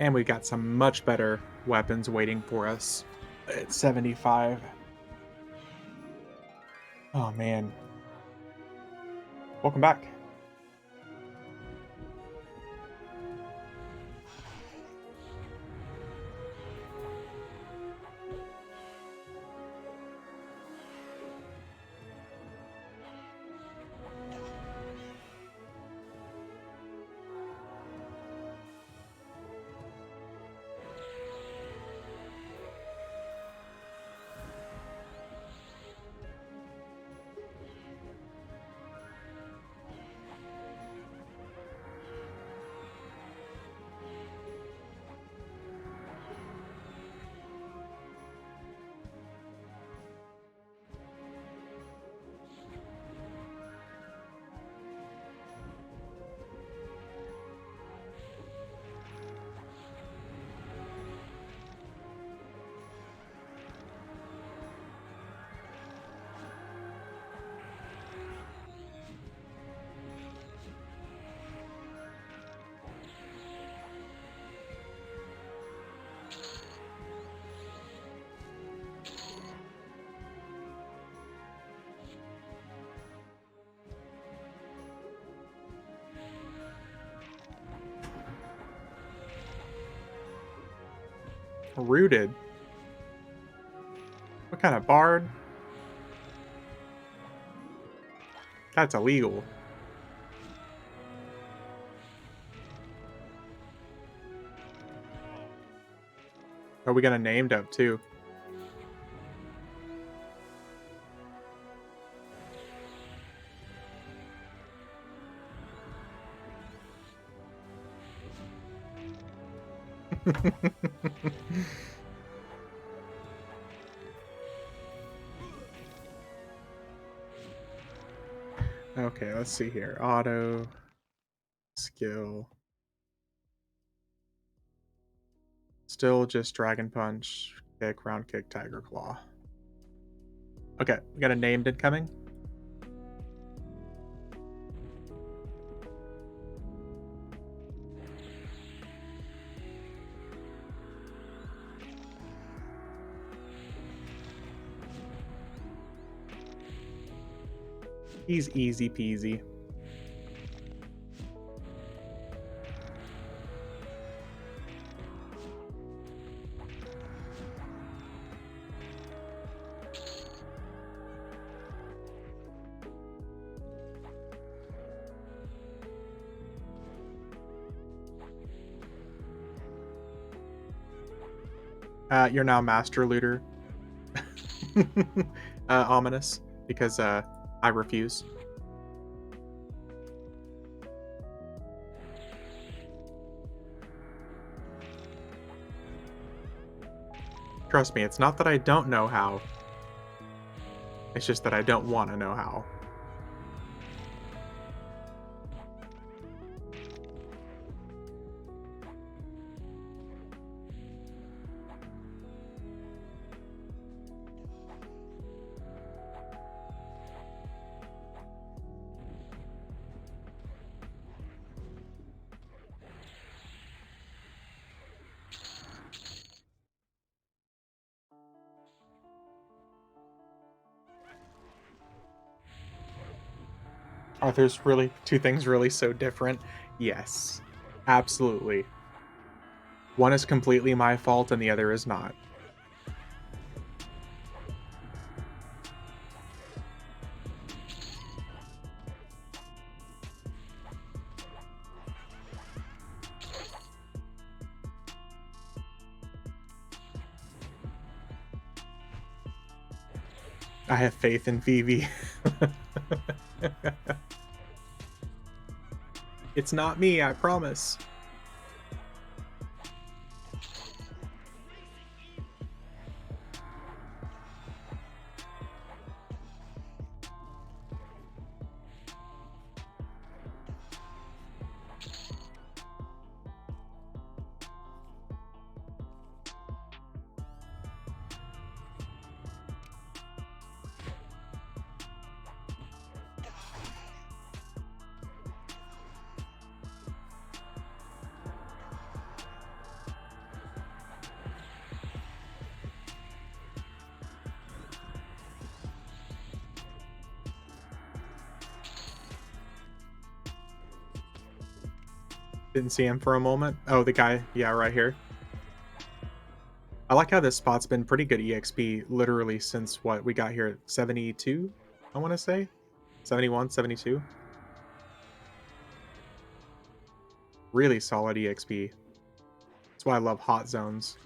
And we got some much better weapons waiting for us at 75. Oh man. Welcome back. Rooted. What kind of bard? That's illegal. Are we gonna named up too? Okay, let's see here. Auto, skill. Still just Dragon Punch, kick, round kick, Tiger Claw. Okay, we got a named incoming. He's easy peasy. You're now Master Looter. Ominous, because I refuse. Trust me, it's not that I don't know how. It's just that I don't want to know how. Are there's really two things really so different? Yes. Absolutely. One is completely my fault and the other is not. I have faith in Vivi. It's not me, I promise. Didn't see him for a moment. Oh, the guy, yeah, right here. I like how this spot's been pretty good EXP literally since what we got here at 72, I want to say. 71, 72. Really solid EXP. That's why I love hot zones.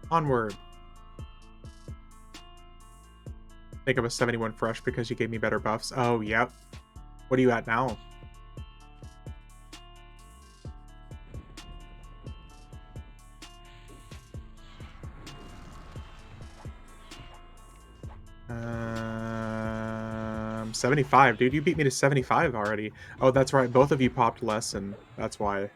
Onward. Think I was 71 fresh because you gave me better buffs. Oh, yep. What are you at now? Um, 75, dude. You beat me to 75 already. Oh, that's right. Both of you popped lesson. That's why.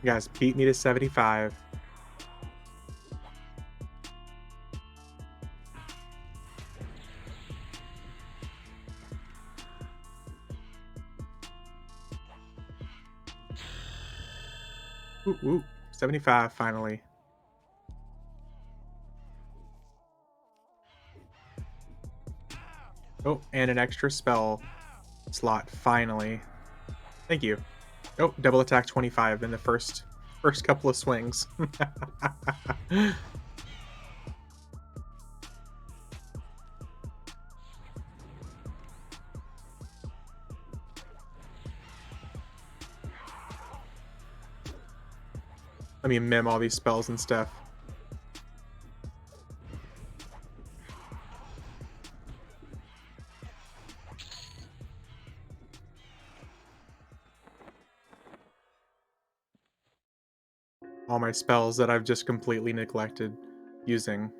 You guys beat me to 75. Ooh, ooh. 75 finally. Oh, and an extra spell slot finally. Thank you. Oh, double attack 25 in the first couple of swings. Let me mem all these spells and stuff. All my spells that I've just completely neglected using.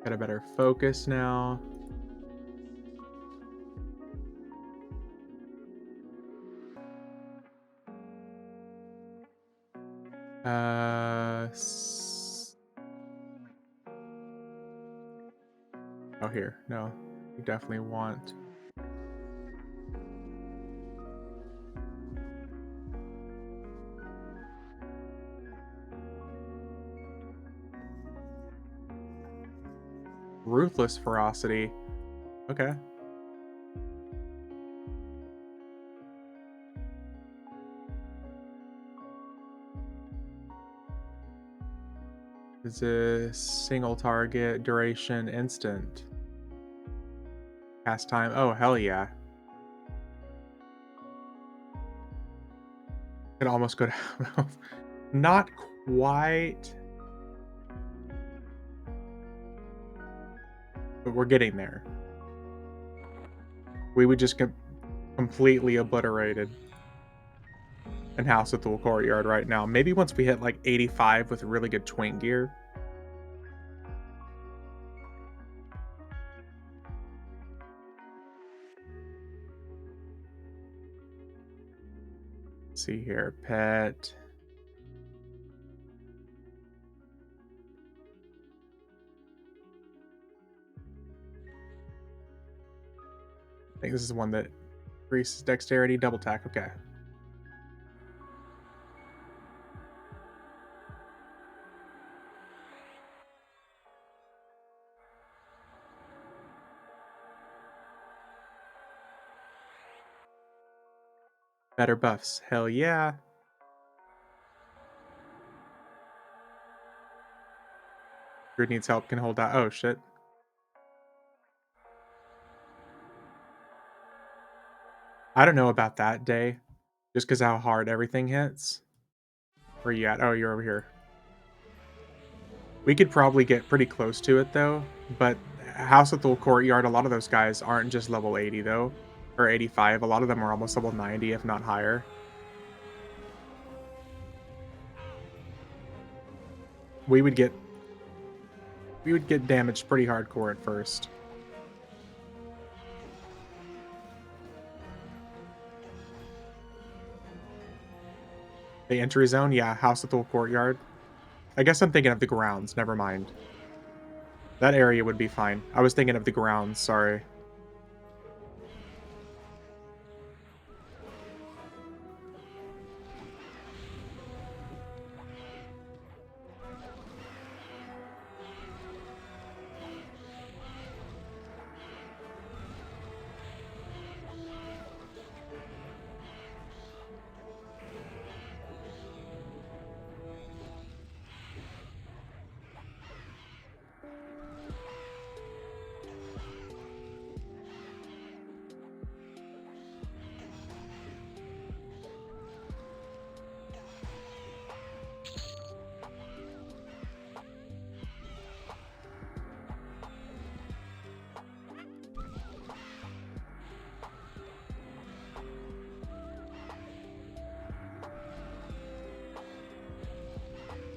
Got a better focus now. Oh, here. No, you definitely want. Ruthless ferocity. Okay. Is this single target duration instant? Cast time. Oh, hell yeah. Could almost go down. Not quite, but we're getting there. We would just get completely obliterated in House of Thule Courtyard right now. Maybe once we hit like 85 with really good twink gear. Let's see here, pet. I think this is one that increases dexterity, double tack. Okay. Better buffs. Hell yeah. Druid needs help, can hold that. Oh, shit. I don't know about that day, just because how hard everything hits. Where you at? Oh, you're over here. We could probably get pretty close to it, though. But House of Thule Courtyard, a lot of those guys aren't just level 80, though. Or 85. A lot of them are almost level 90, if not higher. We would get damaged pretty hardcore at first. The entry zone, yeah, House of Thule Courtyard. I guess I'm thinking of the grounds, never mind. That area would be fine. I was thinking of the grounds, sorry.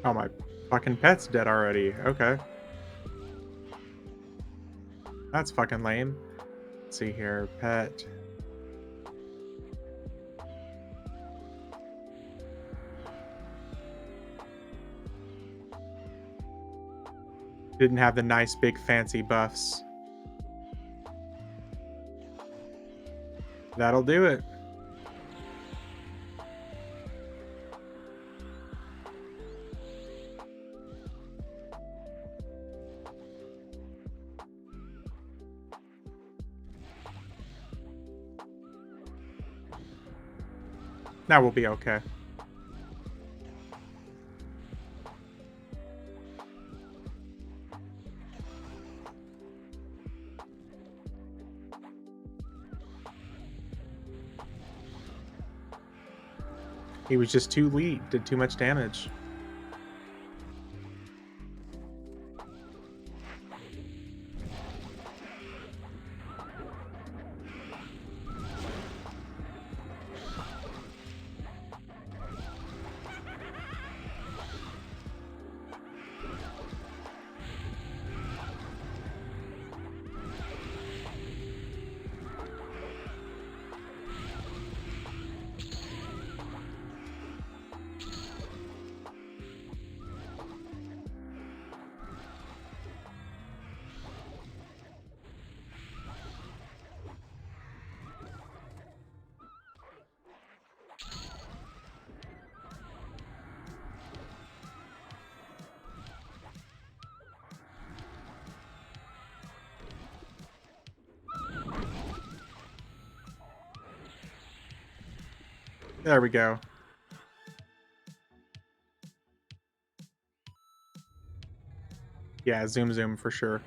Oh, my fucking pet's dead already. Okay. That's fucking lame. Let's see here. Pet. Didn't have the nice big fancy buffs. That'll do it. Now we'll be okay. He was just too weak, did too much damage. There we go. Yeah, zoom zoom for sure.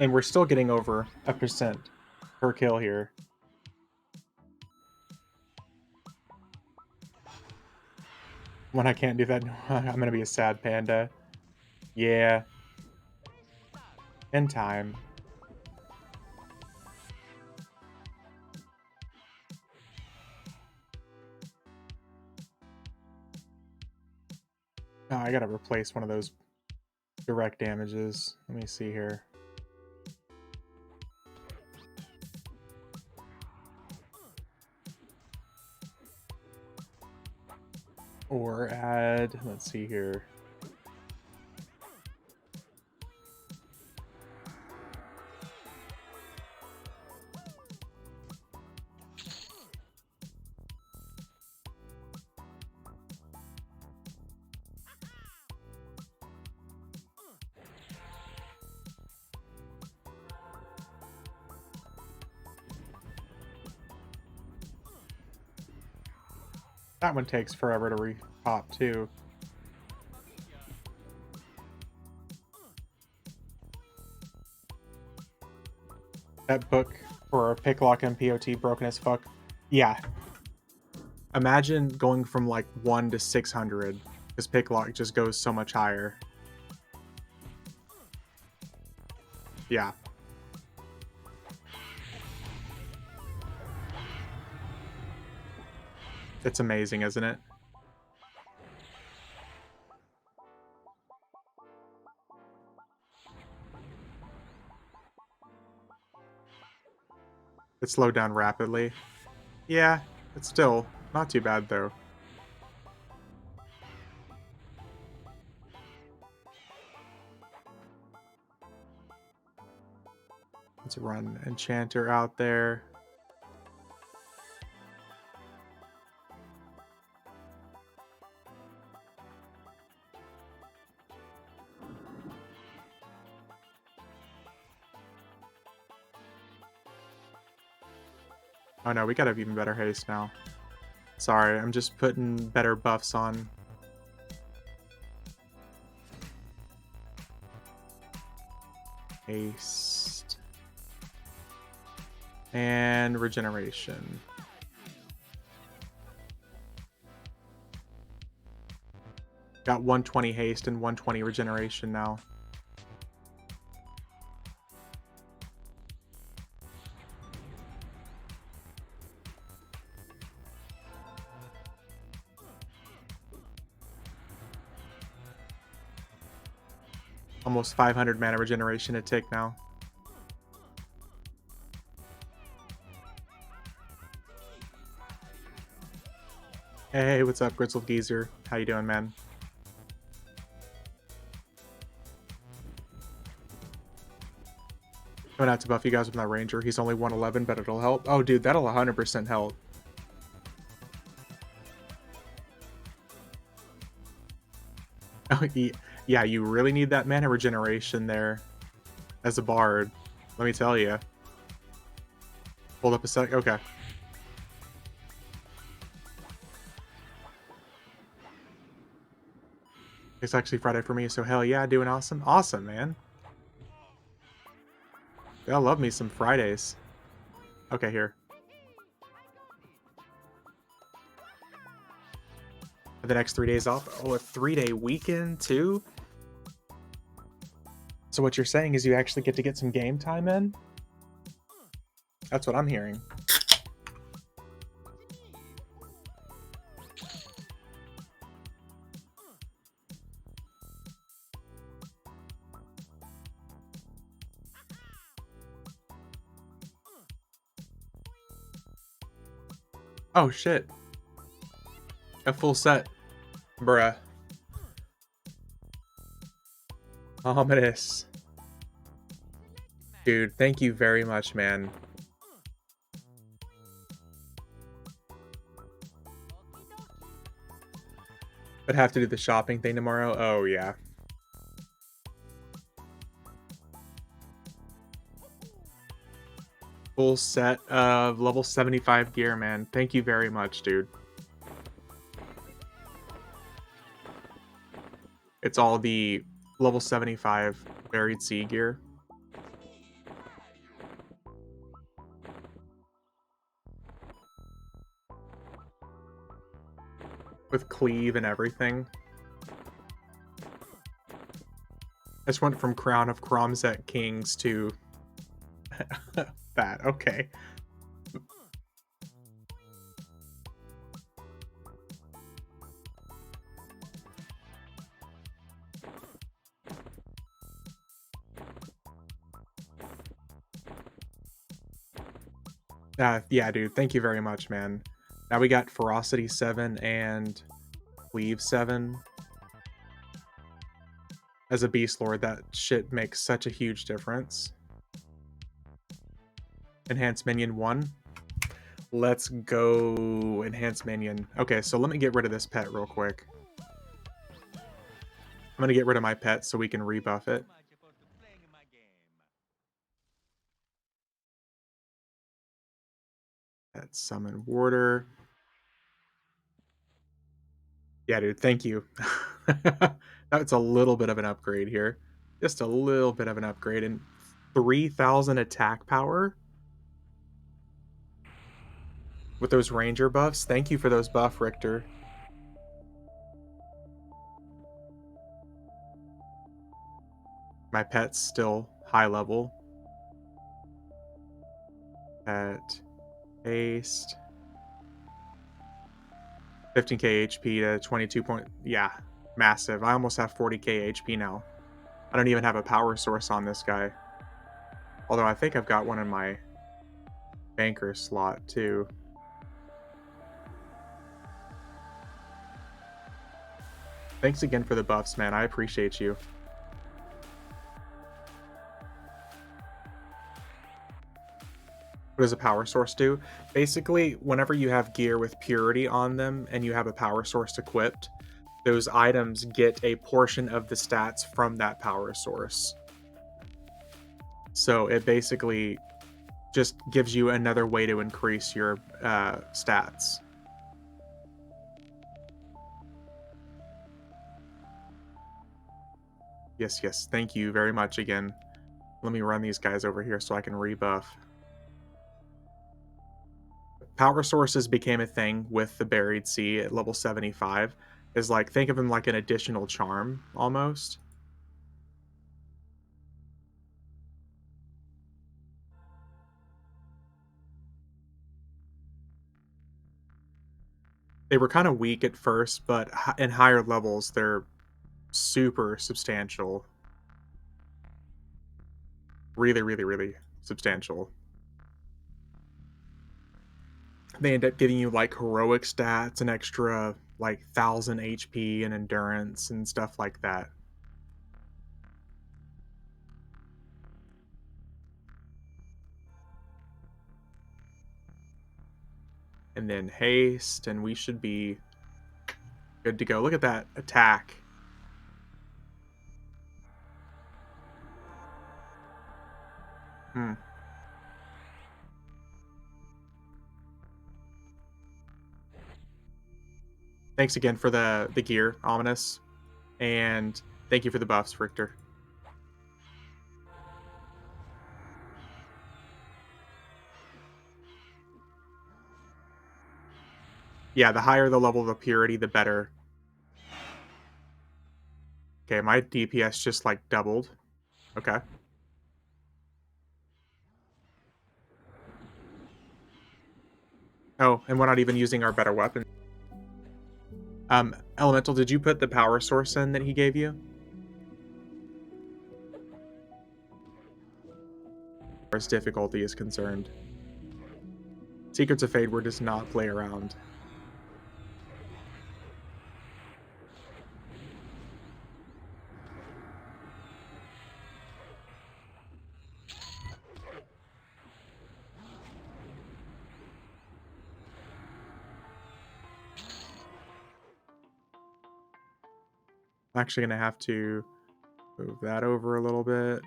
And we're still getting over 1% per kill here. When I can't do that, I'm gonna be a sad panda. Yeah, in time. Oh, I gotta replace one of those direct damages. Let me see here. Or add, let's see here. That one takes forever to re-pop too. That book for Picklock and POT broken as fuck. Yeah. Imagine going from like 1 to 600 because Picklock just goes so much higher. Yeah. It's amazing, isn't it? It slowed down rapidly. Yeah, it's still not too bad though. Let's run Enchanter out there. Oh no, we gotta have even better haste now. Sorry, I'm just putting better buffs on. Haste. And regeneration. Got 120 haste and 120 regeneration now. Almost 500 mana regeneration to take now. Hey, what's up, Grizzled Geezer? How you doing, man? Going out to buff you guys with my Ranger. He's only 111, but it'll help. Oh, dude, that'll 100% help. Oh, yeah, you really need that mana regeneration there as a bard. Let me tell you. Hold up a sec. Okay. It's actually Friday for me, so hell yeah, doing awesome. Awesome, man. I love me some Fridays. Okay, here. The next 3 days off. Oh, a 3-day weekend too? So what you're saying is you actually get to get some game time in? That's what I'm hearing. Oh shit. A full set. Bruh. Ominous. Dude, thank you very much, man. But have to do the shopping thing tomorrow? Oh, yeah. Full set of level 75 gear, man. Thank you very much, dude. It's all the level 75 buried sea gear with cleave and everything. I just went from Crown of Cromzet Kings to that. Okay. Yeah, dude. Thank you very much, man. Now we got Ferocity 7 and Cleave 7. As a Beastlord, that shit makes such a huge difference. Enhanced Minion 1. Let's go Enhanced Minion. Okay, so let me get rid of this pet real quick. I'm going to get rid of my pet so we can rebuff it. Pet Summon Warder. Yeah, dude, thank you. That's a little bit of an upgrade here. Just a little bit of an upgrade. And 3,000 attack power with those ranger buffs. Thank you for those buff, Richter. My pet's still high level. Pet haste. 15k HP to 22 point. Yeah, massive. I almost have 40k HP now. I don't even have a power source on this guy. Although I think I've got one in my banker slot too. Thanks again for the buffs, man. I appreciate you. What does a power source do? Basically, whenever you have gear with purity on them and you have a power source equipped, those items get a portion of the stats from that power source. So it basically just gives you another way to increase your stats. Yes, thank you very much again. Let me run these guys over here so I can rebuff. Power sources became a thing with the Buried Sea at level 75. Is like, think of them like an additional charm, almost. They were kind of weak at first, but in higher levels, they're super substantial. Really, really, really substantial. They end up giving you like heroic stats, an extra like 1,000 HP and endurance and stuff like that. And then haste, and we should be good to go. Look at that attack. Hmm. Thanks again for the gear, Ominous. And thank you for the buffs, Richter. Yeah, the higher the level of purity, the better. Okay, my DPS just like doubled. Okay. Oh, and we're not even using our better weapon. Elemental, did you put the power source in that he gave you? As far as difficulty is concerned. Secrets of Fade, does not play around. I'm actually gonna have to move that over a little bit.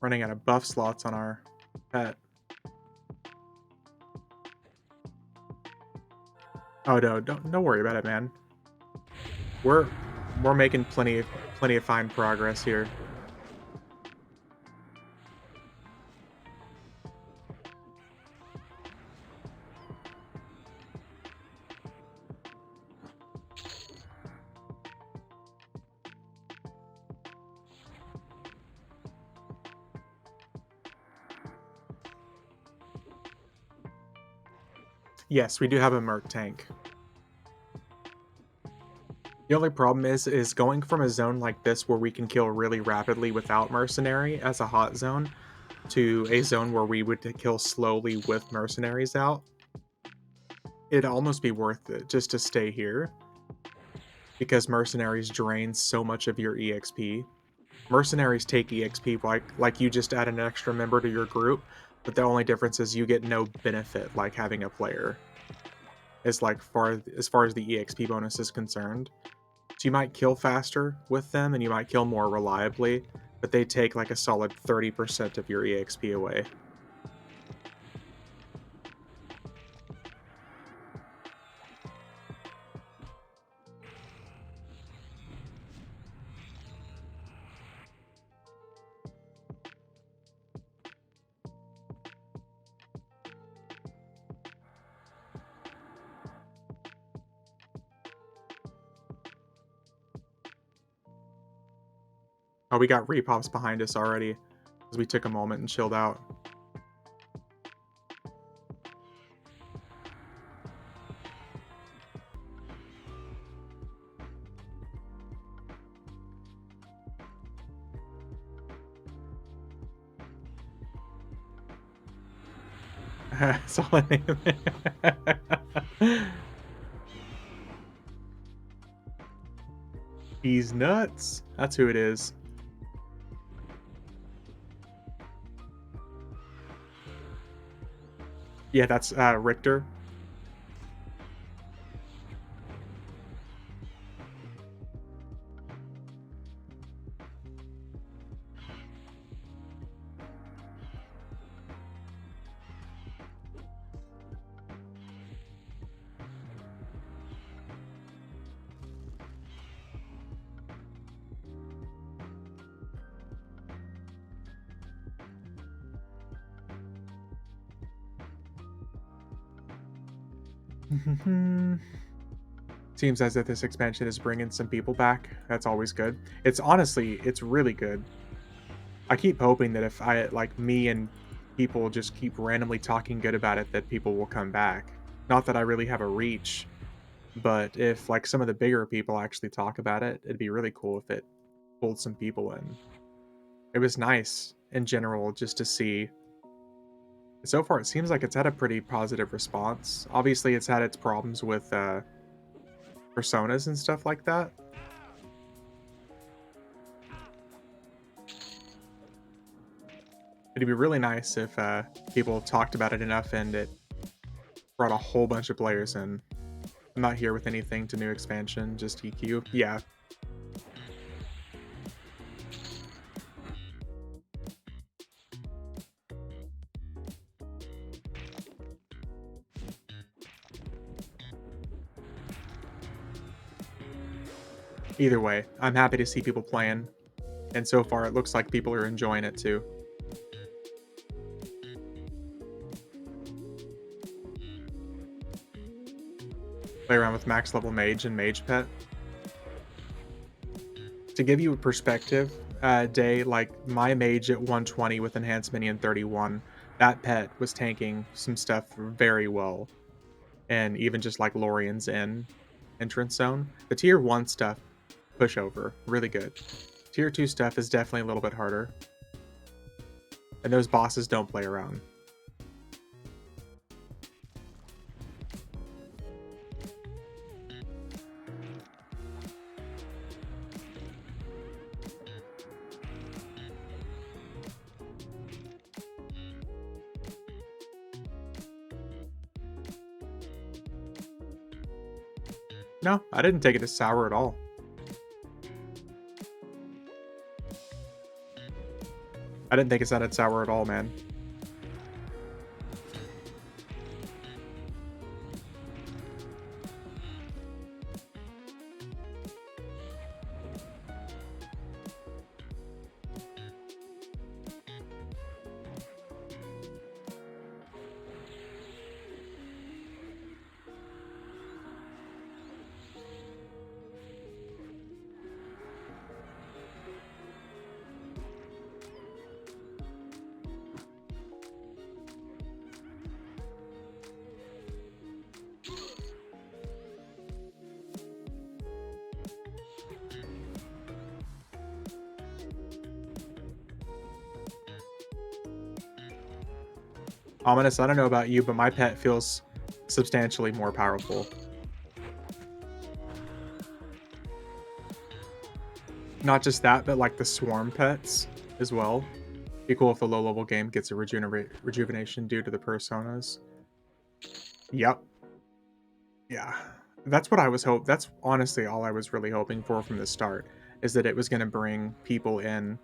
Running out of buff slots on our pet. Oh no, don't worry about it, man. We're making plenty of fine progress here. Yes, we do have a Merc tank. The only problem is going from a zone like this where we can kill really rapidly without Mercenary as a hot zone to a zone where we would kill slowly with Mercenaries out. It'd almost be worth it just to stay here because Mercenaries drain so much of your EXP. Mercenaries take EXP like you just add an extra member to your group, but the only difference is you get no benefit like having a player. As far as the EXP bonus is concerned. So you might kill faster with them and you might kill more reliably, but they take like a solid 30% of your EXP away. Oh, we got repops behind us already because we took a moment and chilled out. That's all I name. He's nuts. That's who it is. Yeah, that's Richter. Seems as if this expansion is bringing some people back. That's always good. It's really good. I keep hoping that if me and people just keep randomly talking good about it, that people will come back. Not that I really have a reach, but if like some of the bigger people actually talk about it, it'd be really cool if it pulled some people in. It was nice in general just to see. So far, it seems like it's had a pretty positive response. Obviously, it's had its problems with personas and stuff like that. It'd be really nice if people talked about it enough and it brought a whole bunch of players in. I'm not here with anything to new expansion, just EQ. Yeah. Either way, I'm happy to see people playing, and so far it looks like people are enjoying it too. Play around with max level mage and mage pet. To give you a perspective, Day, like my mage at 120 with enhanced minion 31, that pet was tanking some stuff very well. And even just like Lorian's in entrance zone. The tier 1 stuff, pushover, really good. Tier 2 stuff is definitely a little bit harder. And those bosses don't play around. No, I didn't take it as sour at all. I didn't think it sounded sour at all, man. Ominous, I don't know about you, but my pet feels substantially more powerful. Not just that, but like the swarm pets as well. Be cool if the low-level game gets a rejuvenation due to the personas. Yep. Yeah. That's what I was that's honestly all I was really hoping for from the start, is that it was gonna bring people in,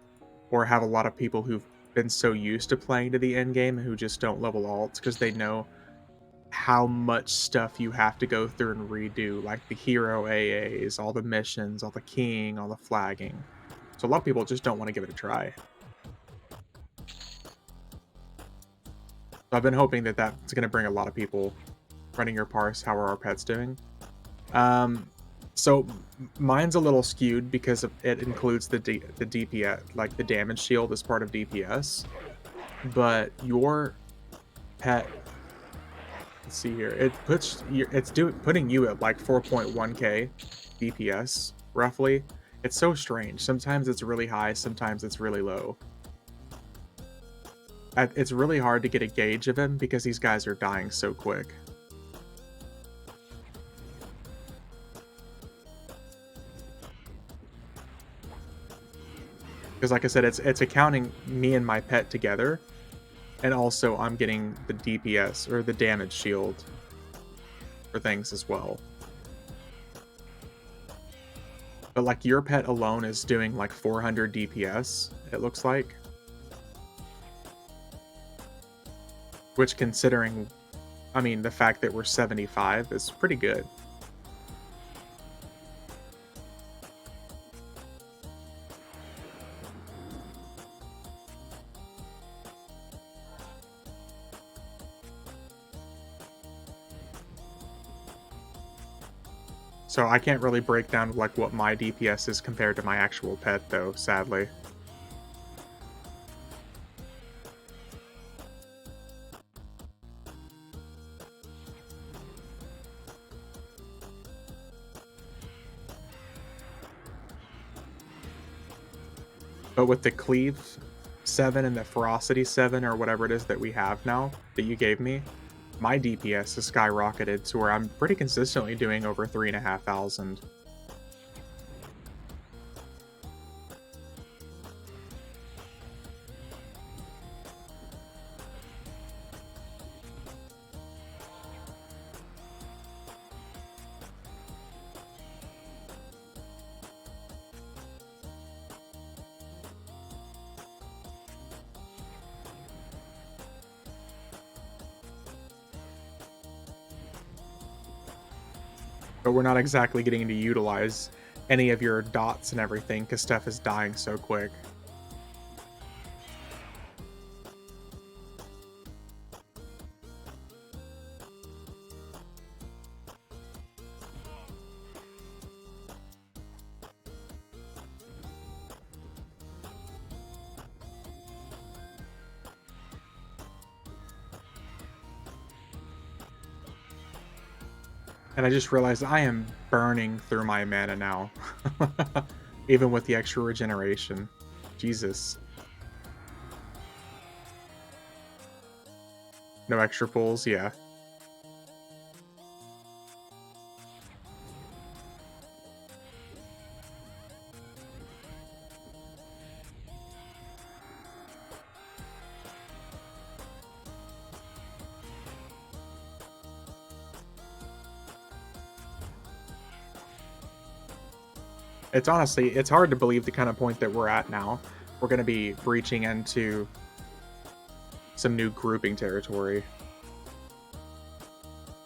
or have a lot of people who've been so used to playing to the end game who just don't level alts because they know how much stuff you have to go through and redo, like the hero AAs, all the missions, all the keying, all the flagging. So a lot of people just don't want to give it a try. So I've been hoping that that's going to bring a lot of people running your parse. How are our pets doing? Um, so mine's a little skewed because it includes the DPS, like the damage shield as part of DPS. But your pet, let's see here, putting you at like 4.1k DPS roughly. It's so strange. Sometimes it's really high, sometimes it's really low. It's really hard to get a gauge of him because these guys are dying so quick. Because like I said, it's accounting me and my pet together, and also I'm getting the DPS or the damage shield for things as well. But like your pet alone is doing like 400 DPS, it looks like. Which, considering, I mean, the fact that we're 75 is pretty good. So I can't really break down like what my DPS is compared to my actual pet though, sadly. But with the Cleave 7 and the Ferocity 7 or whatever it is that we have now that you gave me, my DPS has skyrocketed to where I'm pretty consistently doing over 3,500. But we're not exactly getting to utilize any of your dots and everything because stuff is dying so quick. And I just realized I am burning through my mana now. Even with the extra regeneration. Jesus. No extra pulls, yeah. It's honestly, it's hard to believe the kind of point that we're at now. We're going to be breaching into some new grouping territory.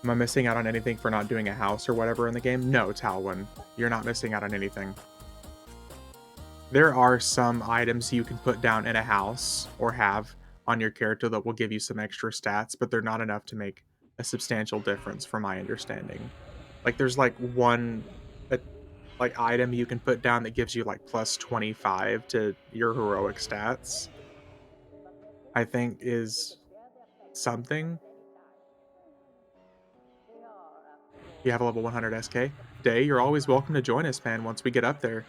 Am I missing out on anything for not doing a house or whatever in the game? No, Talwyn. You're not missing out on anything. There are some items you can put down in a house or have on your character that will give you some extra stats, but they're not enough to make a substantial difference from my understanding. Like there's like one uh, like item you can put down that gives you like plus 25 to your heroic stats. I think is something. You have a level 100 SK. Day, you're always welcome to join us, man, once we get up there.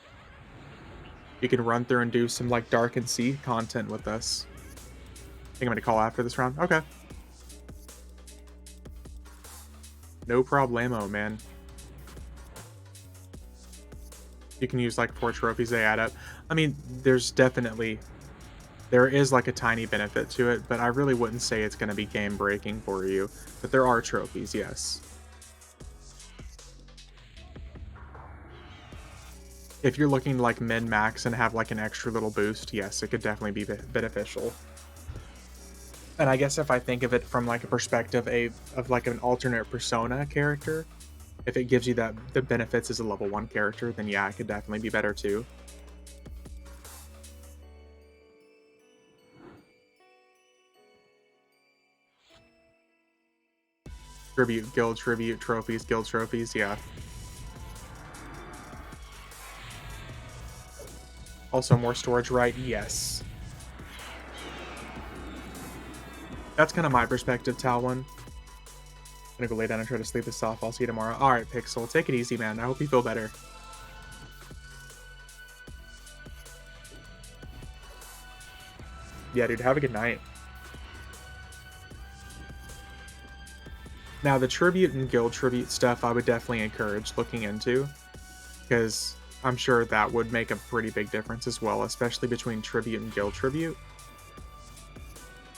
You can run through and do some like Dark and Sea content with us. Think I'm gonna call after this round? Okay. No problemo, man. You can use like 4 trophies, they add up. I mean, there is like a tiny benefit to it, but I really wouldn't say it's gonna be game breaking for you. But there are trophies, yes. If you're looking to like min max and have like an extra little boost, yes, it could definitely be beneficial. And I guess if I think of it from like a perspective of like an alternate persona character, if it gives you that the benefits as a level 1 character, then yeah, it could definitely be better too. Tribute, guild tribute, trophies, guild trophies, yeah. Also more storage, right? Yes. That's kind of my perspective, Talwyn. I'm gonna go lay down and try to sleep this off. I'll see you tomorrow. Alright, Pixel, take it easy, man. I hope you feel better. Yeah, dude, have a good night. Now, the tribute and guild tribute stuff I would definitely encourage looking into, because I'm sure that would make a pretty big difference as well, especially between tribute and guild tribute,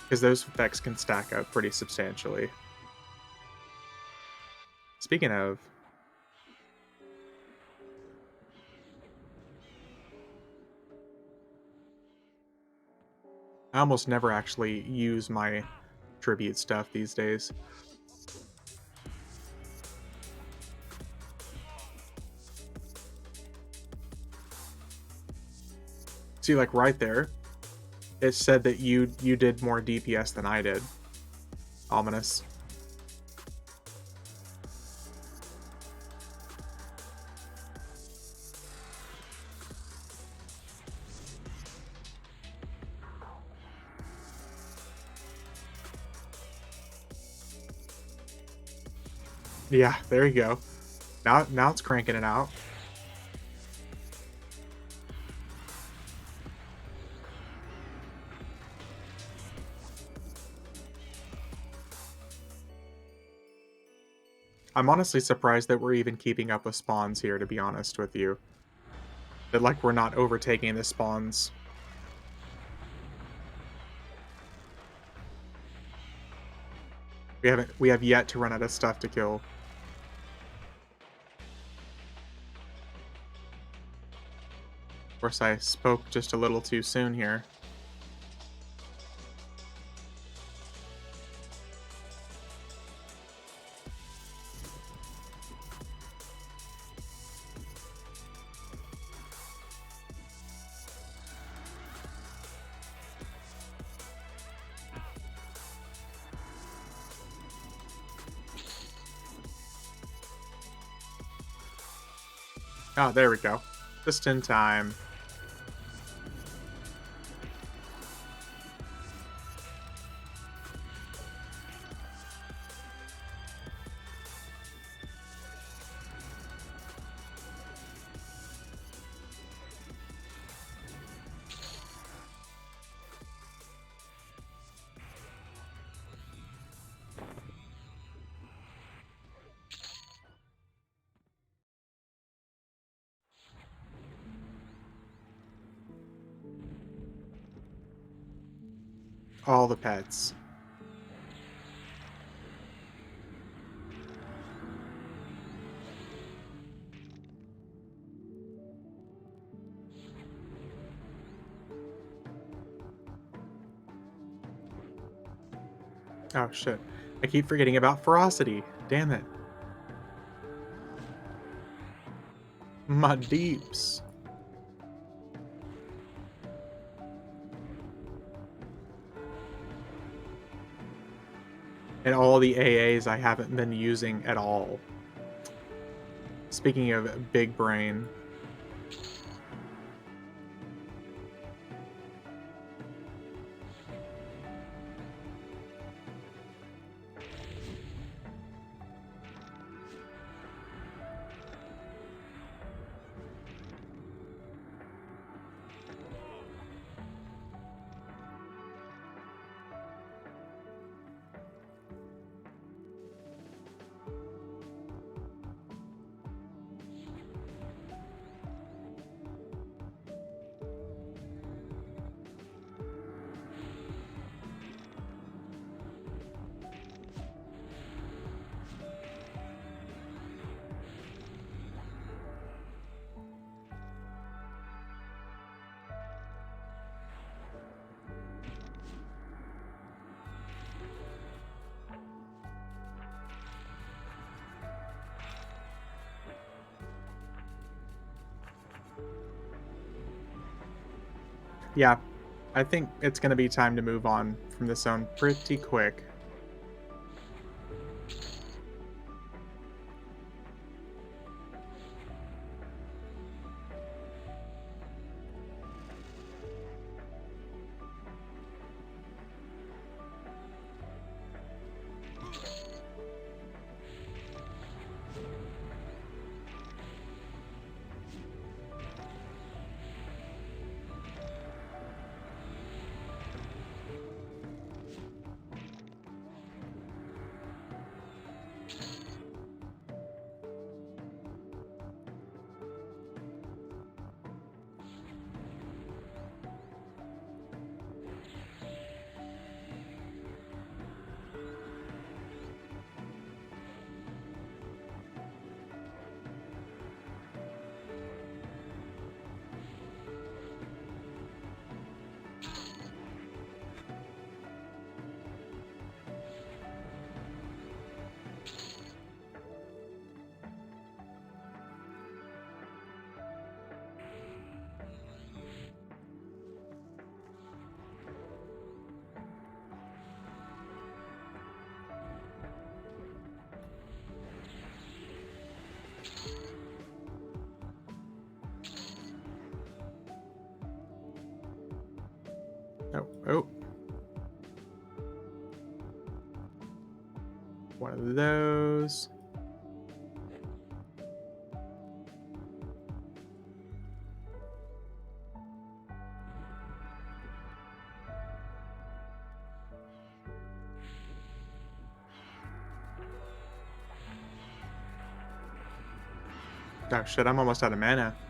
because those effects can stack up pretty substantially. Speaking of, I almost never actually use my tribute stuff these days. See, like right there, it said that you did more DPS than I did. Ominous. Yeah, there you go. Now it's cranking it out. I'm honestly surprised that we're even keeping up with spawns here, to be honest with you. That like we're not overtaking the spawns. We have yet to run out of stuff to kill. Of course, I spoke just a little too soon here. Oh, there we go. Just in time. All the pets. Oh, shit. I keep forgetting about ferocity. Damn it. My deeps. And all the AAs I haven't been using at all. Speaking of big brain. Yeah, I think it's gonna be time to move on from this zone pretty quick. Oh, oh. One of those. Oh shit, I'm almost out of mana.